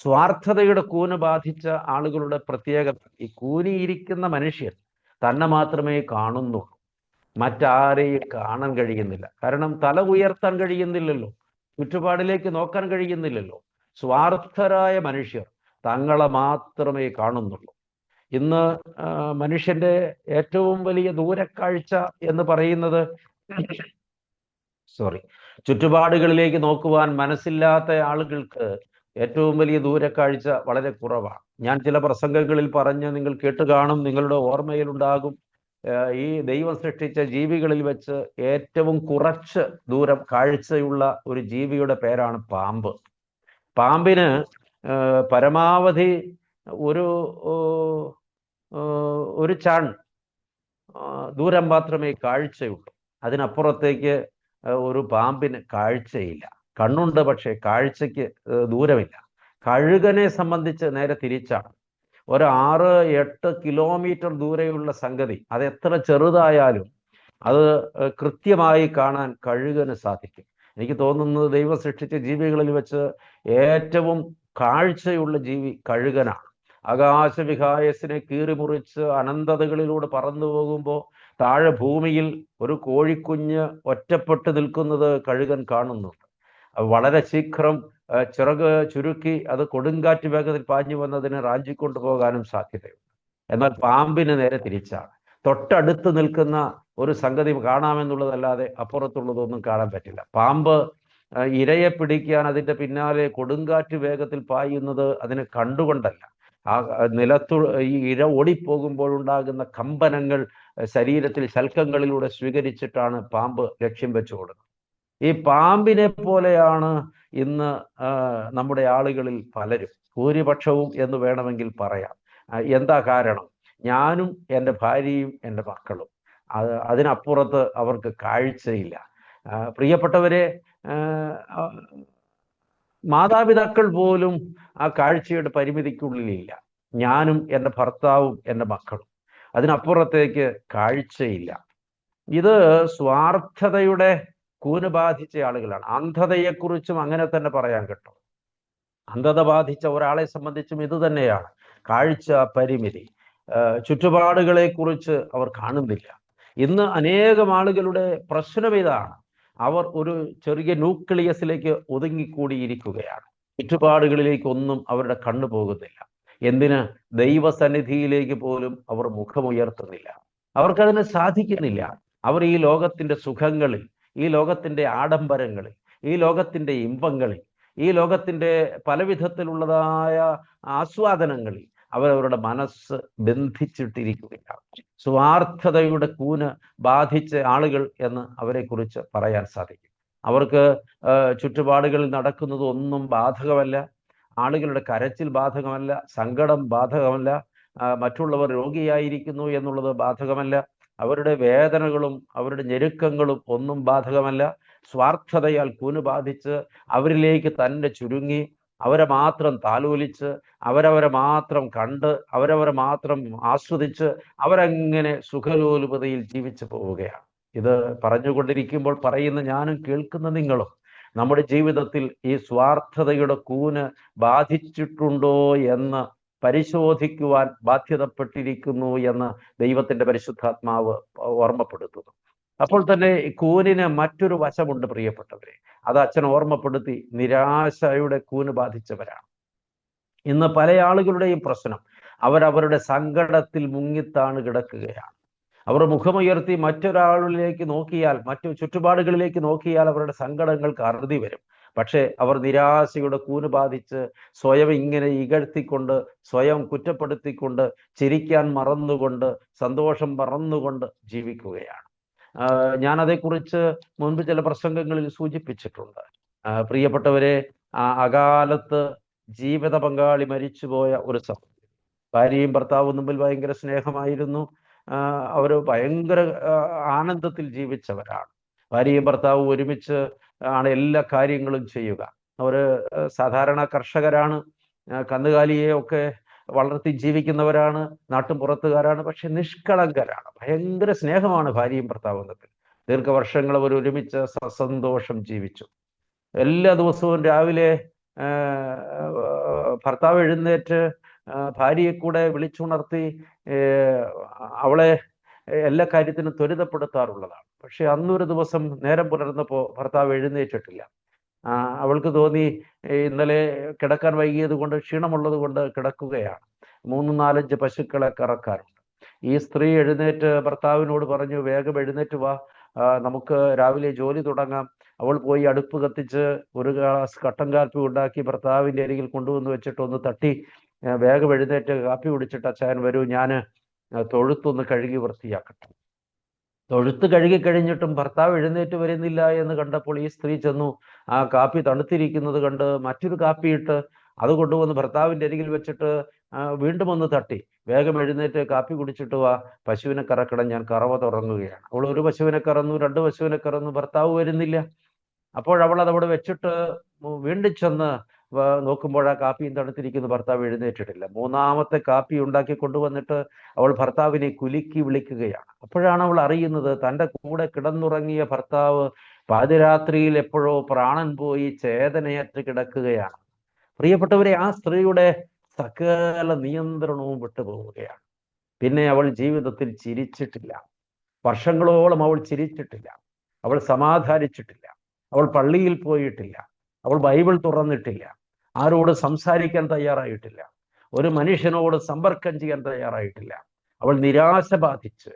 D: സ്വാർത്ഥതയുടെ കൂന് ബാധിച്ച ആളുകളുടെ പ്രത്യേകത, ഈ കൂനിയിരിക്കുന്ന മനുഷ്യൻ തന്നെ മാത്രമേ കാണുന്നുള്ളൂ, മറ്റാരെയും കാണാൻ കഴിയുന്നില്ല. കാരണം തല ഉയർത്താൻ കഴിയുന്നില്ലല്ലോ, ചുറ്റുപാടിലേക്ക് നോക്കാൻ കഴിയുന്നില്ലല്ലോ. സ്വാർത്ഥരായ മനുഷ്യർ തങ്ങളെ മാത്രമേ കാണുന്നുള്ളൂ. ഇന്ന് മനുഷ്യന്റെ ഏറ്റവും വലിയ ദൂരക്കാഴ്ച എന്ന് പറയുന്നത് ചുറ്റുപാടുകളിലേക്ക് നോക്കുവാൻ മനസ്സില്ലാത്ത ആളുകൾക്ക് ഏറ്റവും വലിയ ദൂരക്കാഴ്ച വളരെ കുറവാണ്. ഞാൻ ചില പ്രസംഗങ്ങളിൽ പറഞ്ഞ് നിങ്ങൾ കേട്ട് കാണും, നിങ്ങളുടെ ഓർമ്മയിലുണ്ടാകും. ഈ ദൈവം സൃഷ്ടിച്ച ജീവികളിൽ വെച്ച് ഏറ്റവും കുറച്ച് ദൂരം കാഴ്ചയുള്ള ഒരു ജീവിയുടെ പേരാണ് പാമ്പ്. പാമ്പിന് പരമാവധി ഒരു ചാൺ ദൂരം മാത്രമേ കാഴ്ചയുള്ളൂ. അതിനപ്പുറത്തേക്ക് ഒരു പാമ്പിന് കാഴ്ചയില്ല. കണ്ണുണ്ട്, പക്ഷേ കാഴ്ചയ്ക്ക് ദൂരമില്ല. കഴുകനെ സംബന്ധിച്ച് നേരെ തിരിച്ചാണ്. ഒരു 6-8 കിലോമീറ്റർ ദൂരെയുള്ള സംഗതി അത് എത്ര ചെറുതായാലും അത് കൃത്യമായി കാണാൻ കഴുകന് സാധിക്കും. എനിക്ക് തോന്നുന്നത് ദൈവം സൃഷ്ടിച്ച ജീവികളിൽ വെച്ച് ഏറ്റവും കാഴ്ചയുള്ള ജീവി കഴുകനാണ്. ആകാശവിഹായസിനെ കീറിമുറിച്ച് അനന്തതകളിലൂടെ പറന്നു പോകുമ്പോൾ താഴെ ഭൂമിയിൽ ഒരു കോഴിക്കുഞ്ഞ് ഒറ്റപ്പെട്ട് നിൽക്കുന്നത് കഴുകൻ കാണുന്നുണ്ട്. വളരെ ശീഘ്രം ചിറക് ചുരുക്കി അത് കൊടുങ്കാറ്റ് വേഗത്തിൽ പാഞ്ഞു വന്നതിന് റാഞ്ചിക്കൊണ്ടു പോകാനും സാധ്യതയുണ്ട്. എന്നാൽ പാമ്പിന് നേരെ തിരിച്ചാണ്. തൊട്ടടുത്ത് നിൽക്കുന്ന ഒരു സംഗതി കാണാമെന്നുള്ളതല്ലാതെ അപ്പുറത്തുള്ളതൊന്നും കാണാൻ പറ്റില്ല. പാമ്പ് ഇരയെ പിടിക്കാൻ അതിൻ്റെ പിന്നാലെ കൊടുങ്കാറ്റ് വേഗത്തിൽ പായുന്നത് അതിനെ കണ്ടുകൊണ്ടല്ല, ആ ഈ ഇര ഓടിപ്പോകുമ്പോൾ ഉണ്ടാകുന്ന കമ്പനങ്ങൾ ശരീരത്തിൽ ശൽക്കങ്ങളിലൂടെ സ്വീകരിച്ചിട്ടാണ് പാമ്പ് ലക്ഷ്യം വെച്ചു കൊടുക്കുന്നത്. ഈ പാമ്പിനെ പോലെയാണ് ഇന്ന് നമ്മുടെ ആളുകളിൽ പലരും, ഭൂരിപക്ഷവും എന്ന് വേണമെങ്കിൽ പറയാം. എന്താ കാരണം? ഞാനും എൻ്റെ ഭാര്യയും എൻ്റെ മക്കളും, അതിനപ്പുറത്ത് അവർക്ക് കാഴ്ചയില്ല. പ്രിയപ്പെട്ടവരെ, മാതാപിതാക്കൾ പോലും ആ കാഴ്ചയുടെ പരിമിതിക്കുള്ളിലില്ല. ഞാനും എൻ്റെ ഭർത്താവും എൻ്റെ മക്കളും. അതിനപ്പുറത്തേക്ക് കാഴ്ചയില്ല. ഇത് സ്വാർത്ഥതയുടെ കൂന് ബാധിച്ച ആളുകളാണ്. അന്ധതയെക്കുറിച്ചും അങ്ങനെ തന്നെ പറയാൻ കേട്ടോ. അന്ധത ബാധിച്ച ഒരാളെ സംബന്ധിച്ചും ഇത് തന്നെയാണ്. കാഴ്ച പരിമിതി, ചുറ്റുപാടുകളെ കുറിച്ച് അവർ കാണുന്നില്ല. ഇന്ന് അനേകം ആളുകളുടെ പ്രശ്നം ഇതാണ്. അവർ ഒരു ചെറിയ ന്യൂക്ലിയസിലേക്ക് ഒതുങ്ങിക്കൂടിയിരിക്കുകയാണ്. ചുറ്റുപാടുകളിലേക്കൊന്നും അവരുടെ കണ്ണു പോകുന്നില്ല. എന്തിന്? ദൈവസന്നിധിയിലേക്ക് പോലും അവർ മുഖമുയർത്തുന്നില്ല. അവർക്കതിന് സാധിക്കുന്നില്ല. അവർ ഈ ലോകത്തിന്റെ സുഖങ്ങളിൽ, ഈ ലോകത്തിന്റെ ആഡംബരങ്ങളിൽ, ഈ ലോകത്തിന്റെ ഇമ്പങ്ങളിൽ, ഈ ലോകത്തിന്റെ പലവിധത്തിലുള്ളതായ ആസ്വാദനങ്ങളിൽ അവരവരുടെ മനസ്സ് ബന്ധിച്ചിട്ടിരിക്കുകയാണ്. സ്വാർത്ഥതയുടെ കൂന് ബാധിച്ച ആളുകൾ എന്ന് അവരെക്കുറിച്ച് പറയാൻ സാധിക്കും. അവർക്ക് ചുറ്റുപാടുകളിൽ നടക്കുന്നത് ഒന്നും ബാധകമല്ല. ആളുകളുടെ കരച്ചിൽ ബാധകമല്ല, സങ്കടം ബാധകമല്ല, മറ്റുള്ളവർ രോഗിയായിരിക്കുന്നു എന്നുള്ളത് ബാധകമല്ല, അവരുടെ വേദനകളും അവരുടെ ഞെരുക്കങ്ങളും ഒന്നും ബാധകമല്ല. സ്വാർത്ഥതയാൽ കൂന് ബാധിച്ച് അവരിലേക്ക് തന്നെ ചുരുങ്ങി, അവരെ മാത്രം താലോലിച്ച്, അവരവരെ മാത്രം കണ്ട്, അവരവരെ മാത്രം ആസ്വദിച്ച് അവരങ്ങനെ സുഖലോലുപതയിൽ ജീവിച്ചു പോവുകയാണ്. ഇത് പറഞ്ഞുകൊണ്ടിരിക്കുമ്പോൾ പറയുന്ന ഞാനും കേൾക്കുന്ന നിങ്ങളും നമ്മുടെ ജീവിതത്തിൽ ഈ സ്വാർത്ഥതയുടെ കൂന് ബാധിച്ചിട്ടുണ്ടോ എന്ന് പരിശോധിക്കുവാൻ ബാധ്യതപ്പെട്ടിരിക്കുന്നു എന്ന് ദൈവത്തിന്റെ പരിശുദ്ധാത്മാവ് ഓർമ്മപ്പെടുത്തുന്നു. അപ്പോൾ തന്നെ ഈ കൂനിന് മറ്റൊരു വശമുണ്ട് പ്രിയപ്പെട്ടവരെ. അത് അച്ഛൻ ഓർമ്മപ്പെടുത്തി. നിരാശയുടെ കൂന് ബാധിച്ചവരാണ് ഇന്ന് പല ആളുകളുടെയും പ്രശ്നം. അവരവരുടെ സങ്കടത്തിൽ മുങ്ങിത്താണ് കിടക്കുകയാണ്. അവർ മുഖമുയർത്തി മറ്റൊരാളിലേക്ക് നോക്കിയാൽ, മറ്റു ചുറ്റുപാടുകളിലേക്ക് നോക്കിയാൽ അവരുടെ സങ്കടങ്ങൾക്ക് അറുതി വരും. പക്ഷേ അവർ നിരാശയുടെ കൂന് ബാധിച്ച് സ്വയം ഇങ്ങനെ ഇകഴ്ത്തിക്കൊണ്ട്, സ്വയം കുറ്റപ്പെടുത്തിക്കൊണ്ട്, ചിരിക്കാൻ മറന്നുകൊണ്ട്, സന്തോഷം മറന്നുകൊണ്ട് ജീവിക്കുകയാണ്. ഞാൻ അതേക്കുറിച്ച് മുൻപ് ചില പ്രസംഗങ്ങളിൽ സൂചിപ്പിച്ചിട്ടുണ്ട്. പ്രിയപ്പെട്ടവരെ, അകാലത്ത് ജീവിത പങ്കാളി മരിച്ചുപോയ ഒരു സഹോദരി, ഭാര്യയും ഭർത്താവും തമ്മിൽ ഭയങ്കര സ്നേഹമായിരുന്നു. അവർ ഭയങ്കര ആനന്ദത്തിൽ ജീവിച്ചവരാണ്. ഭാര്യയും ഭർത്താവും ഒരുമിച്ച് ആണ് എല്ലാ കാര്യങ്ങളും ചെയ്യുക. അവർ സാധാരണ കർഷകരാണ്, കന്നുകാലിയെ ഒക്കെ വളർത്തി ജീവിക്കുന്നവരാണ്, നാട്ടും പുറത്തുകാരാണ്. പക്ഷെ നിഷ്കളങ്കരാണ്. ഭയങ്കര സ്നേഹമാണ് ഭാര്യയും ഭർത്താവും തമ്മിൽ. ദീർഘവർഷങ്ങൾ അവർ ഒരുമിച്ച് സസന്തോഷം ജീവിച്ചു. എല്ലാ ദിവസവും രാവിലെ ഭർത്താവ് എഴുന്നേറ്റ് ഭാര്യയെ കൂടെ വിളിച്ചുണർത്തി അവളെ എല്ലാ കാര്യത്തിനും ത്വരിതപ്പെടുത്താറുള്ളതാണ്. പക്ഷെ അന്നൊരു ദിവസം നേരം പുലർന്നപ്പോൾ ഭർത്താവ് എഴുന്നേറ്റിട്ടില്ല. അവൾക്ക് തോന്നി ഇന്നലെ കിടക്കാൻ വൈകിയത് കൊണ്ട്, ക്ഷീണമുള്ളത് കൊണ്ട് കിടക്കുകയാണ്. 3-4 പശുക്കളെ കറക്കാറുണ്ട്. ഈ സ്ത്രീ എഴുന്നേറ്റ് ഭർത്താവിനോട് പറഞ്ഞു, വേഗം എഴുന്നേറ്റ് വാ, നമുക്ക് രാവിലെ ജോലി തുടങ്ങാം. അവൾ പോയി അടുപ്പ് കത്തിച്ച് ഒരു ഗ്ലാസ് കട്ടൻ കാപ്പി ഉണ്ടാക്കി ഭർത്താവിൻ്റെ അരികിൽ കൊണ്ടുവന്ന് വെച്ചിട്ട് ഒന്ന് തട്ടി, വേഗം എഴുന്നേറ്റ് കാപ്പി കുടിച്ചിട്ട് അച്ചായൻ വരൂ, ഞാൻ തൊഴുത്തൊന്ന് കഴുകി വൃത്തിയാക്കട്ടെ. തൊഴുത്ത് കഴുകി കഴിഞ്ഞിട്ടും ഭർത്താവ് എഴുന്നേറ്റ് വരുന്നില്ല എന്ന് കണ്ടപ്പോൾ ഈ സ്ത്രീ ചെന്നു ആ കാപ്പി തണുത്തിരിക്കുന്നത് കണ്ട് മറ്റൊരു കാപ്പി ഇട്ട് അത് കൊണ്ടുവന്ന് ഭർത്താവിൻ്റെ അരികിൽ വെച്ചിട്ട് വീണ്ടും ഒന്ന് തട്ടി, വേഗം എഴുന്നേറ്റ് കാപ്പി കുടിച്ചിട്ട് വാ, പശുവിനെ കറക്കണം, ഞാൻ കറവ തുടങ്ങുകയാണ്. അവൾ ഒരു പശുവിനെ കറന്നു, 2 പശുവിനെ കറന്നു, ഭർത്താവ് വരുന്നില്ല. അപ്പോൾ അവൾ അതവിടെ വെച്ചിട്ട് വീണ്ടും ചെന്ന് നോക്കുമ്പോൾ ആ കാപ്പിയും തണുത്തിരിക്കുന്നു, ഭർത്താവ് എഴുന്നേറ്റിട്ടില്ല. 3ാമത്തെ കാപ്പി ഉണ്ടാക്കി കൊണ്ടുവന്നിട്ട് അവൾ ഭർത്താവിനെ കുലുക്കി വിളിക്കുകയാണ്. അപ്പോഴാണ് അവൾ അറിയുന്നത് തൻ്റെ കൂടെ കിടന്നുറങ്ങിയ ഭർത്താവ് പാതിരാത്രിയിൽ എപ്പോഴോ പ്രാണൻ പോയി ചേതനയറ്റ് കിടക്കുകയാണ്. പ്രിയപ്പെട്ടവരെ, ആ സ്ത്രീയുടെ സകല നിയന്ത്രണവും വിട്ടുപോവുകയാണ്. പിന്നെ അവൾ ജീവിതത്തിൽ ചിരിച്ചിട്ടില്ല. വർഷങ്ങളോളം അവൾ ചിരിച്ചിട്ടില്ല. അവൾ സമാധാനിച്ചിട്ടില്ല. അവൾ പള്ളിയിൽ പോയിട്ടില്ല. അവൾ ബൈബിൾ തുറന്നിട്ടില്ല. ആരോട് സംസാരിക്കാൻ തയ്യാറായിട്ടില്ല. ഒരു മനുഷ്യനോട് സമ്പർക്കം ചെയ്യാൻ തയ്യാറായിട്ടില്ല. അവൾ നിരാശ ബാധിച്ച്,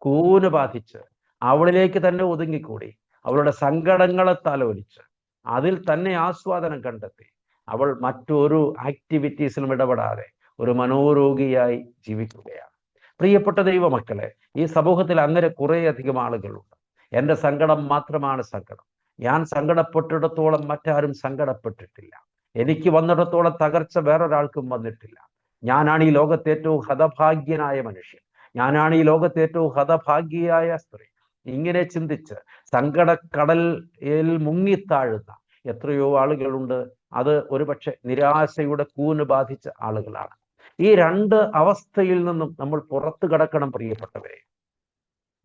D: കൂന് ബാധിച്ച് അവളിലേക്ക് തന്നെ ഒതുങ്ങിക്കൂടി. അവളുടെ സങ്കടങ്ങളെ തലോലിച്ച് അതിൽ തന്നെ ആസ്വാദനം കണ്ടെത്തി അവൾ മറ്റൊരു ആക്ടിവിറ്റീസിലും ഇടപെടാതെ ഒരു മനോരോഗിയായി ജീവിക്കുകയാണ്. പ്രിയപ്പെട്ട ദൈവമക്കളെ, ഈ സമൂഹത്തിൽ അങ്ങനെ കുറേയധികം ആളുകളുണ്ട്. എൻ്റെ സങ്കടം മാത്രമാണ് സങ്കടം. ഞാൻ സങ്കടപ്പെട്ടിടത്തോളം മറ്റാരും സങ്കടപ്പെട്ടിട്ടില്ല. എനിക്ക് വന്നിടത്തോളം തകർച്ച വേറൊരാൾക്കും വന്നിട്ടില്ല. ഞാനാണ് ഈ ലോകത്തെ ഏറ്റവും ഹതഭാഗ്യനായ മനുഷ്യൻ. ഞാനാണ് ഈ ലോകത്തെ ഏറ്റവും ഹതഭാഗ്യയായ സ്ത്രീ. ഇങ്ങനെ ചിന്തിച്ച് സങ്കടക്കടലിൽ മുങ്ങിത്താഴുന്ന എത്രയോ ആളുകളുണ്ട്. അത് ഒരുപക്ഷെ നിരാശയുടെ കൂന് ബാധിച്ച ആളുകളാണ്. ഈ രണ്ട് അവസ്ഥയിൽ നിന്നും നമ്മൾ പുറത്തു കടക്കണം പ്രിയപ്പെട്ടവരെ.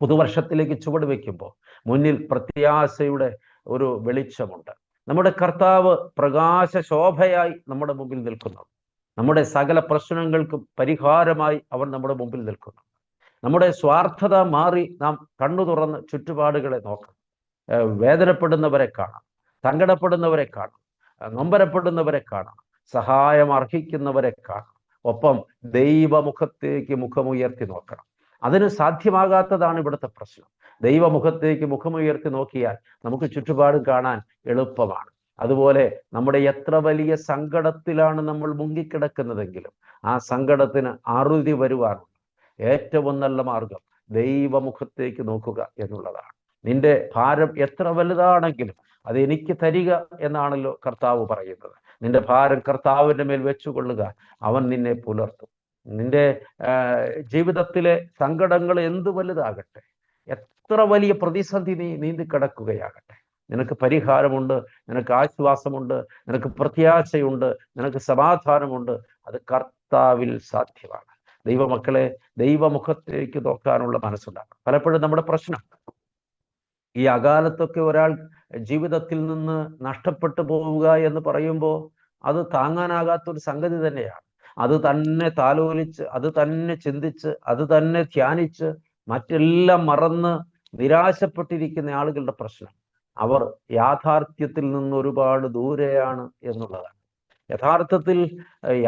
D: പുതുവർഷത്തിലേക്ക് ചുവട് വയ്ക്കുമ്പോൾ മുന്നിൽ പ്രത്യാശയുടെ ഒരു വെളിച്ചമുണ്ട്. നമ്മുടെ കർത്താവ് പ്രകാശ ശോഭയായി നമ്മുടെ മുമ്പിൽ നിൽക്കുന്നു. നമ്മുടെ സകല പ്രശ്നങ്ങൾക്കും പരിഹാരമായി അവൻ നമ്മുടെ മുമ്പിൽ നിൽക്കുന്നു. നമ്മുടെ സ്വാർത്ഥത മാറി നാം കണ്ണു തുറന്ന് ചുറ്റുപാടുകളെ നോക്കണം. വേദനപ്പെടുന്നവരെ കാണാം, സങ്കടപ്പെടുന്നവരെ കാണാം, നൊമ്പരപ്പെടുന്നവരെ കാണാം, സഹായം അർഹിക്കുന്നവരെ കാണാം. ഒപ്പം ദൈവമുഖത്തേക്ക് മുഖമുയർത്തി നോക്കണം. അതിന് സാധ്യമാകാത്തതാണ് ഇവിടുത്തെ പ്രശ്നം. ദൈവമുഖത്തേക്ക് മുഖമുയർത്തി നോക്കിയാൽ നമുക്ക് ചുറ്റുപാടും കാണാൻ എളുപ്പമാണ്. അതുപോലെ നമ്മുടെ എത്ര വലിയ സങ്കടത്തിലാണ് നമ്മൾ മുങ്ങിക്കിടക്കുന്നതെങ്കിലും ആ സങ്കടത്തിന് അറുതി വരുവാനുള്ള ഏറ്റവും നല്ല മാർഗം ദൈവമുഖത്തേക്ക് നോക്കുക എന്നുള്ളതാണ്. നിന്റെ ഭാരം എത്ര വലുതാണെങ്കിലും അത് എനിക്ക് തരിക എന്നാണല്ലോ കർത്താവ് പറയുന്നത്. നിന്റെ ഭാരം കർത്താവിൻ്റെ മേൽ വെച്ചുകൊള്ളുക, അവൻ നിന്നെ പുലർത്തും. നിന്റെ ജീവിതത്തിലെ സങ്കടങ്ങൾ എന്ത് വലുതാകട്ടെ, എത്ര വലിയ പ്രതിസന്ധി നീ നീന്തിക്കിടക്കുകയാകട്ടെ, നിനക്ക് പരിഹാരമുണ്ട്, നിനക്ക് ആശ്വാസമുണ്ട്, നിനക്ക് പ്രത്യാശയുണ്ട്, നിനക്ക് സമാധാനമുണ്ട്. അത് കർത്താവിൽ സാധ്യമാണ്. ദൈവമക്കളെ, ദൈവമുഖത്തേക്ക് നോക്കാനുള്ള മനസ്സുണ്ടാകണം. പലപ്പോഴും നമ്മുടെ പ്രശ്നം ഈ അകാലത്തൊക്കെ ഒരാൾ ജീവിതത്തിൽ നിന്ന് നഷ്ടപ്പെട്ടു പോവുക എന്ന് പറയുമ്പോൾ അത് താങ്ങാനാകാത്തൊരു സംഗതി തന്നെയാണ്. അത് തന്നെ താലോലിച്ച്, അത് തന്നെ ചിന്തിച്ച്, അത് തന്നെ ധ്യാനിച്ച് മറ്റെല്ലാം മറന്ന് നിരാശപ്പെട്ടിരിക്കുന്ന ആളുകളുടെ പ്രശ്നം അവർ യാഥാർത്ഥ്യത്തിൽ നിന്ന് ഒരുപാട് ദൂരെയാണ് എന്നുള്ളതാണ്. യഥാർത്ഥത്തിൽ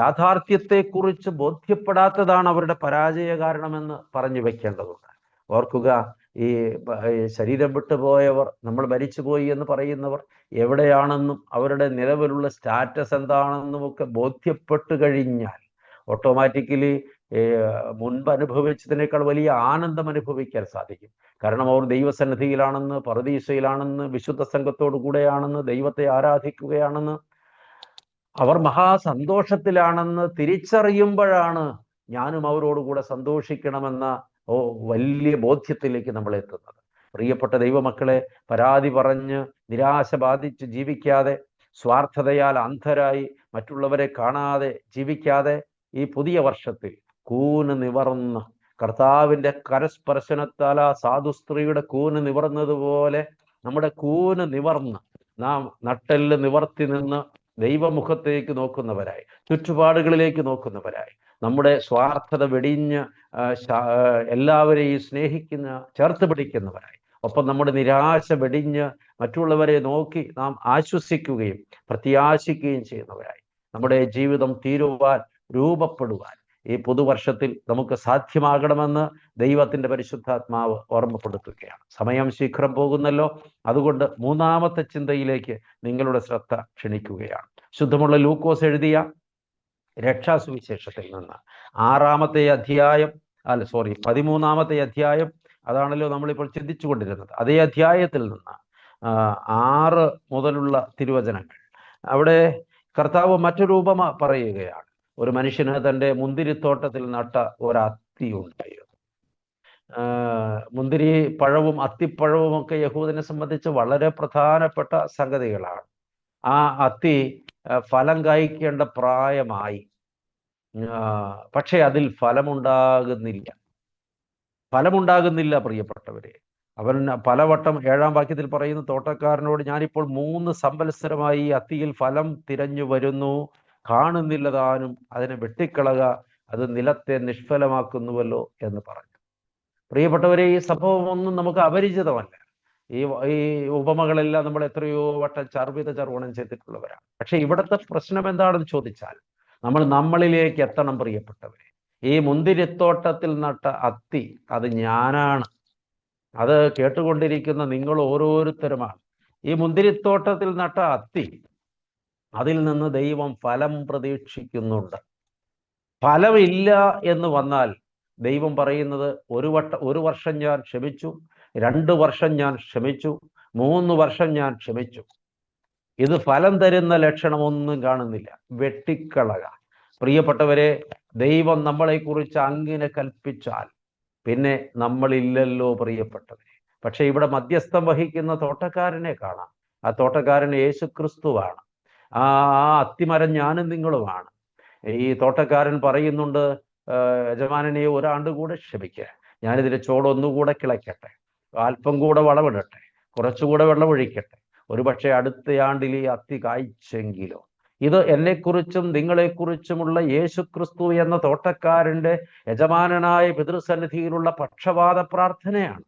D: യാഥാർത്ഥ്യത്തെക്കുറിച്ച് ബോധ്യപ്പെടാത്തതാണ് അവരുടെ പരാജയ കാരണമെന്ന് പറഞ്ഞു വെക്കേണ്ടതുണ്ട്. ഓർക്കുക, ഈ ശരീരം വിട്ടുപോയവർ, നമ്മൾ മരിച്ചുപോയി എന്ന് പറയുന്നവർ എവിടെയാണെന്നും അവരുടെ നിലവിലുള്ള സ്റ്റാറ്റസ് എന്താണെന്നും ഒക്കെ ബോധ്യപ്പെട്ടു കഴിഞ്ഞാൽ ഓട്ടോമാറ്റിക്കലി മുൻപ് അനുഭവിച്ചതിനേക്കാൾ വലിയ ആനന്ദം അനുഭവിക്കാൻ സാധിക്കും. കാരണം അവർ ദൈവസന്നിധിയിലാണെന്ന്, പറുദീസയിലാണെന്ന്, വിശുദ്ധ സംഘത്തോടു കൂടെയാണെന്ന്, ദൈവത്തെ ആരാധിക്കുകയാണെന്ന്, അവർ മഹാസന്തോഷത്തിലാണെന്ന് തിരിച്ചറിയുമ്പോഴാണ് ഞാനും അവരോടുകൂടെ സന്തോഷിക്കണമെന്ന വലിയ ബോധ്യത്തിലേക്ക് നമ്മൾ എത്തുന്നത്. പ്രിയപ്പെട്ട ദൈവമക്കളെ, പരാതി പറഞ്ഞ് നിരാശ ബാധിച്ച് ജീവിക്കാതെ, സ്വാർത്ഥതയാൽ അന്ധരായി മറ്റുള്ളവരെ കാണാതെ ജീവിക്കാതെ, ഈ പുതിയ വർഷത്തിൽ കൂന് നിവർന്ന് കർത്താവിൻ്റെ കരസ്പർശനത്താൽ ആ സാധുസ്ത്രീയുടെ കൂന് നിവർന്നതുപോലെ നമ്മുടെ കൂന് നിവർന്ന് നാം നട്ടെല്ല് നിവർത്തി നിന്ന് ദൈവമുഖത്തേക്ക് നോക്കുന്നവരായി, ചുറ്റുപാടുകളിലേക്ക് നോക്കുന്നവരായി, നമ്മുടെ സ്വാർത്ഥത വെടിഞ്ഞ് എല്ലാവരെയും സ്നേഹിക്കുന്ന, ചേർത്ത് പിടിക്കുന്നവരായി, ഒപ്പം നമ്മുടെ നിരാശ വെടിഞ്ഞ് മറ്റുള്ളവരെ നോക്കി നാം ആശ്വസിക്കുകയും പ്രത്യാശിക്കുകയും ചെയ്യുന്നവരായി നമ്മുടെ ജീവിതം തീരുവാൻ, രൂപപ്പെടുവാൻ ഈ പുതുവർഷത്തിൽ നമുക്ക് സാധ്യമാകണമെന്ന് ദൈവത്തിൻ്റെ പരിശുദ്ധാത്മാവ് ഓർമ്മപ്പെടുത്തുകയാണ്. സമയം ശീഘ്രം പോകുന്നല്ലോ. അതുകൊണ്ട് മൂന്നാമത്തെ ചിന്തയിലേക്ക് നിങ്ങളുടെ ശ്രദ്ധ ക്ഷണിക്കുകയാണ്. ശുദ്ധമുള്ള ലൂക്കോസ് എഴുതിയ രക്ഷാസുവിശേഷത്തിൽ നിന്ന് 13-ാമത്തെ അധ്യായം, അതാണല്ലോ നമ്മളിപ്പോൾ ചിന്തിച്ചു കൊണ്ടിരുന്നത്. അതേ അധ്യായത്തിൽ നിന്ന് 6 മുതലുള്ള തിരുവചനങ്ങൾ. അവിടെ കർത്താവ് മറ്റൊരു ഉപമ പറയുകയാണ്. ഒരു മനുഷ്യന് തൻ്റെ മുന്തിരിത്തോട്ടത്തിൽ നട്ട ഒരത്തി ഉണ്ടായിരുന്നു. മുന്തിരി പഴവും അത്തിപ്പഴവും ഒക്കെ യഹൂദനെ സംബന്ധിച്ച് വളരെ പ്രധാനപ്പെട്ട സംഗതികളാണ്. ആ അത്തി ഫലം കായ്ക്കേണ്ട പ്രായമായി, പക്ഷെ അതിൽ ഫലമുണ്ടാകുന്നില്ല പ്രിയപ്പെട്ടവരെ. അവൻ പലവട്ടം 7-ാം വാക്യത്തിൽ പറയുന്ന തോട്ടക്കാരനോട്, ഞാനിപ്പോൾ 3 സംവത്സരമായി അത്തിയിൽ ഫലം തിരഞ്ഞു വരുന്നു, കാണുന്നില്ല താനും, അതിനെ വെട്ടിക്കളക, അത് നിലത്തെ നിഷ്ഫലമാക്കുന്നുവല്ലോ എന്ന് പറഞ്ഞു. പ്രിയപ്പെട്ടവരെ, ഈ സംഭവമൊന്നും നമുക്ക് അപരിചിതമല്ല. ഈ ഉപമകളെല്ലാം നമ്മൾ എത്രയോ വട്ടം ചർവണം ചെയ്തിട്ടുള്ളവരാണ്. പക്ഷെ ഇവിടുത്തെ പ്രശ്നം എന്താണെന്ന് ചോദിച്ചാൽ, നമ്മളിലേക്ക് എത്തണം പ്രിയപ്പെട്ടവരെ. ഈ മുന്തിരിത്തോട്ടത്തിൽ നട്ട അത്തി അത് ഞാനാണ്. അത് കേട്ടുകൊണ്ടിരിക്കുന്ന നിങ്ങൾ ഓരോരുത്തരുമാണ്. ഈ മുന്തിരിത്തോട്ടത്തിൽ നട്ട അത്തി, അതിൽ നിന്ന് ദൈവം ഫലം പ്രതീക്ഷിക്കുന്നുണ്ട്. ഫലമില്ല എന്ന് വന്നാൽ ദൈവം പറയുന്നത്, ഒരു വർഷം ഞാൻ ക്ഷമിച്ചു, 2 വർഷം ഞാൻ ക്ഷമിച്ചു, 3 വർഷം ഞാൻ ക്ഷമിച്ചു, ഇത് ഫലം തരുന്ന ലക്ഷണമൊന്നും കാണുന്നില്ല, വെട്ടിക്കളക. പ്രിയപ്പെട്ടവരെ, ദൈവം നമ്മളെക്കുറിച്ച് അങ്ങനെ കൽപ്പിച്ചാൽ പിന്നെ നമ്മളില്ലല്ലോ പ്രിയപ്പെട്ടവരെ. പക്ഷെ ഇവിടെ മധ്യസ്ഥം വഹിക്കുന്ന തോട്ടക്കാരനെ കാണാം. ആ തോട്ടക്കാരൻ യേശു ക്രിസ്തുവാണ്. ആ അത്തിമരം ഞാനും നിങ്ങളുമാണ്. ഈ തോട്ടക്കാരൻ പറയുന്നുണ്ട്, യജമാനനെ ഒരാണ്ട് കൂടെ ക്ഷമിക്കുക, ഞാനിതിന്റെ ചോടൊന്നുകൂടെ കിളയ്ക്കട്ടെ, അല്പം കൂടെ വളമിടട്ടെ, കുറച്ചുകൂടെ വെള്ളമൊഴിക്കട്ടെ, ഒരുപക്ഷെ അടുത്ത ആണ്ടിൽ ഈ അത്തി കായ്ച്ചെങ്കിലോ. ഇത് എന്നെക്കുറിച്ചും നിങ്ങളെക്കുറിച്ചുമുള്ള യേശുക്രിസ്തു എന്ന തോട്ടക്കാരന്റെ യജമാനനായ പിതൃസന്നിധിയിലുള്ള പക്ഷപാത പ്രാർത്ഥനയാണ്.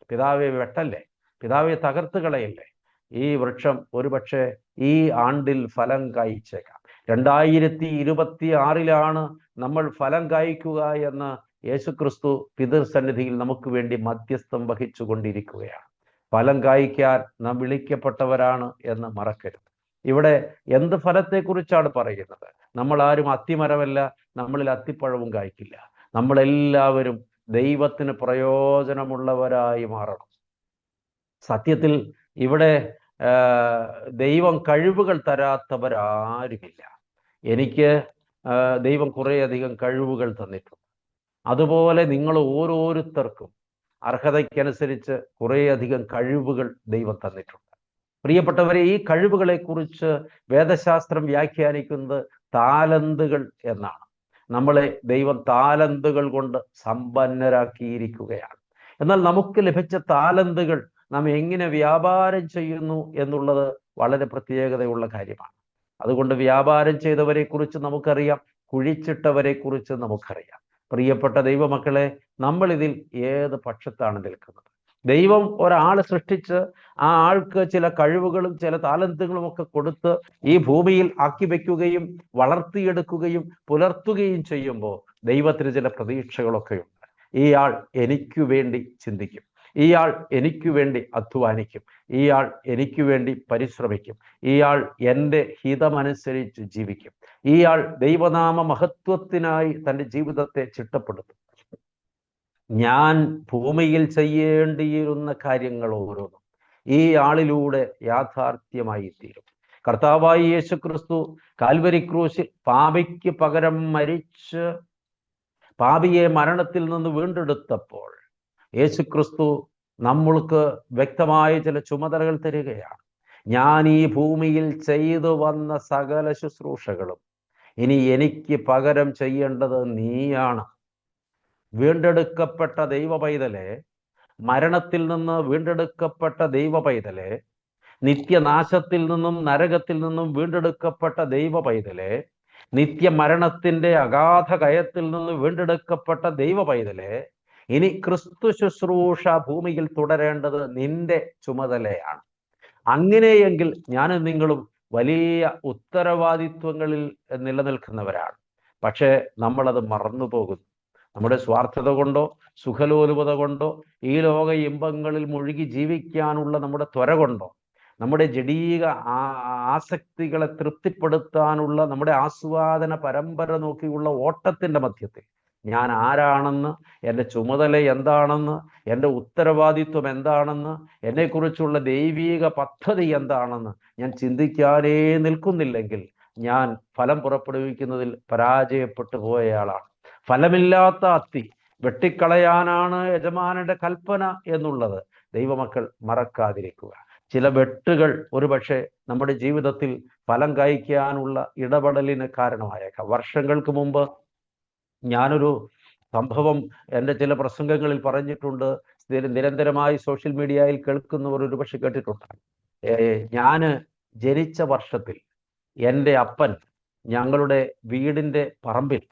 D: പിതാവെ വെട്ടല്ലേ, പിതാവെ തകർത്ത് കളയല്ലേ, ഈ വൃക്ഷം ഒരുപക്ഷെ ഈ ആണ്ടിൽ ഫലം കായ്ച്ചേക്കാം. 2026 നമ്മൾ ഫലം കായ്ക്കുക എന്ന് യേശുക്രിസ്തു പിതൃസന്നിധിയിൽ നമുക്ക് വേണ്ടി മധ്യസ്ഥം വഹിച്ചു കൊണ്ടിരിക്കുകയാണ്. ഫലം കായ്ക്കാൻ നാം വിളിക്കപ്പെട്ടവരാണ് എന്ന് മറക്കരുത്. ഇവിടെ എന്ത് ഫലത്തെക്കുറിച്ചാണ് പറയുന്നത്? നമ്മൾ ആരും അത്തിമരമല്ല, നമ്മളിൽ അത്തിപ്പഴവും കായ്ക്കില്ല. നമ്മളെല്ലാവരും ദൈവത്തിന് പ്രയോജനമുള്ളവരായി മാറണം. സത്യത്തിൽ ഇവിടെ ദൈവം കഴിവുകൾ തരാത്തവരാരുമില്ല. എനിക്ക് ദൈവം കുറേയധികം കഴിവുകൾ തന്നിട്ടുണ്ട്. അതുപോലെ നിങ്ങൾ ഓരോരുത്തർക്കും അർഹതയ്ക്കനുസരിച്ച് കുറേയധികം കഴിവുകൾ ദൈവം തന്നിട്ടുണ്ട്. പ്രിയപ്പെട്ടവരെ, ഈ കഴിവുകളെക്കുറിച്ച് വേദശാസ്ത്രം വ്യാഖ്യാനിക്കുന്നത് താലന്തുകൾ എന്നാണ്. നമ്മളെ ദൈവം താലന്തുകൾ കൊണ്ട് സമ്പന്നരാക്കിയിരിക്കുകയാണ്. എന്നാൽ നമുക്ക് ലഭിച്ച താലന്തുകൾ നാം എങ്ങനെ വ്യാപാരം ചെയ്യുന്നു എന്നുള്ളത് വളരെ പ്രത്യേകതയുള്ള കാര്യമാണ്. അതുകൊണ്ട് വ്യാപാരം ചെയ്തവരെ കുറിച്ച് നമുക്കറിയാം, കുഴിച്ചിട്ടവരെ കുറിച്ച് നമുക്കറിയാം. പ്രിയപ്പെട്ട ദൈവമക്കളെ, നമ്മൾ ഇതിൽ ഏത് പക്ഷത്താണ് നിൽക്കുന്നത്? ദൈവം ഒരാളെ സൃഷ്ടിച്ച് ആ ആൾക്ക് ചില കഴിവുകളും ചില താലന്തുകളും ഒക്കെ കൊടുത്ത് ഈ ഭൂമിയിൽ ആക്കി വെക്കുകയും വളർത്തിയെടുക്കുകയും പുലർത്തുകയും ചെയ്യുമ്പോൾ ദൈവത്തിന് ചില പ്രതീക്ഷകളൊക്കെയുണ്ട്. ഇയാൾ എനിക്ക് വേണ്ടി ചിന്തിക്കും, ഇയാൾ എനിക്ക് വേണ്ടി അധ്വാനിക്കും, ഇയാൾ എനിക്ക് വേണ്ടി പരിശ്രമിക്കും, ഇയാൾ എൻ്റെ ഹിതമനുസരിച്ച് ജീവിക്കും, ഇയാൾ ദൈവനാമ മഹത്വത്തിനായി തൻ്റെ ജീവിതത്തെ ചിട്ടപ്പെടുത്തും. ഞാൻ ഭൂമിയിൽ ചെയ്യേണ്ടിയിരുന്ന കാര്യങ്ങൾ ഓരോന്നും ഈ ആളിലൂടെ യാഥാർത്ഥ്യമായി തീരും. കർത്താവായ യേശുക്രിസ്തു കാൽവരി ക്രൂശിൽ പാപിക്ക് പകരം മരിച്ച് പാപിയെ മരണത്തിൽ നിന്ന് വീണ്ടെടുത്തപ്പോൾ യേശുക്രിസ്തു നമ്മൾക്ക് വ്യക്തമായ ചില ചുമതലകൾ തരികയാണ്. ഞാൻ ഈ ഭൂമിയിൽ ചെയ്തു വന്ന സകല ശുശ്രൂഷകളും ഇനി എനിക്ക് പകരം ചെയ്യേണ്ടത് നീയാണ്. വീണ്ടെടുക്കപ്പെട്ട ദൈവ പൈതലെ, മരണത്തിൽ നിന്ന് വീണ്ടെടുക്കപ്പെട്ട ദൈവ പൈതലെ, നിത്യനാശത്തിൽ നിന്നും നരകത്തിൽ നിന്നും വീണ്ടെടുക്കപ്പെട്ട ദൈവ പൈതലെ, നിത്യമരണത്തിന്റെ അഗാധ കയത്തിൽ നിന്ന് വീണ്ടെടുക്കപ്പെട്ട ദൈവ പൈതലെ, ഇനി ക്രിസ്തു ശുശ്രൂഷ ഭൂമിയിൽ തുടരേണ്ടത് നിന്റെ ചുമതലയാണ്. അങ്ങനെയെങ്കിൽ ഞാനും നിങ്ങളും വലിയ ഉത്തരവാദിത്വങ്ങളിൽ നിലനിൽക്കുന്നവരാണ്. പക്ഷേ നമ്മളത് മറന്നുപോകുന്നു. നമ്മുടെ സ്വാർത്ഥത കൊണ്ടോ സുഖലോലുപത കൊണ്ടോ ഈ ലോക ഇമ്പങ്ങളിൽ മുഴുകി ജീവിക്കാനുള്ള നമ്മുടെ ത്വര കൊണ്ടോ നമ്മുടെ ജഡീക ആസക്തികളെ തൃപ്തിപ്പെടുത്താനുള്ള നമ്മുടെ ആസ്വാദന പരമ്പര നോക്കിയുള്ള ഓട്ടത്തിൻ്റെ മധ്യത്തിൽ ഞാൻ ആരാണെന്ന്, എൻ്റെ ചുമതല എന്താണെന്ന്, എൻ്റെ ഉത്തരവാദിത്വം എന്താണെന്ന്, എന്നെക്കുറിച്ചുള്ള ദൈവീക പദ്ധതി എന്താണെന്ന് ഞാൻ ചിന്തിക്കാനേ നിൽക്കുന്നില്ലെങ്കിൽ ഞാൻ ഫലം പുറപ്പെടുവിക്കുന്നതിൽ പരാജയപ്പെട്ടു പോയയാളാണ്. ഫലമില്ലാത്ത അത്തി വെട്ടിക്കളയാനാണ് യജമാനന്റെ കൽപ്പന എന്നുള്ളത് ദൈവമക്കൾ മറക്കാതിരിക്കുക. ചില വെട്ടുകൾ ഒരുപക്ഷെ നമ്മുടെ ജീവിതത്തിൽ ഫലം കായ്ക്കാനുള്ള ഇടപെടലിന് കാരണമായേക്കാം. വർഷങ്ങൾക്ക് മുമ്പ് ഞാനൊരു സംഭവം എൻ്റെ ചില പ്രസംഗങ്ങളിൽ പറഞ്ഞിട്ടുണ്ട്. നിരന്തരമായി സോഷ്യൽ മീഡിയയിൽ കേൾക്കുന്നവർ ഒരുപക്ഷെ കേട്ടിട്ടുണ്ട്. ഞാൻ ജനിച്ച വർഷത്തിൽ എൻ്റെ അപ്പൻ ഞങ്ങളുടെ വീടിൻ്റെ പറമ്പിൽ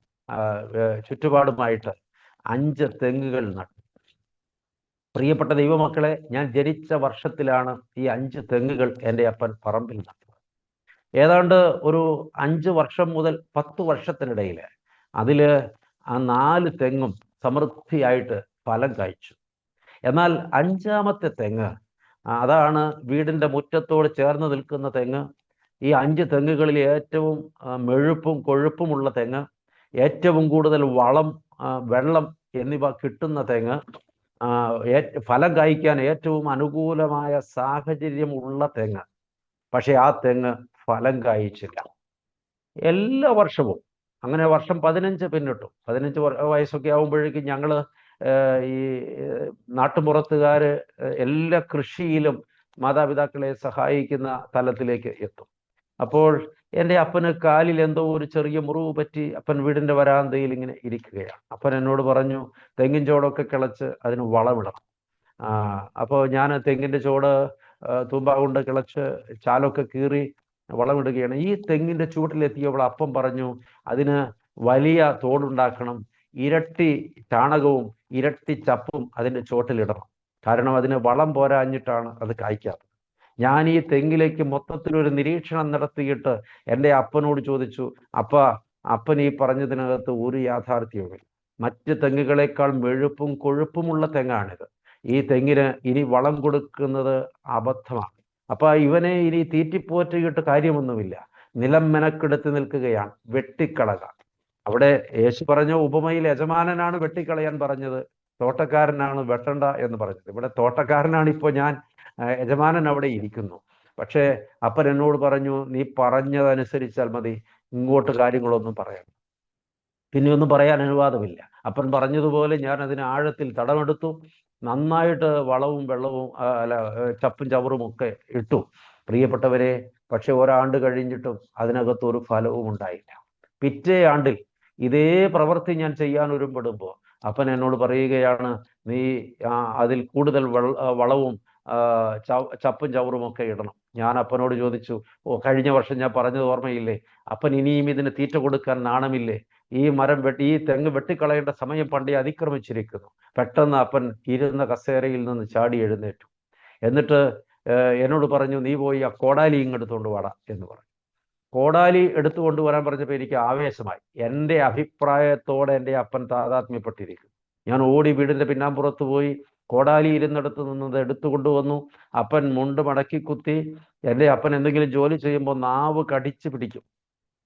D: ചുറ്റുപാടുമായിട്ട് 5 തെങ്ങുകൾ നട്ടു. പ്രിയപ്പെട്ട ദൈവമക്കളെ, ഞാൻ ജനിച്ച വർഷത്തിലാണ് ഈ 5 തെങ്ങുകൾ എൻ്റെ അപ്പൻ പറമ്പിൽ നട്ടത്. ഏതാണ്ട് ഒരു 5 വർഷം മുതൽ 10 വർഷത്തിനിടയിൽ അതിൽ ആ 4 തെങ്ങും സമൃദ്ധിയായിട്ട് ഫലം കായ്ച്ചു. എന്നാൽ 5ാമത്തെ തെങ്ങ്, അതാണ് വീടിൻ്റെ മുറ്റത്തോട് ചേർന്ന് നിൽക്കുന്ന തെങ്ങ്, ഈ 5 തെങ്ങുകളിൽ ഏറ്റവും മെഴുപ്പും കൊഴുപ്പുമുള്ള തെങ്ങ്, ഏറ്റവും കൂടുതൽ വളം, വെള്ളം എന്നിവ കിട്ടുന്ന തെങ്ങ്, ഫലം കായ്ക്കാൻ ഏറ്റവും അനുകൂലമായ സാഹചര്യമുള്ള തെങ്ങ്. പക്ഷെ ആ തെങ്ങ് ഫലം കായ്ച്ചില്ല. എല്ലാ വർഷവും അങ്ങനെ വർഷം 15 പിന്നിട്ടു. 15 വയസ്സൊക്കെ ആകുമ്പോഴേക്കും ഞങ്ങൾ ഈ നാട്ടുപുറത്തുകാർ എല്ലാ കൃഷിയിലും മാതാപിതാക്കളെ സഹായിക്കുന്ന തലത്തിലേക്ക് എത്തും. അപ്പോൾ എൻ്റെ അപ്പന് കാലിൽ എന്തോ ഒരു ചെറിയ മുറിവ് പറ്റി അപ്പൻ വീടിൻ്റെ വരാന്തയിൽ ഇങ്ങനെ ഇരിക്കുകയാണ്. അപ്പൻ എന്നോട് പറഞ്ഞു, തെങ്ങിൻ ചോടൊക്കെ കിളച്ച് അതിന് വളമിടണം. അപ്പോൾ ഞാൻ തെങ്ങിൻ്റെ ചോട് തൂമ്പ കൊണ്ട് കിളച്ച് ചാലൊക്കെ കീറി വളമിടുകയാണ്. ഈ തെങ്ങിൻ്റെ ചൂട്ടിലെത്തിയപ്പോൾ അപ്പം പറഞ്ഞു, അതിന് വലിയ തോടുണ്ടാക്കണം, ഇരട്ടി ചാണകവും ഇരട്ടി ചപ്പും അതിൻ്റെ ചോട്ടിലിടണം, കാരണം അതിന് വളം പോരാഞ്ഞിട്ടാണ് അത് കായ്ക്കാത്തത്. ഞാൻ ഈ തെങ്ങിലേക്ക് മൊത്തത്തിലൊരു നിരീക്ഷണം നടത്തിയിട്ട് എൻ്റെ അപ്പനോട് ചോദിച്ചു, അപ്പൻ ഈ പറഞ്ഞതിനകത്ത് ഒരു യാഥാർത്ഥ്യവുമില്ല. മറ്റ് തെങ്ങുകളേക്കാൾ മെഴുപ്പും കൊഴുപ്പുമുള്ള തെങ്ങാണിത്. ഈ തെങ്ങിന് ഇനി വളം കൊടുക്കുന്നത് അബദ്ധമാണ്. ഇവനെ ഇനി തീറ്റിപ്പോറ്റിയിട്ട് കാര്യമൊന്നുമില്ല. നിലം മെനക്കെടുത്ത് നിൽക്കുകയാണ്, വെട്ടിക്കളക. അവിടെ യേശു പറഞ്ഞ ഉപമയിൽ യജമാനനാണ് വെട്ടിക്കളയാൻ പറഞ്ഞത്, തോട്ടക്കാരനാണ് വെട്ടണ്ട എന്ന് പറഞ്ഞത്. ഇവിടെ തോട്ടക്കാരനാണ് ഇപ്പോൾ ഞാൻ, യജമാനൻ അവിടെ ഇരിക്കുന്നു. പക്ഷേ അപ്പൻ എന്നോട് പറഞ്ഞു, നീ പറഞ്ഞതനുസരിച്ചാൽ മതി, ഇങ്ങോട്ട് കാര്യങ്ങളൊന്നും പറയാം, പിന്നെ ഒന്നും പറയാൻ അനുവാദമില്ല. അപ്പൻ പറഞ്ഞതുപോലെ ഞാൻ അതിന് ആഴത്തിൽ തടമെടുത്തു, നന്നായിട്ട് വളവും വെള്ളവും ചപ്പും ചവറും ഒക്കെ ഇട്ടു. പ്രിയപ്പെട്ടവരെ, പക്ഷെ ഒരാണ്ട് കഴിഞ്ഞിട്ടും അതിനകത്ത് ഒരു ഫലവും ഉണ്ടായില്ല. പിറ്റേ ആണ്ടിൽ ഇതേ പ്രവൃത്തി ഞാൻ ചെയ്യാൻ ഒരുമ്പെടുമ്പോൾ അപ്പൻ എന്നോട് പറയുകയാണ്, നീ അതിൽ കൂടുതൽ വളവും ചപ്പും ചവറും ഒക്കെ ഇടണം. ഞാൻ അപ്പനോട് ചോദിച്ചു, കഴിഞ്ഞ വർഷം ഞാൻ പറഞ്ഞത് ഓർമ്മയില്ലേ? അപ്പൻ ഇനിയും ഇതിന് തീറ്റ കൊടുക്കാൻ നാണമില്ലേ? ഈ തെങ്ങ് വെട്ടിക്കളയേണ്ട സമയം പണ്ടേ അതിക്രമിച്ചിരിക്കുന്നു. പെട്ടെന്ന് അപ്പൻ ഇരുന്ന കസേരയിൽ നിന്ന് ചാടി എഴുന്നേറ്റു. എന്നിട്ട് എന്നോട് പറഞ്ഞു, നീ പോയി ആ കോടാലി ഇങ്ങെടുത്തുകൊണ്ട് വാടാ എന്ന് പറഞ്ഞു. കോടാലി എടുത്തുകൊണ്ട് വരാൻ പറഞ്ഞപ്പോൾ എനിക്ക് ആവേശമായി. എൻ്റെ അഭിപ്രായത്തോടെ എൻ്റെ അപ്പൻ താതാത്മ്യപ്പെട്ടിരിക്കുന്നു. ഞാൻ ഓടി വീടിൻ്റെ പിന്നാമ്പുറത്ത് പോയി കോടാലി ഇരുന്നിടത്ത് നിന്നത് എടുത്തു കൊണ്ടുവന്നു. അപ്പൻ മുണ്ട് മടക്കി കുത്തി. എൻ്റെ അപ്പൻ എന്തെങ്കിലും ജോലി ചെയ്യുമ്പോൾ നാവ് കടിച്ചു പിടിക്കും.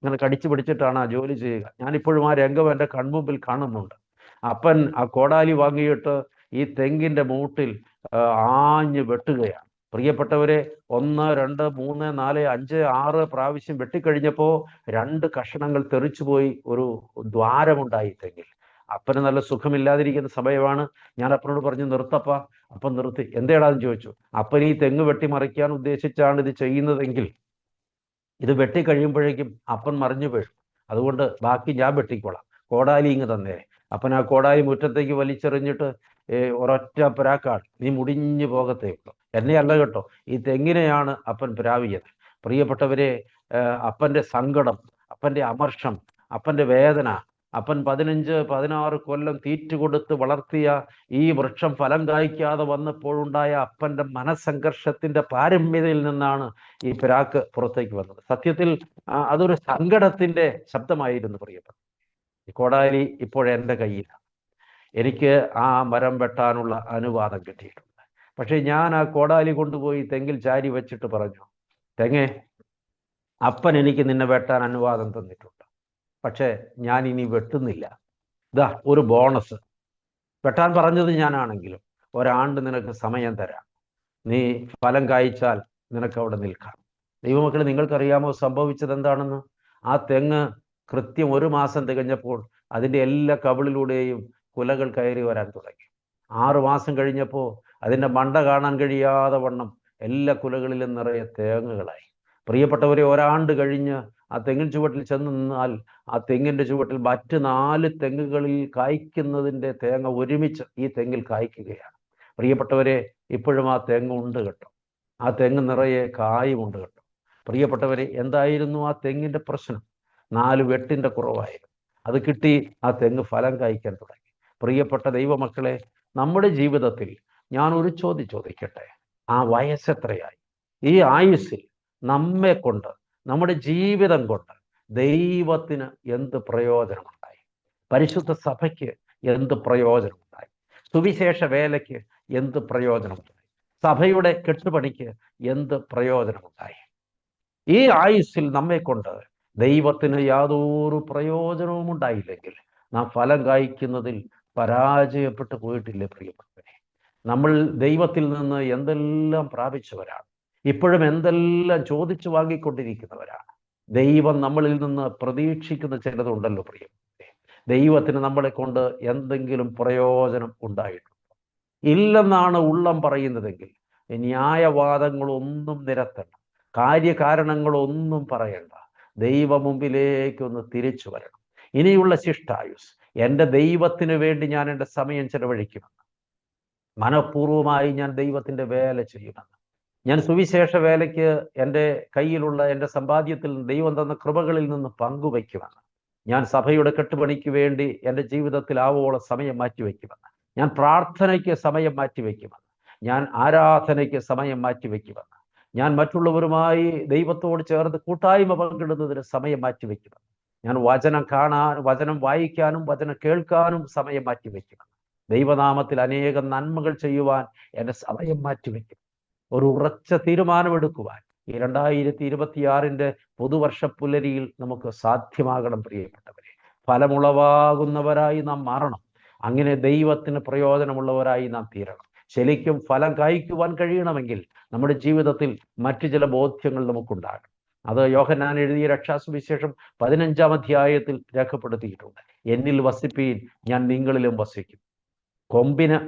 D: അങ്ങനെ കടിച്ചു പിടിച്ചിട്ടാണ് ആ ജോലി ചെയ്യുക. ഞാനിപ്പോഴും ആ രംഗം എൻ്റെ കൺമുമ്പിൽ കാണുന്നുണ്ട്. അപ്പൻ ആ കോടാലി വാങ്ങിയിട്ട് ഈ തെങ്ങിൻ്റെ മൂട്ടിൽ ആഞ്ഞ് വെട്ടുകയാണ്. പ്രിയപ്പെട്ടവരെ, 1, 2, 3, 4, 5, 6 പ്രാവശ്യം വെട്ടിക്കഴിഞ്ഞപ്പോൾ 2 കഷണങ്ങൾ തെറിച്ചുപോയി ഒരു ദ്വാരമുണ്ടായി തെങ്ങിൽ. അപ്പന് നല്ല സുഖമില്ലാതിരിക്കുന്ന സമയമാണ്. ഞാൻ അപ്പനോട് പറഞ്ഞു, നിർത്തപ്പ. അപ്പം നിർത്തി. എന്തേടാന്ന് ചോദിച്ചു. അപ്പൻ ഈ തെങ്ങ് വെട്ടിമറിക്കാൻ ഉദ്ദേശിച്ചാണ് ഇത് ചെയ്യുന്നതെങ്കിൽ ഇത് വെട്ടിക്കഴിയുമ്പോഴേക്കും അപ്പൻ മറിഞ്ഞു വീഴും. അതുകൊണ്ട് ബാക്കി ഞാൻ വെട്ടിക്കോളാം, കോടാലി ഇങ്ങ് തന്നേ. അപ്പൻ ആ കോടാലി മുറ്റത്തേക്ക് വലിച്ചെറിഞ്ഞിട്ട് ഒരൊറ്റ പ്രാക്കാണ്, നീ മുടിഞ്ഞു പോകത്തേ ഉള്ളൂ. എന്നെ അല്ല കേട്ടോ, ഈ തെങ്ങിനെയാണ് അപ്പൻ പ്രാവിയത്. പ്രിയപ്പെട്ടവരെ, അപ്പൻ്റെ സങ്കടം, അപ്പൻ്റെ അമർഷം, അപ്പൻ്റെ വേദന, അപ്പൻ 15-16 കൊല്ലം തീറ്റ കൊടുത്ത് വളർത്തിയ ഈ വൃക്ഷം ഫലം കായ്ക്കാതെ വന്നപ്പോഴുണ്ടായ അപ്പൻ്റെ മനസ്സംഘർഷത്തിൻ്റെ പാരമ്യതയിൽ നിന്നാണ് ഈ പിരാക്ക് പുറത്തേക്ക് വന്നത്. സത്യത്തിൽ അതൊരു സങ്കടത്തിൻ്റെ ശബ്ദമായിരുന്നു. പ്രിയപ്പെട്ട, ഈ കോടാലി ഇപ്പോഴെൻ്റെ കയ്യിലാണ്. എനിക്ക് ആ മരം വെട്ടാനുള്ള അനുവാദം കിട്ടിയിട്ടുണ്ട്. പക്ഷെ ഞാൻ ആ കോടാലി കൊണ്ടുപോയി തെങ്ങിൽ ചാരി വെച്ചിട്ട് പറഞ്ഞു, തെങ്ങേ, അപ്പൻ എനിക്ക് നിന്നെ വെട്ടാൻ അനുവാദം തന്നിട്ടുണ്ട്, പക്ഷെ ഞാൻ ഇനി വെട്ടുന്നില്ല. ഇതാ ഒരു ബോണസ്. വെട്ടാൻ പറഞ്ഞത് ഞാനാണെങ്കിലും ഒരാണ്ട് നിനക്ക് സമയം തരാം. നീ ഫലം കായ്ച്ചാൽ നിനക്ക് അവിടെ നിൽക്കാം. ദൈവമക്കളെ, നിങ്ങൾക്കറിയാമോ സംഭവിച്ചത് എന്താണെന്ന്? ആ തെങ്ങ് കൃത്യം 1 മാസം തികഞ്ഞപ്പോൾ അതിൻ്റെ എല്ലാ കവിളിലൂടെയും കുലകൾ കയറി വരാൻ തുടങ്ങി. 6 മാസം കഴിഞ്ഞപ്പോൾ അതിൻ്റെ മണ്ട കാണാൻ കഴിയാതെ വണ്ണം എല്ലാ കുലകളിലും നിറയെ തേങ്ങകളായി. പ്രിയപ്പെട്ടവരെ, ഒരാണ്ട് കഴിഞ്ഞ് ആ തെങ്ങിൻ ചുവട്ടിൽ ചെന്ന് നിന്നാൽ ആ തെങ്ങിൻ്റെ ചുവട്ടിൽ മറ്റ് 4 തെങ്ങുകളിൽ കായ്ക്കുന്നതിൻ്റെ തേങ്ങ ഒരുമിച്ച് ഈ തെങ്ങിൽ കായ്ക്കുകയാണ്. പ്രിയപ്പെട്ടവരെ, ഇപ്പോഴും ആ തെങ്ങ് ഉണ്ട് കേട്ടോ. ആ തെങ്ങ് നിറയെ കായുമുണ്ട് കേട്ടോ. പ്രിയപ്പെട്ടവരെ, എന്തായിരുന്നു ആ തെങ്ങിൻ്റെ പ്രശ്നം? 4 വെട്ടിൻ്റെ കുറവായിരുന്നു. അത് കിട്ടി, ആ തെങ്ങ് ഫലം കായ്ക്കാൻ തുടങ്ങി. പ്രിയപ്പെട്ട ദൈവമക്കളെ, നമ്മുടെ ജീവിതത്തിൽ ഞാൻ ഒരു ചോദ്യം ചോദിക്കട്ടെ. ആ വയസ്സെത്രയായി? ഈ ആയുസ്സിൽ നമ്മെ കൊണ്ട്, നമ്മുടെ ജീവിതം കൊണ്ട് ദൈവത്തിന് എന്ത് പ്രയോജനമുണ്ടായി? പരിശുദ്ധ സഭയ്ക്ക് എന്ത് പ്രയോജനമുണ്ടായി? സുവിശേഷ വേലയ്ക്ക് എന്ത് പ്രയോജനമുണ്ടായി? സഭയുടെ കെട്ടുപണിക്ക് എന്ത് പ്രയോജനമുണ്ടായി? ഈ ആയുസ്സിൽ നമ്മെ കൊണ്ട് ദൈവത്തിന് യാതൊരു പ്രയോജനവും ഉണ്ടായില്ലെങ്കിൽ നാം ഫലം കായ്ക്കുന്നതിൽ പരാജയപ്പെട്ടു പോയിട്ടില്ലേ പ്രിയപ്പെട്ടവരെ? നമ്മൾ ദൈവത്തിൽ നിന്ന് എന്തെല്ലാം പ്രാപിച്ചവരാണ്, ഇപ്പോഴും എന്തെല്ലാം ചോദിച്ചു വാങ്ങിക്കൊണ്ടിരിക്കുന്നവരാണ്. ദൈവം നമ്മളിൽ നിന്ന് പ്രതീക്ഷിക്കുന്ന ചിലതുണ്ടല്ലോ പ്രിയപ്പെട്ടവരെ. ദൈവത്തിന് നമ്മളെ കൊണ്ട് എന്തെങ്കിലും പ്രയോജനം ഉണ്ടായിട്ടുണ്ടോ? ഇല്ലെന്നാണ് ഉള്ളം പറയുന്നതെങ്കിൽ ന്യായവാദങ്ങളൊന്നും നിരത്തണം. കാര്യകാരണങ്ങളൊന്നും പറയണ്ട. ദൈവ മുമ്പിലേക്കൊന്ന് തിരിച്ചു വരണം. ഇനിയുള്ള ശിഷ്ടായുസ് എൻ്റെ ദൈവത്തിന് വേണ്ടി ഞാൻ എൻ്റെ സമയം ചെലവഴിക്കുമെന്ന്, മനഃപൂർവ്വമായി ഞാൻ ദൈവത്തിൻ്റെ വേല ചെയ്യുമെന്ന്, ഞാൻ സുവിശേഷ വേലയ്ക്ക് എൻ്റെ കയ്യിലുള്ള എൻ്റെ സമ്പാദ്യത്തിൽ നിന്ന്, ദൈവം തന്ന കൃപകളിൽ നിന്ന് പങ്കുവയ്ക്കുമെന്ന്, ഞാൻ സഭയുടെ കെട്ടുപണിക്ക് വേണ്ടി എൻ്റെ ജീവിതത്തിൽ ആവോളം സമയം മാറ്റിവെക്കുമെന്ന്, ഞാൻ പ്രാർത്ഥനയ്ക്ക് സമയം മാറ്റിവെക്കുമെന്ന്, ഞാൻ ആരാധനയ്ക്ക് സമയം മാറ്റിവെക്കുമെന്ന്, ഞാൻ മറ്റുള്ളവരുമായി ദൈവത്തോട് ചേർന്ന് കൂട്ടായ്മ പങ്കിടുന്നതിന് സമയം മാറ്റിവെക്കുമെന്ന്, ഞാൻ വചനം വായിക്കാനും വചനം കേൾക്കാനും സമയം മാറ്റിവെക്കുമെന്ന്, ദൈവനാമത്തിൽ അനേകം നന്മകൾ ചെയ്യുവാൻ എൻ്റെ സമയം മാറ്റിവെക്കും. ഒരു ഉറച്ച തീരുമാനമെടുക്കുവാൻ ഈ 2026 പുതുവർഷ പുലരിയിൽ നമുക്ക് സാധ്യമാകണം. പ്രിയപ്പെട്ടവരെ, ഫലമുളവാകുന്നവരായി നാം മാറണം. അങ്ങനെ ദൈവത്തിന് പ്രയോജനമുള്ളവരായി നാം തീരണം. ശരിക്കും ഫലം കായ്ക്കുവാൻ കഴിയണമെങ്കിൽ നമ്മുടെ ജീവിതത്തിൽ മറ്റു ചില ബോധ്യങ്ങൾ നമുക്കുണ്ടാകണം. അത് യോഹന്നാൻ എഴുതിയ രക്ഷാസുവിശേഷം 15-ാം അധ്യായത്തിൽ രേഖപ്പെടുത്തിയിട്ടുണ്ട്. എന്നിൽ വസിപ്പീൻ, ഞാൻ നിങ്ങളിലും വസിക്കും. കൊമ്പിന്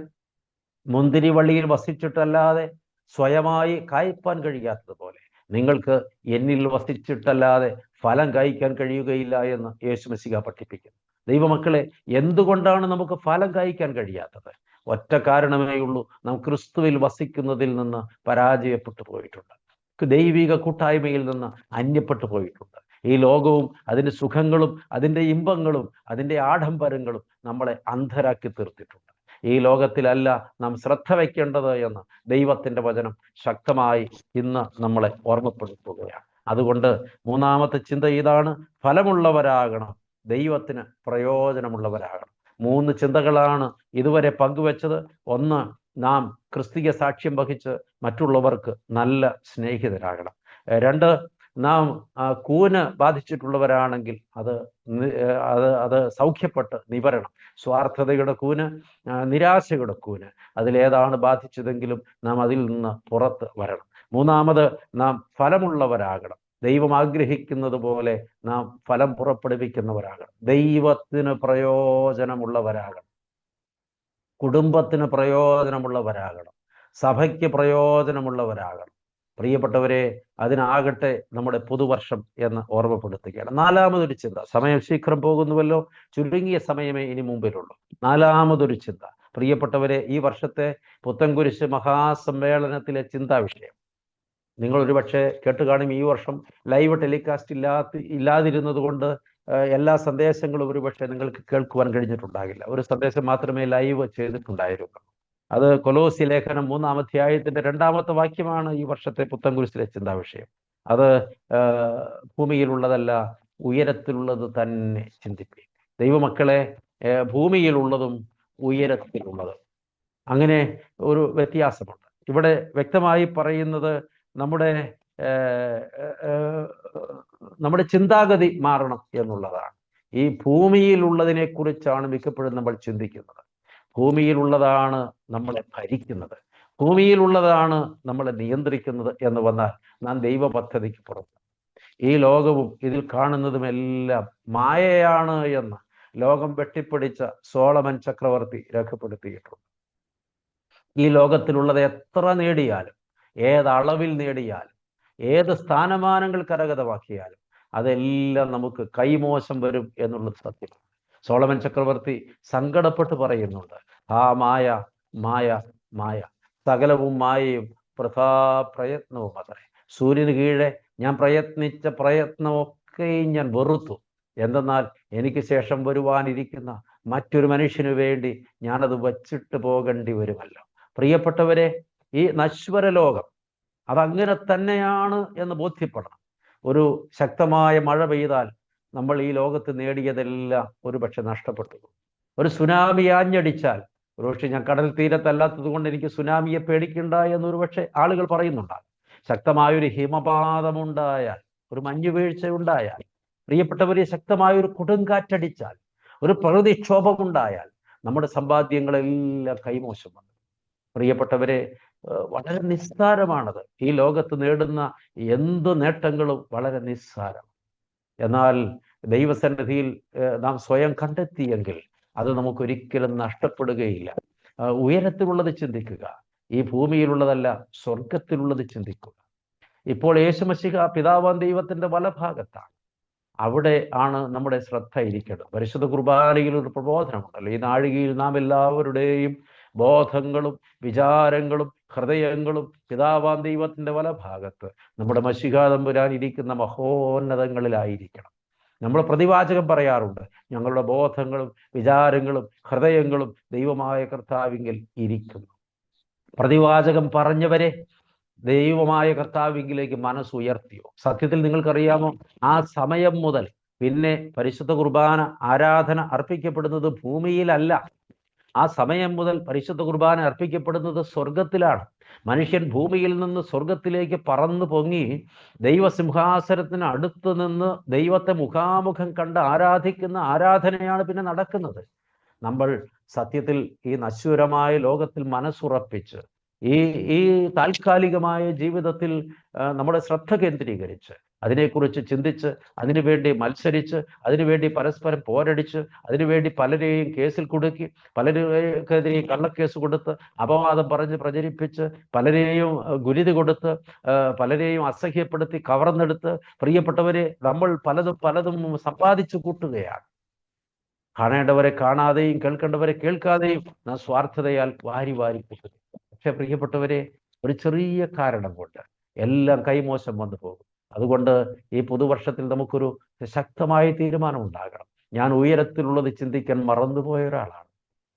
D: മുന്തിരിവള്ളിയിൽ വസിച്ചിട്ടല്ലാതെ സ്വയമായി കായ്പാൻ കഴിയാത്തതുപോലെ നിങ്ങൾക്ക് എന്നിൽ വസിച്ചിട്ടല്ലാതെ ഫലം കായ്ക്കാൻ കഴിയുകയില്ല എന്ന് യേശുമശിഹ പഠിപ്പിക്കുന്നു. ദൈവമക്കളെ, എന്തുകൊണ്ടാണ് നമുക്ക് ഫലം കായ്ക്കാൻ കഴിയാത്തത്? ഒറ്റ കാരണമേ ഉള്ളൂ, നാം ക്രിസ്തുവിൽ വസിക്കുന്നതിൽ നിന്ന് പരാജയപ്പെട്ടു പോയിട്ടുണ്ട്. ദൈവിക കൂട്ടായ്മയിൽ നിന്ന് അന്യപ്പെട്ടു പോയിട്ടുണ്ട്. ഈ ലോകവും അതിൻ്റെ സുഖങ്ങളും അതിൻ്റെ ഇമ്പങ്ങളും അതിൻ്റെ ആഡംബരങ്ങളും നമ്മളെ അന്ധരാക്കി തീർത്തിട്ടുണ്ട്. ഈ ലോകത്തിലല്ല നാം ശ്രദ്ധ വയ്ക്കേണ്ടത് എന്ന് ദൈവത്തിൻ്റെ വചനം ശക്തമായി ഇന്ന് നമ്മളെ ഓർമ്മപ്പെടുത്തുകയാണ്. അതുകൊണ്ട് മൂന്നാമത്തെ ചിന്ത ഇതാണ്: ഫലമുള്ളവരാകണം, ദൈവത്തിന് പ്രയോജനമുള്ളവരാകണം. 3 ചിന്തകളാണ് ഇതുവരെ പങ്കുവെച്ചത്. ഒന്ന്, നാം ക്രിസ്തീയ സാക്ഷ്യം വഹിച്ച് മറ്റുള്ളവർക്ക് നല്ല സ്നേഹിതരാകണം. 2, നാം കൂന് ബാധിച്ചിട്ടുള്ളവരാണെങ്കിൽ അത് സൗഖ്യപ്പെട്ട് നിവരണം. സ്വാർത്ഥതയുടെ കൂന്, നിരാശയുടെ കൂന്, അതിലേതാണ് ബാധിച്ചതെങ്കിലും നാം അതിൽ നിന്ന് പുറത്ത് വരണം. 3, നാം ഫലമുള്ളവരാകണം. ദൈവം ആഗ്രഹിക്കുന്നത് പോലെ നാം ഫലം പുറപ്പെടുവിക്കുന്നവരാകണം. ദൈവത്തിന് പ്രയോജനമുള്ളവരാകണം, കുടുംബത്തിന് പ്രയോജനമുള്ളവരാകണം, സഭയ്ക്ക് പ്രയോജനമുള്ളവരാകണം. പ്രിയപ്പെട്ടവരെ, അതിനാകട്ടെ നമ്മുടെ പുതുവർഷം എന്ന് ഓർമ്മപ്പെടുത്തുകയാണ്. 4മതൊരു ചിന്ത, സമയം ശീഘ്രം പോകുന്നുവല്ലോ, ചുരുങ്ങിയ സമയമേ ഇനി മുമ്പിലുള്ളൂ. 4മതൊരു ചിന്ത, പ്രിയപ്പെട്ടവരെ, ഈ വർഷത്തെ പുത്തൻകുരിശ് മഹാസമ്മേളനത്തിലെ ചിന്താ വിഷയം നിങ്ങൾ ഒരുപക്ഷെ കേട്ടുകാണും. ഈ വർഷം ലൈവ് ടെലികാസ്റ്റ് ഇല്ലാതിരുന്നത് കൊണ്ട് എല്ലാ സന്ദേശങ്ങളും ഒരുപക്ഷെ നിങ്ങൾക്ക് കേൾക്കുവാൻ കഴിഞ്ഞിട്ടുണ്ടാകില്ല. ഒരു സന്ദേശം മാത്രമേ ലൈവ് ചെയ്തിട്ടുണ്ടായിരുന്നു. അത് കൊലോസി ലേഖനം 3-ാം അധ്യായത്തിന്റെ 2-ാമത്തെ വാക്യമാണ് ഈ വർഷത്തെ പുത്തൻകുരിശിലെ ചിന്താ വിഷയം. അത് ഭൂമിയിലുള്ളതല്ല, ഉയരത്തിലുള്ളത് തന്നെ ചിന്തിപ്പി. ദൈവമക്കളെ, ഭൂമിയിലുള്ളതും ഉയരത്തിലുള്ളതും അങ്ങനെ ഒരു വ്യത്യാസമുണ്ട്. ഇവിടെ വ്യക്തമായി പറയുന്നത് നമ്മുടെ ചിന്താഗതി മാറണം എന്നുള്ളതാണ്. ഈ ഭൂമിയിലുള്ളതിനെ കുറിച്ചാണ് മിക്കപ്പോഴും നമ്മൾ ചിന്തിക്കുന്നത്. ഭൂമിയിലുള്ളതാണ് നമ്മളെ ഭരിക്കുന്നത്, ഭൂമിയിലുള്ളതാണ് നമ്മളെ നിയന്ത്രിക്കുന്നത് എന്ന് വന്നാൽ നാം ദൈവ പദ്ധതിക്ക് പുറത്ത്. ഈ ലോകവും ഇതിൽ കാണുന്നതുമെല്ലാം മായയാണ് എന്ന് ലോകം വെട്ടിപ്പിടിച്ച സോളമൻ ചക്രവർത്തി രേഖപ്പെടുത്തിയിട്ടുണ്ട്. ഈ ലോകത്തിലുള്ളത് എത്ര നേടിയാലും, ഏതളവിൽ നേടിയാലും, ഏത് സ്ഥാനമാനങ്ങൾ കരഗതമാക്കിയാലും അതെല്ലാം നമുക്ക് കൈമോശം വരും എന്നുള്ളത് സത്യമാണ്. സോളമൻ ചക്രവർത്തി സങ്കടപ്പെട്ട് പറയുന്നുണ്ട്, ആ മായ മായ മായ, സകലവും മായയും വൃഥാ പ്രയത്നവും അത്രേ. സൂര്യന് കീഴെ ഞാൻ പ്രയത്നിച്ച പ്രയത്നമൊക്കെയും ഞാൻ വെറുത്തു. എന്തെന്നാൽ എനിക്ക് ശേഷം വരുവാനിരിക്കുന്ന മറ്റൊരു മനുഷ്യനു വേണ്ടി ഞാനത് വച്ചിട്ട് പോകേണ്ടി വരുമല്ലോ. പ്രിയപ്പെട്ടവരെ, ഈ നശ്വര ലോകം അതങ്ങനെ തന്നെയാണ് എന്ന് ബോധ്യപ്പെടണം. ഒരു ശക്തമായ മഴ പെയ്താൽ നമ്മൾ ഈ ലോകത്ത് നേടിയതെല്ലാം ഒരുപക്ഷെ നഷ്ടപ്പെട്ടു. ഒരു സുനാമി ആഞ്ഞടിച്ചാൽ, ഒരുപക്ഷെ ഞാൻ കടൽ തീരത്തല്ലാത്തത് കൊണ്ട് എനിക്ക് സുനാമിയെ പേടിക്കണ്ട എന്നൊരു പക്ഷേ ആളുകൾ പറയുന്നുണ്ടാകും. ശക്തമായൊരു ഹിമപാതമുണ്ടായാൽ, ഒരു മഞ്ഞുവീഴ്ച ഉണ്ടായാൽ, പ്രിയപ്പെട്ടവരെ, ശക്തമായൊരു കൊടുങ്കാറ്റടിച്ചാൽ, ഒരു പ്രകൃതിക്ഷോഭമുണ്ടായാൽ നമ്മുടെ സമ്പാദ്യങ്ങളെല്ലാം കൈമോശം വന്നു. പ്രിയപ്പെട്ടവരെ, വളരെ നിസ്സാരമാണത്. ഈ ലോകത്ത് നേടുന്ന എന്ത് നേട്ടങ്ങളും വളരെ നിസ്സാരം. എന്നാൽ ദൈവസന്നിധിയിൽ നാം സ്വയം കണ്ടെത്തിയെങ്കിൽ അത് നമുക്കൊരിക്കലും നഷ്ടപ്പെടുകയില്ല. ഉയരത്തിലുള്ളത് ചിന്തിക്കുക, ഈ ഭൂമിയിലുള്ളതല്ല, സ്വർഗത്തിലുള്ളത് ചിന്തിക്കുക. ഇപ്പോൾ യേശുമശിഹ പിതാവാൻ ദൈവത്തിന്റെ വലഭാഗത്താണ്. അവിടെ ആണ് നമ്മുടെ ശ്രദ്ധ ഇരിക്കേണ്ടത്. പരിശുദ്ധ കുർബാനയിൽ ഒരു പ്രബോധനമുണ്ടല്ലോ, ഈ നാഴികയിൽ നാം എല്ലാവരുടെയും ബോധങ്ങളും വിചാരങ്ങളും ഹൃദയങ്ങളും പിതാവാൻ ദൈവത്തിന്റെ വലഭാഗത്ത് നമ്മുടെ മശിഹാ തമ്പുരാൻ ഇരിക്കുന്ന മഹോന്നതങ്ങളിലായിരിക്കണം. നമ്മൾ പ്രതിവാചകം പറയാറുണ്ട്, ഞങ്ങളുടെ ബോധങ്ങളും വിചാരങ്ങളും ഹൃദയങ്ങളും ദൈവമായ കർത്താവിങ്കിൽ ഇരിക്കുന്നു. പ്രതിവാചകം പറഞ്ഞവരെ ദൈവമായ കർത്താവിങ്കിലേക്ക് മനസ്സുയർത്തിയോ? സത്യത്തിൽ നിങ്ങൾക്കറിയാമോ, ആ സമയം മുതൽ പിന്നെ പരിശുദ്ധ കുർബാന ആരാധന അർപ്പിക്കപ്പെടുന്നത് ഭൂമിയിലല്ല. ആ സമയം മുതൽ പരിശുദ്ധ കുർബാന അർപ്പിക്കപ്പെടുന്നത് സ്വർഗത്തിലാണ്. മനുഷ്യൻ ഭൂമിയിൽ നിന്ന് സ്വർഗത്തിലേക്ക് പറന്നു പൊങ്ങി ദൈവസിംഹാസനത്തിന് അടുത്ത് നിന്ന് ദൈവത്തെ മുഖാമുഖം കണ്ട് ആരാധിക്കുന്ന ആരാധനയാണ് പിന്നെ നടക്കുന്നത്. നമ്മൾ സത്യത്തിൽ ഈ നശ്വരമായ ലോകത്തിൽ മനസ്സുറപ്പിച്ച് ഈ താൽക്കാലികമായ ജീവിതത്തിൽ നമ്മുടെ ശ്രദ്ധ കേന്ദ്രീകരിച്ച് അതിനെക്കുറിച്ച് ചിന്തിച്ച് അതിനുവേണ്ടി മത്സരിച്ച് അതിനുവേണ്ടി പരസ്പരം പോരടിച്ച് അതിനുവേണ്ടി പലരെയും കേസിൽ കുടുക്കി പലരെക്കെതിരെ കള്ളക്കേസ് കൊടുത്ത് അപവാദം പറഞ്ഞ് പ്രചരിപ്പിച്ച് പലരെയും ഗുരുതി കൊടുത്ത് പലരെയും അസഹ്യപ്പെടുത്തി കവർന്നെടുത്ത് പ്രിയപ്പെട്ടവരെ നമ്മൾ പലതും സമ്പാദിച്ചു കൂട്ടുകയാണ്. കാണേണ്ടവരെ കാണാതെയും കേൾക്കേണ്ടവരെ കേൾക്കാതെയും നാം സ്വാർത്ഥതയാൽ വാരി കൂട്ടുക. പക്ഷെ പ്രിയപ്പെട്ടവരെ, ഒരു ചെറിയ കാരണം കൊണ്ട് എല്ലാം കൈമോശം വന്നു പോകും. അതുകൊണ്ട് ഈ പുതുവർഷത്തിൽ നമുക്കൊരു ശക്തമായ തീരുമാനം ഉണ്ടാകണം. ഞാൻ ഉയരത്തിലുള്ളത് ചിന്തിക്കാൻ മറന്നുപോയ ഒരാളാണ്.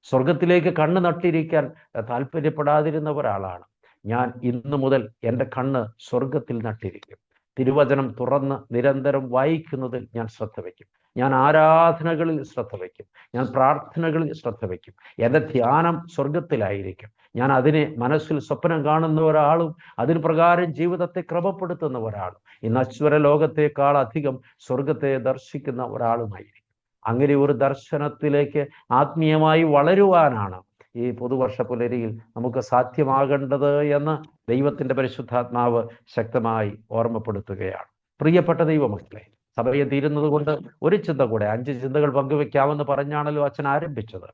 D: സ്വർഗത്തിലേക്ക് കണ്ണ് നട്ടിരിക്കാൻ താല്പര്യപ്പെടാതിരുന്ന ഒരാളാണ് ഞാൻ. ഇന്നു മുതൽ എൻ്റെ കണ്ണ് സ്വർഗത്തിൽ നട്ടിരിക്കും. തിരുവചനം തുറന്ന് നിരന്തരം വായിക്കുന്നതിൽ ഞാൻ ശ്രദ്ധ വയ്ക്കും. ഞാൻ ആരാധനകളിൽ ശ്രദ്ധ വയ്ക്കും. ഞാൻ പ്രാർത്ഥനകളിൽ ശ്രദ്ധ വയ്ക്കും. എൻ്റെ ധ്യാനം സ്വർഗത്തിലായിരിക്കും. ഞാൻ അതിനെ മനസ്സിൽ സ്വപ്നം കാണുന്ന ഒരാളും അതിന് പ്രകാരം ജീവിതത്തെ ക്രമപ്പെടുത്തുന്ന ഒരാളും ഈ നശ്വര ലോകത്തെക്കാൾ അധികം സ്വർഗത്തെ ദർശിക്കുന്ന ഒരാളുമായിരിക്കും. അങ്ങനെ ഒരു ദർശനത്തിലേക്ക് ആത്മീയമായി വളരുവാനാണ് ഈ പുതുവർഷ പുലരിയിൽ നമുക്ക് സാധ്യമാകേണ്ടത് എന്ന് ദൈവത്തിന്റെ പരിശുദ്ധാത്മാവ് ശക്തമായി ഓർമ്മപ്പെടുത്തുകയാണ്. പ്രിയപ്പെട്ട ദൈവമക്കളെ, സമയം തീരുന്നത് കൊണ്ട് ഒരു ചിന്ത കൂടെ, 5 ചിന്തകൾ പങ്കുവെക്കാമെന്ന് പറഞ്ഞാണല്ലോ അച്ഛൻ ആരംഭിച്ചത്.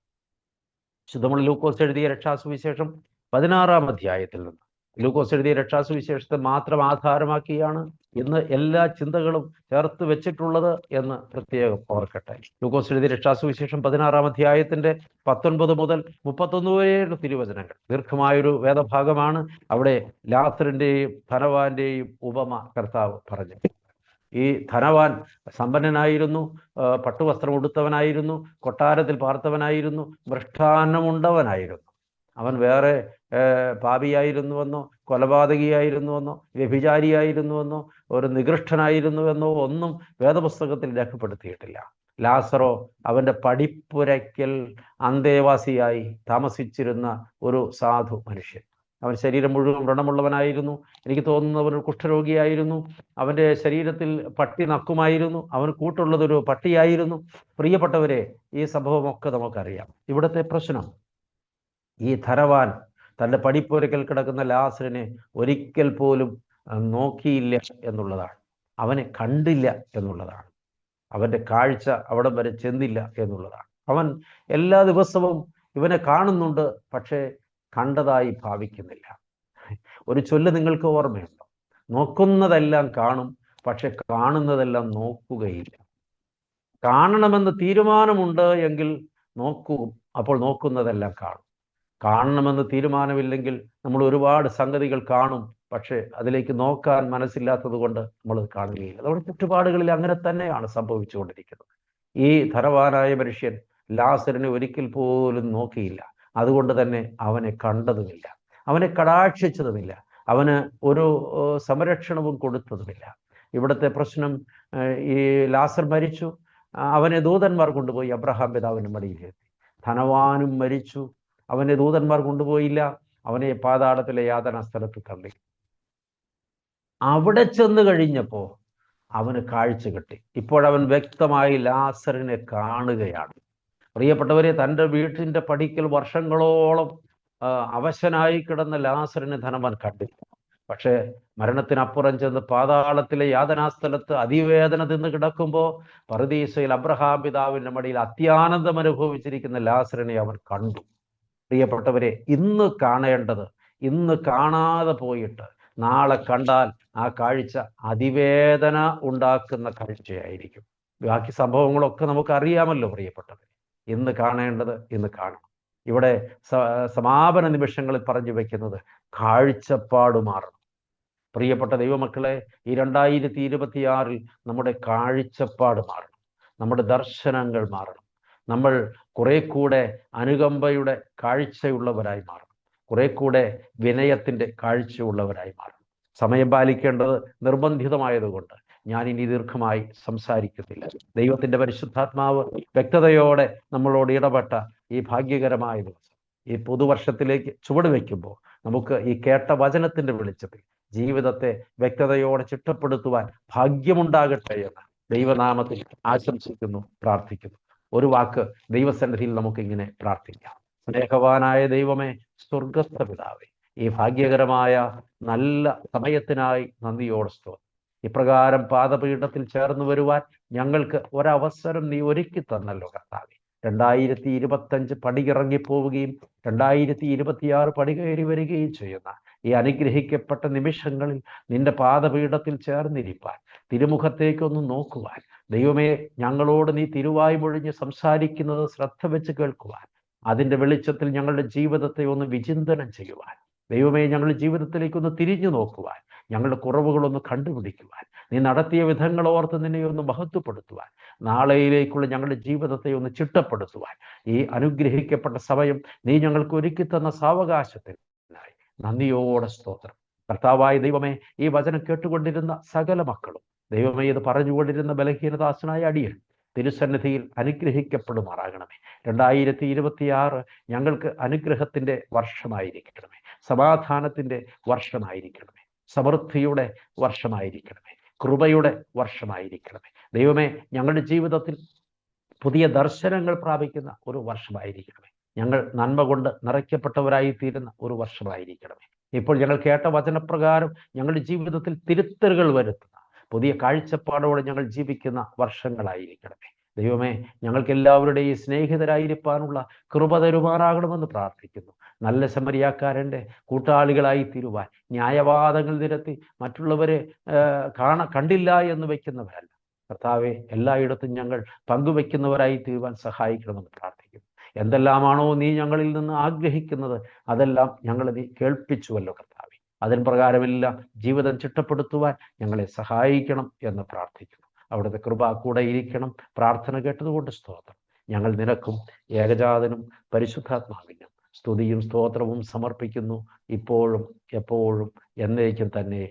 D: ശുദ്ധമുള്ള ലൂക്കോസ് എഴുതിയ രക്ഷാസുവിശേഷം 16-ാം അധ്യായത്തിൽ നിന്ന്. ലൂക്കോസ് എഴുതിയ രക്ഷാസുവിശേഷത്തെ മാത്രം ആധാരമാക്കിയാണ് ഇന്ന് എല്ലാ ചിന്തകളും ചേർത്ത് വെച്ചിട്ടുള്ളത് എന്ന് പ്രത്യേകം ഓർക്കട്ടെ. ലൂക്കോസ് എഴുതിയ രക്ഷാസുവിശേഷം 16-ാം അധ്യായത്തിന്റെ 19 മുതൽ 31 വരെയുള്ള തിരുവചനങ്ങൾ ദീർഘമായൊരു വേദഭാഗമാണ്. അവിടെ ലാസറിന്റെയും ധനവാന്റെയും ഉപമ കർത്താവ് പറഞ്ഞു. ഈ ധനവാൻ സമ്പന്നനായിരുന്നു, പട്ടുവസ്ത്രം ഉടുത്തവനായിരുന്നു, കൊട്ടാരത്തിൽ പാർത്തവനായിരുന്നു, മൃഷ്ടാന്നമുണ്ടവനായിരുന്നു. അവൻ വേറെ പാപിയായിരുന്നുവെന്നോ കൊലപാതകിയായിരുന്നുവെന്നോ വ്യഭിചാരിയായിരുന്നുവെന്നോ ഒരു നികൃഷ്ടനായിരുന്നുവെന്നോ ഒന്നും വേദപുസ്തകത്തിൽ രേഖപ്പെടുത്തിയിട്ടില്ല. ലാസറോ അവൻ്റെ പടിപ്പുരയ്ക്കൽ അന്തേവാസിയായി താമസിച്ചിരുന്ന ഒരു സാധു മനുഷ്യൻ. അവൻ ശരീരം മുഴുവൻ വ്രണമുള്ളവനായിരുന്നു. എനിക്ക് തോന്നുന്നു അവൻ കുഷ്ഠരോഗിയായിരുന്നു. അവൻ്റെ ശരീരത്തിൽ പട്ടി നക്കുമായിരുന്നു. അവന് കൂട്ടുള്ളതൊരു പട്ടിയായിരുന്നു. പ്രിയപ്പെട്ടവരെ, ഈ സംഭവമൊക്കെ നമുക്കറിയാം. ഇവിടുത്തെ പ്രശ്നം, ഈ ധനവാൻ തൻ്റെ പടിപ്പുരയ്ക്കൽ കിടക്കുന്ന ലാസറിനെ ഒരിക്കൽ പോലും നോക്കിയില്ല എന്നുള്ളതാണ്. അവനെ കണ്ടില്ല എന്നുള്ളതാണ്. അവൻ്റെ കാഴ്ച അവിടം വരെ ചെന്നില്ല എന്നുള്ളതാണ്. അവൻ എല്ലാ ദിവസവും ഇവനെ കാണുന്നുണ്ട്, പക്ഷേ കണ്ടതായി ഭാവിക്കുന്നില്ല. ഒരു ചൊല്ല് നിങ്ങൾക്ക് ഓർമ്മയുണ്ടോ? നോക്കുന്നതെല്ലാം കാണും, പക്ഷെ കാണുന്നതെല്ലാം നോക്കുകയില്ല. കാണണമെന്ന് തീരുമാനമുണ്ട് എങ്കിൽ നോക്കൂ, അപ്പോൾ നോക്കുന്നതെല്ലാം കാണും. കാണണമെന്ന് തീരുമാനമില്ലെങ്കിൽ നമ്മൾ ഒരുപാട് സംഗതികൾ കാണും, പക്ഷെ അതിലേക്ക് നോക്കാൻ മനസ്സില്ലാത്തത് കൊണ്ട് നമ്മൾ കാണുകയില്ല. നമ്മുടെ ചുറ്റുപാടുകളിൽ അങ്ങനെ തന്നെയാണ് സംഭവിച്ചുകൊണ്ടിരിക്കുന്നത്. ഈ ധനവാനായ മനുഷ്യൻ ലാസറിനെ ഒരിക്കൽ പോലും നോക്കിയില്ല. അതുകൊണ്ട് തന്നെ അവനെ കണ്ടതുമില്ല, അവനെ കടാക്ഷിച്ചതുമില്ല, അവന് ഒരു സംരക്ഷണവും കൊടുത്തതുമില്ല. ഇവിടുത്തെ പ്രശ്നം, ഈ ലാസർ മരിച്ചു, അവനെ ദൂതന്മാർ കൊണ്ടുപോയി അബ്രഹാം പിതാവിൻ്റെ മടിയിലെത്തി. ധനവാനും മരിച്ചു, അവനെ ദൂതന്മാർ കൊണ്ടുപോയില്ല, അവനെ പാതാളത്തിലെ യാതനാ സ്ഥലത്ത് തള്ളി. അവിടെ ചെന്ന് കഴിഞ്ഞപ്പോൾ അവന് കാഴ്ച കിട്ടി. ഇപ്പോഴവൻ വ്യക്തമായി ലാസറിനെ കാണുകയാണ്. പ്രിയപ്പെട്ടവരെ, തൻ്റെ വീട്ടിൻ്റെ പടിക്കൽ വർഷങ്ങളോളം അവശനായി കിടന്ന ലാസറിനെ ധനവാൻ കണ്ടില്ല. പക്ഷേ മരണത്തിനപ്പുറം ചെന്ന് പാതാളത്തിലെ യാതനാസ്ഥലത്ത് അതിവേദന തിന്ന് കിടക്കുമ്പോൾ പറുദീസയിൽ അബ്രഹാം പിതാവിൻ്റെ മടിയിൽ അത്യാനന്ദം അനുഭവിച്ചിരിക്കുന്ന ലാസറിനെ അവൻ കണ്ടു. പ്രിയപ്പെട്ടവരെ, ഇന്ന് കാണേണ്ടത്, ഇന്ന് കാണാതെ പോയിട്ട് നാളെ കണ്ടാൽ ആ കാഴ്ച അതിവേദന ഉണ്ടാക്കുന്ന കാഴ്ചയായിരിക്കും. ബാക്കി സംഭവങ്ങളൊക്കെ നമുക്ക് അറിയാമല്ലോ പ്രിയപ്പെട്ടത്. ഇന്ന് കാണേണ്ടത് ഇന്ന് കാണണം. ഇവിടെ സമാപന നിമിഷങ്ങളിൽ പറഞ്ഞു വെക്കുന്നത് കാഴ്ചപ്പാട് മാറണം. പ്രിയപ്പെട്ട ദൈവമക്കളെ, ഈ 2026 നമ്മുടെ കാഴ്ചപ്പാട് മാറണം, നമ്മുടെ ദർശനങ്ങൾ മാറണം. നമ്മൾ കുറെ കൂടെ അനുകമ്പയുടെ കാഴ്ചയുള്ളവരായി മാറണം, കുറെ കൂടെ വിനയത്തിൻ്റെ കാഴ്ചയുള്ളവരായി മാറണം. സമയം പാലിക്കേണ്ടത് നിർബന്ധിതമായതുകൊണ്ട് ഞാൻ ഇനി ദീർഘമായി സംസാരിക്കുന്നില്ല. ദൈവത്തിൻ്റെ പരിശുദ്ധാത്മാവ് വ്യക്തതയോടെ നമ്മളോട് ഇടപെട്ട ഈ ഭാഗ്യകരമായ ദിവസം, ഈ പുതുവർഷത്തിലേക്ക് ചുവട് വയ്ക്കുമ്പോൾ നമുക്ക് ഈ കേട്ട വചനത്തിൻ്റെ വെളിച്ചത്തിൽ ജീവിതത്തെ വ്യക്തതയോടെ ചിട്ടപ്പെടുത്തുവാൻ ഭാഗ്യമുണ്ടാകട്ടെ എന്ന് ദൈവനാമത്തിൽ ആശംസിക്കുന്നു, പ്രാർത്ഥിക്കുന്നു. ഒരു വാക്ക് ദൈവസന്നിധിയിൽ നമുക്കിങ്ങനെ പ്രാർത്ഥിക്കാം. സ്നേഹവാനായ ദൈവമേ, സ്വർഗസ്ഥ പിതാവേ, ഈ ഭാഗ്യകരമായ നല്ല സമയത്തിനായി നന്ദിയോടെ സ്തോത്രം. ഇപ്രകാരം പാദപീഠത്തിൽ ചേർന്ന് വരുവാൻ ഞങ്ങൾക്ക് ഒരവസരം നീ ഒരുക്കി തന്നല്ലോ കർത്താവേ. 2025 പടിയിറങ്ങിപ്പോവുകയും 2026 പടി കയറി വരികയും ചെയ്യുന്ന ഈ അനുഗ്രഹിക്കപ്പെട്ട നിമിഷങ്ങളിൽ നിന്റെ പാദപീഠത്തിൽ ചേർന്നിരിപ്പാൻ, തിരുമുഖത്തേക്കൊന്ന് നോക്കുവാൻ, ദൈവമേ ഞങ്ങളോട് നീ തിരുവായ് മൊഴിഞ്ഞ് സംസാരിക്കുന്നത് ശ്രദ്ധ വെച്ച് കേൾക്കുവാൻ, അതിൻ്റെ വെളിച്ചത്തിൽ ഞങ്ങളുടെ ജീവിതത്തെ ഒന്ന് വിചിന്തനം ചെയ്യുവാൻ, ദൈവമേ ഞങ്ങളുടെ ജീവിതത്തിലേക്കൊന്ന് തിരിഞ്ഞു നോക്കുവാൻ, ഞങ്ങളുടെ കുറവുകളൊന്ന് കണ്ടുപിടിക്കുവാൻ, നീ നടത്തിയ വിധങ്ങൾ ഓർത്ത് നിന്നെ ഒന്ന് മഹത്വപ്പെടുത്തുവാൻ, നാളെയിലേക്കുള്ള ഞങ്ങളുടെ ജീവിതത്തെ ഒന്ന് ചിട്ടപ്പെടുത്തുവാൻ, ഈ അനുഗ്രഹിക്കപ്പെട്ട സമയം നീ ഞങ്ങൾക്ക് ഒരുക്കി തന്ന സാവകാശത്തിനായി നന്ദിയോടെ സ്തോത്രം. കർത്താവായ ദൈവമേ, ഈ വചനം കേട്ടുകൊണ്ടിരുന്ന സകല മക്കളും, ദൈവമേ ഇത് പറഞ്ഞുകൊണ്ടിരുന്ന ബലഹീനദാസനായ അടിയൻ തിരുസന്നിധിയിൽ അനുഗ്രഹിക്കപ്പെടുമാറാകണമേ. 2026 ഞങ്ങൾക്ക് അനുഗ്രഹത്തിൻ്റെ വർഷമായിരിക്കണമേ, സമാധാനത്തിൻ്റെ വർഷമായിരിക്കണമേ, സമൃദ്ധിയുടെ വർഷമായിരിക്കണമേ, കൃപയുടെ വർഷമായിരിക്കണമേ. ദൈവമേ ഞങ്ങളുടെ ജീവിതത്തിൽ പുതിയ ദർശനങ്ങൾ പ്രാപിക്കുന്ന ഒരു വർഷമായിരിക്കണമേ. ഞങ്ങൾ നന്മ കൊണ്ട് നിറയ്ക്കപ്പെട്ടവരായി തീരുന്ന ഒരു വർഷമായിരിക്കണമേ. ഇപ്പോൾ ഞങ്ങൾ കേട്ട വചനപ്രകാരം ഞങ്ങളുടെ ജീവിതത്തിൽ തിരുത്തലുകൾ വരുത്തുന്ന പുതിയ കാഴ്ചപ്പാടോടെ ഞങ്ങൾ ജീവിക്കുന്ന വർഷങ്ങളായിരിക്കണമേ. ദൈവമേ ഞങ്ങൾക്ക് എല്ലാവരുടെയും സ്നേഹിതരായിരിക്കാനുള്ള കൃപ തരുമാറാകണമെന്ന് പ്രാർത്ഥിക്കുന്നു. നല്ല ശമരിയാക്കാരൻ്റെ കൂട്ടാളികളായി തീരുവാൻ, ന്യായവാദങ്ങൾ നിരത്തി മറ്റുള്ളവരെ കണ്ടില്ല എന്ന് വയ്ക്കുന്നവരല്ല കർത്താവെ, എല്ലായിടത്തും ഞങ്ങൾ പങ്കുവെക്കുന്നവരായി തീരുവാൻ സഹായിക്കണമെന്ന് പ്രാർത്ഥിക്കുന്നു. എന്തെല്ലാമാണോ നീ ഞങ്ങളിൽ നിന്ന് ആഗ്രഹിക്കുന്നത് അതെല്ലാം ഞങ്ങളെ നീ കേൾപ്പിച്ചുവല്ലോ കർത്താവെ. അതിൻ പ്രകാരമെല്ലാം ജീവിതം ചിട്ടപ്പെടുത്തുവാൻ ഞങ്ങളെ സഹായിക്കണം എന്ന് പ്രാർത്ഥിക്കുന്നു. അവിടുത്തെ കൃപ കൂടെ ഇരിക്കണം. പ്രാർത്ഥന കേട്ടതുകൊണ്ട് സ്തോത്രം. ഞങ്ങൾ നിനക്കും ഏകജാതനും പരിശുദ്ധാത്മാവിനും സ്തുതിയും സ്തോത്രവും സമർപ്പിക്കുന്നു, ഇപ്പോഴും എപ്പോഴും എന്നേക്കും തന്നെ.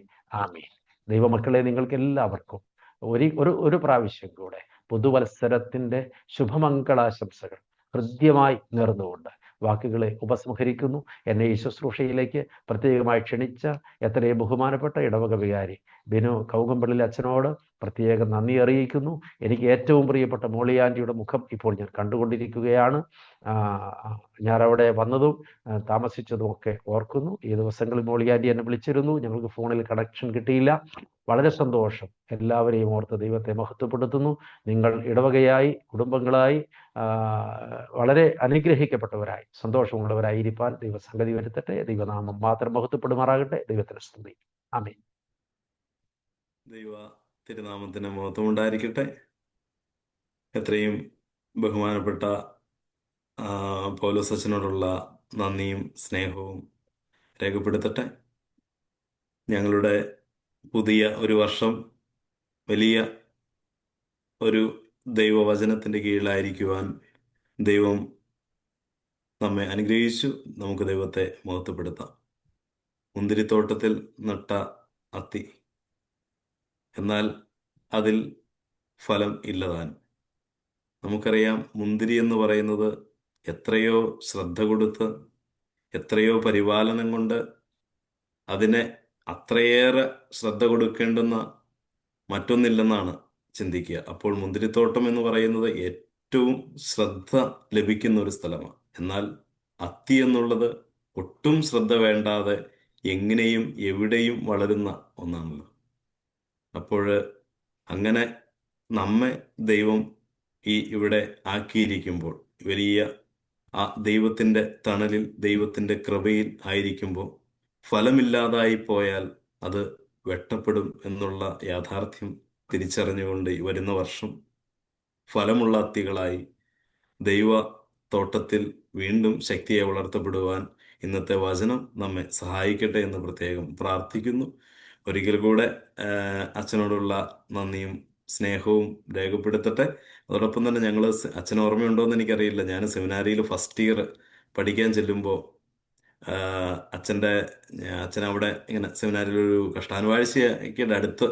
D: ആമേൻ. ദൈവമക്കളെ, നിങ്ങൾക്ക് എല്ലാവർക്കും ഒരു പ്രാവശ്യം കൂടെ പുതുവത്സരത്തിൻ്റെ ശുഭമംഗളാശംസകൾ ഹൃദ്യമായി നേർന്നുകൊണ്ട് വാക്കുകളെ ഉപസംഹരിക്കുന്നു. എന്നെ ഈ ശുശ്രൂഷയിലേക്ക് പ്രത്യേകമായി ക്ഷണിച്ച എത്രയും ബഹുമാനപ്പെട്ട ഇടവക വികാരി ബിനു കൗകമ്പള്ളിൽ അച്ഛനോട് പ്രത്യേകം നന്ദി അറിയിക്കുന്നു. എനിക്ക് ഏറ്റവും പ്രിയപ്പെട്ട മോളിയാൻ്റിയുടെ മുഖം ഇപ്പോൾ ഞാൻ കണ്ടുകൊണ്ടിരിക്കുകയാണ്. ഞാൻ അവിടെ വന്നതും താമസിച്ചതും ഒക്കെ ഓർക്കുന്നു. ഈ ദിവസങ്ങളിൽ മോളിയാൻ്റി എന്നെ വിളിച്ചിരുന്നു, ഞങ്ങൾക്ക് ഫോണിൽ കണക്ഷൻ കിട്ടിയില്ല. വളരെ സന്തോഷം. എല്ലാവരെയും ഓർത്ത് ദൈവത്തെ മഹത്വപ്പെടുത്തുന്നു. നിങ്ങൾ ഇടവകയായി, കുടുംബങ്ങളായി വളരെ അനുഗ്രഹിക്കപ്പെട്ടവരായി സന്തോഷമുള്ളവരായിരിക്കാൻ ദൈവ സംഗതി വരുത്തട്ടെ. ദൈവനാമം മാത്രം മഹത്വപ്പെടുമാറാകട്ടെ. ദൈവത്തിന് സ്തുതി. ആമേൻ.
A: ദൈവ തിരുനാമത്തിന് മഹത്വം ഉണ്ടായിരിക്കട്ടെ. എത്രയും ബഹുമാനപ്പെട്ട പൗലോസ് അച്ഛനോടുള്ള നന്ദിയും സ്നേഹവും രേഖപ്പെടുത്തട്ടെ. ഞങ്ങളുടെ പുതിയ ഒരു വർഷം വലിയ ഒരു ദൈവവചനത്തിൻ്റെ കീഴിലായിരിക്കുവാൻ ദൈവം നമ്മെ അനുഗ്രഹിച്ചു. നമുക്ക് ദൈവത്തെ മഹത്വപ്പെടുത്താം. മുന്തിരിത്തോട്ടത്തിൽ നട്ട അത്തി, എന്നാൽ അതിൽ ഫലം ഇല്ലതാനും. നമുക്കറിയാം, മുന്തിരി എന്ന് പറയുന്നത് എത്രയോ ശ്രദ്ധ കൊടുത്ത്, എത്രയോ പരിപാലനം കൊണ്ട് അതിനെ അത്രയേറെ ശ്രദ്ധ കൊടുക്കേണ്ടുന്ന മറ്റൊന്നില്ലെന്നാണ് ചിന്തിക്കുക. അപ്പോൾ മുന്തിരിത്തോട്ടം എന്ന് പറയുന്നത് ഏറ്റവും ശ്രദ്ധ ലഭിക്കുന്ന ഒരു സ്ഥലമാണ്. എന്നാൽ അത്തി എന്നുള്ളത് ഒട്ടും ശ്രദ്ധ വേണ്ടാതെ എങ്ങനെയും എവിടെയും വളരുന്ന ഒന്നാണല്ലോ. അപ്പോൾ അങ്ങനെ നമ്മെ ദൈവം ഇവിടെ ആക്കിയിരിക്കുമ്പോൾ, വലിയ ആ ദൈവത്തിൻ്റെ തണലിൽ, ദൈവത്തിൻ്റെ കൃപയിൽ ആയിരിക്കുമ്പോൾ, ഫലമില്ലാതായി പോയാൽ അത് വെട്ടപ്പെടും എന്നുള്ള യാഥാർത്ഥ്യം തിരിച്ചറിഞ്ഞുകൊണ്ട് ഈ വരുന്ന വർഷം ഫലമുള്ള അത്തികളായി ദൈവ തോട്ടത്തിൽ വീണ്ടും ശക്തിയെ വളർത്തപ്പെടുവാൻ ഇന്നത്തെ വചനം നമ്മെ സഹായിക്കട്ടെ എന്ന് പ്രത്യേകം പ്രാർത്ഥിക്കുന്നു. ഒരിക്കൽ കൂടെ അച്ഛനോടുള്ള നന്ദിയും സ്നേഹവും രേഖപ്പെടുത്തട്ടെ. അതോടൊപ്പം തന്നെ അച്ഛൻ ഓർമ്മയുണ്ടോ എന്ന് എനിക്കറിയില്ല, ഞാൻ സെമിനാരിയിൽ ഫസ്റ്റ് ഇയർ പഠിക്കാൻ ചെല്ലുമ്പോൾ അച്ഛൻ അവിടെ ഇങ്ങനെ സെമിനാരിൽ ഒരു കഷ്ടാനുവാഴ്ചയ്ക്ക് അടുത്ത്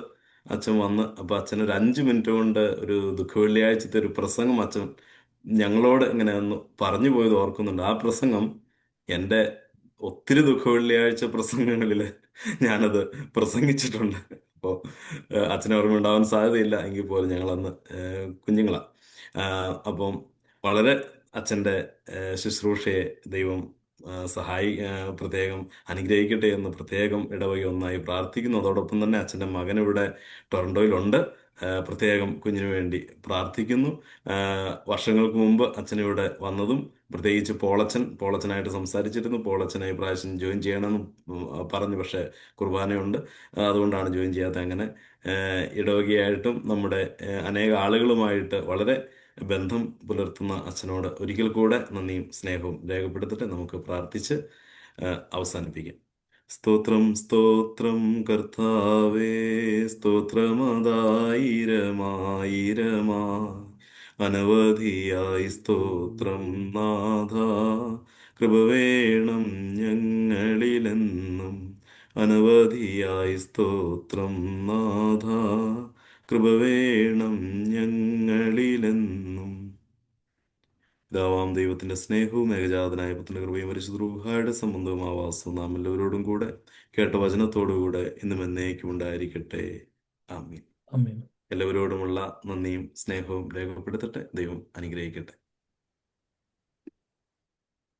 A: അച്ഛൻ വന്ന്, അപ്പൊ അച്ഛൻ ഒരു 5 മിനിറ്റ് കൊണ്ട് ഒരു ദുഃഖവെള്ളിയാഴ്ചത്തെ ഒരു പ്രസംഗം അച്ഛൻ ഞങ്ങളോട് ഇങ്ങനെ ഒന്ന് പറഞ്ഞു പോയത് ഓർക്കുന്നുണ്ട്. ആ പ്രസംഗം എൻ്റെ ഒത്തിരി ദുഃഖവെള്ളിയാഴ്ച പ്രസംഗങ്ങളിൽ ഞാനത് പ്രസംഗിച്ചിട്ടുണ്ട്. അപ്പോൾ അച്ഛന് ഓർമ്മ ഉണ്ടാവാൻ സാധ്യതയില്ല, എങ്കിൽ പോലും ഞങ്ങളന്ന് കുഞ്ഞുങ്ങളാ. അപ്പം വളരെ അച്ഛൻ്റെ ശുശ്രൂഷയെ ദൈവം പ്രത്യേകം അനുഗ്രഹിക്കട്ടെ എന്ന് പ്രത്യേകം ഇടവകി ഒന്നായി പ്രാർത്ഥിക്കുന്നു. അതോടൊപ്പം തന്നെ അച്ഛൻ്റെ മകൻ ഇവിടെ ടൊറന്റോയിലുണ്ട്. പ്രത്യേകം കുഞ്ഞിനു വേണ്ടി പ്രാർത്ഥിക്കുന്നു. വർഷങ്ങൾക്ക് മുമ്പ് അച്ഛനിവിടെ വന്നതും പ്രത്യേകിച്ച് പോളച്ചനായിട്ട് സംസാരിച്ചിരുന്നു. പോളച്ചനെ ഈ പ്രാവശ്യം ജോയിൻ ചെയ്യണമെന്ന് പറഞ്ഞു, പക്ഷേ കുർബാനയുണ്ട്, അതുകൊണ്ടാണ് ജോയിൻ ചെയ്യാത്ത. അങ്ങനെ ഇടവകയായിട്ടും നമ്മുടെ അനേക ആളുകളുമായിട്ട് വളരെ ബന്ധം പുലർത്തുന്ന അച്ഛനോട് ഒരിക്കൽ കൂടെ നന്ദിയും സ്നേഹവും രേഖപ്പെടുത്തിട്ട് നമുക്ക് പ്രാർത്ഥിച്ച് അവസാനിപ്പിക്കാം. സ്തോത്രം സ്തോത്രം കർത്താവേ, സ്തോത്രമതായിരമായിരമായി അനവധിയായി സ്തോത്രം നാഥ. കൃപ വേണം ഞങ്ങളിലെന്നും അനവധിയായി സ്തോത്രം നാഥ. കൃപ വേണം ഞങ്ങളിലെന്നും. പിതാവാം ദൈവത്തിന്റെ സ്നേഹവും ഏകജാതനായ പുത്രന്റെ കൃപയും പരിശുദ്ധ റൂഹായുടെ സംബന്ധവും ആവാസവും നാം എല്ലാവരോടും കൂടെ കേട്ട വചനത്തോടുകൂടെ ഇന്നും എന്നേക്കും ഉണ്ടായിരിക്കട്ടെ. ആമീൻ. എല്ലാവരോടുമുള്ള നന്ദിയും സ്നേഹവും രേഖപ്പെടുത്തട്ടെ. ദൈവം അനുഗ്രഹിക്കട്ടെ.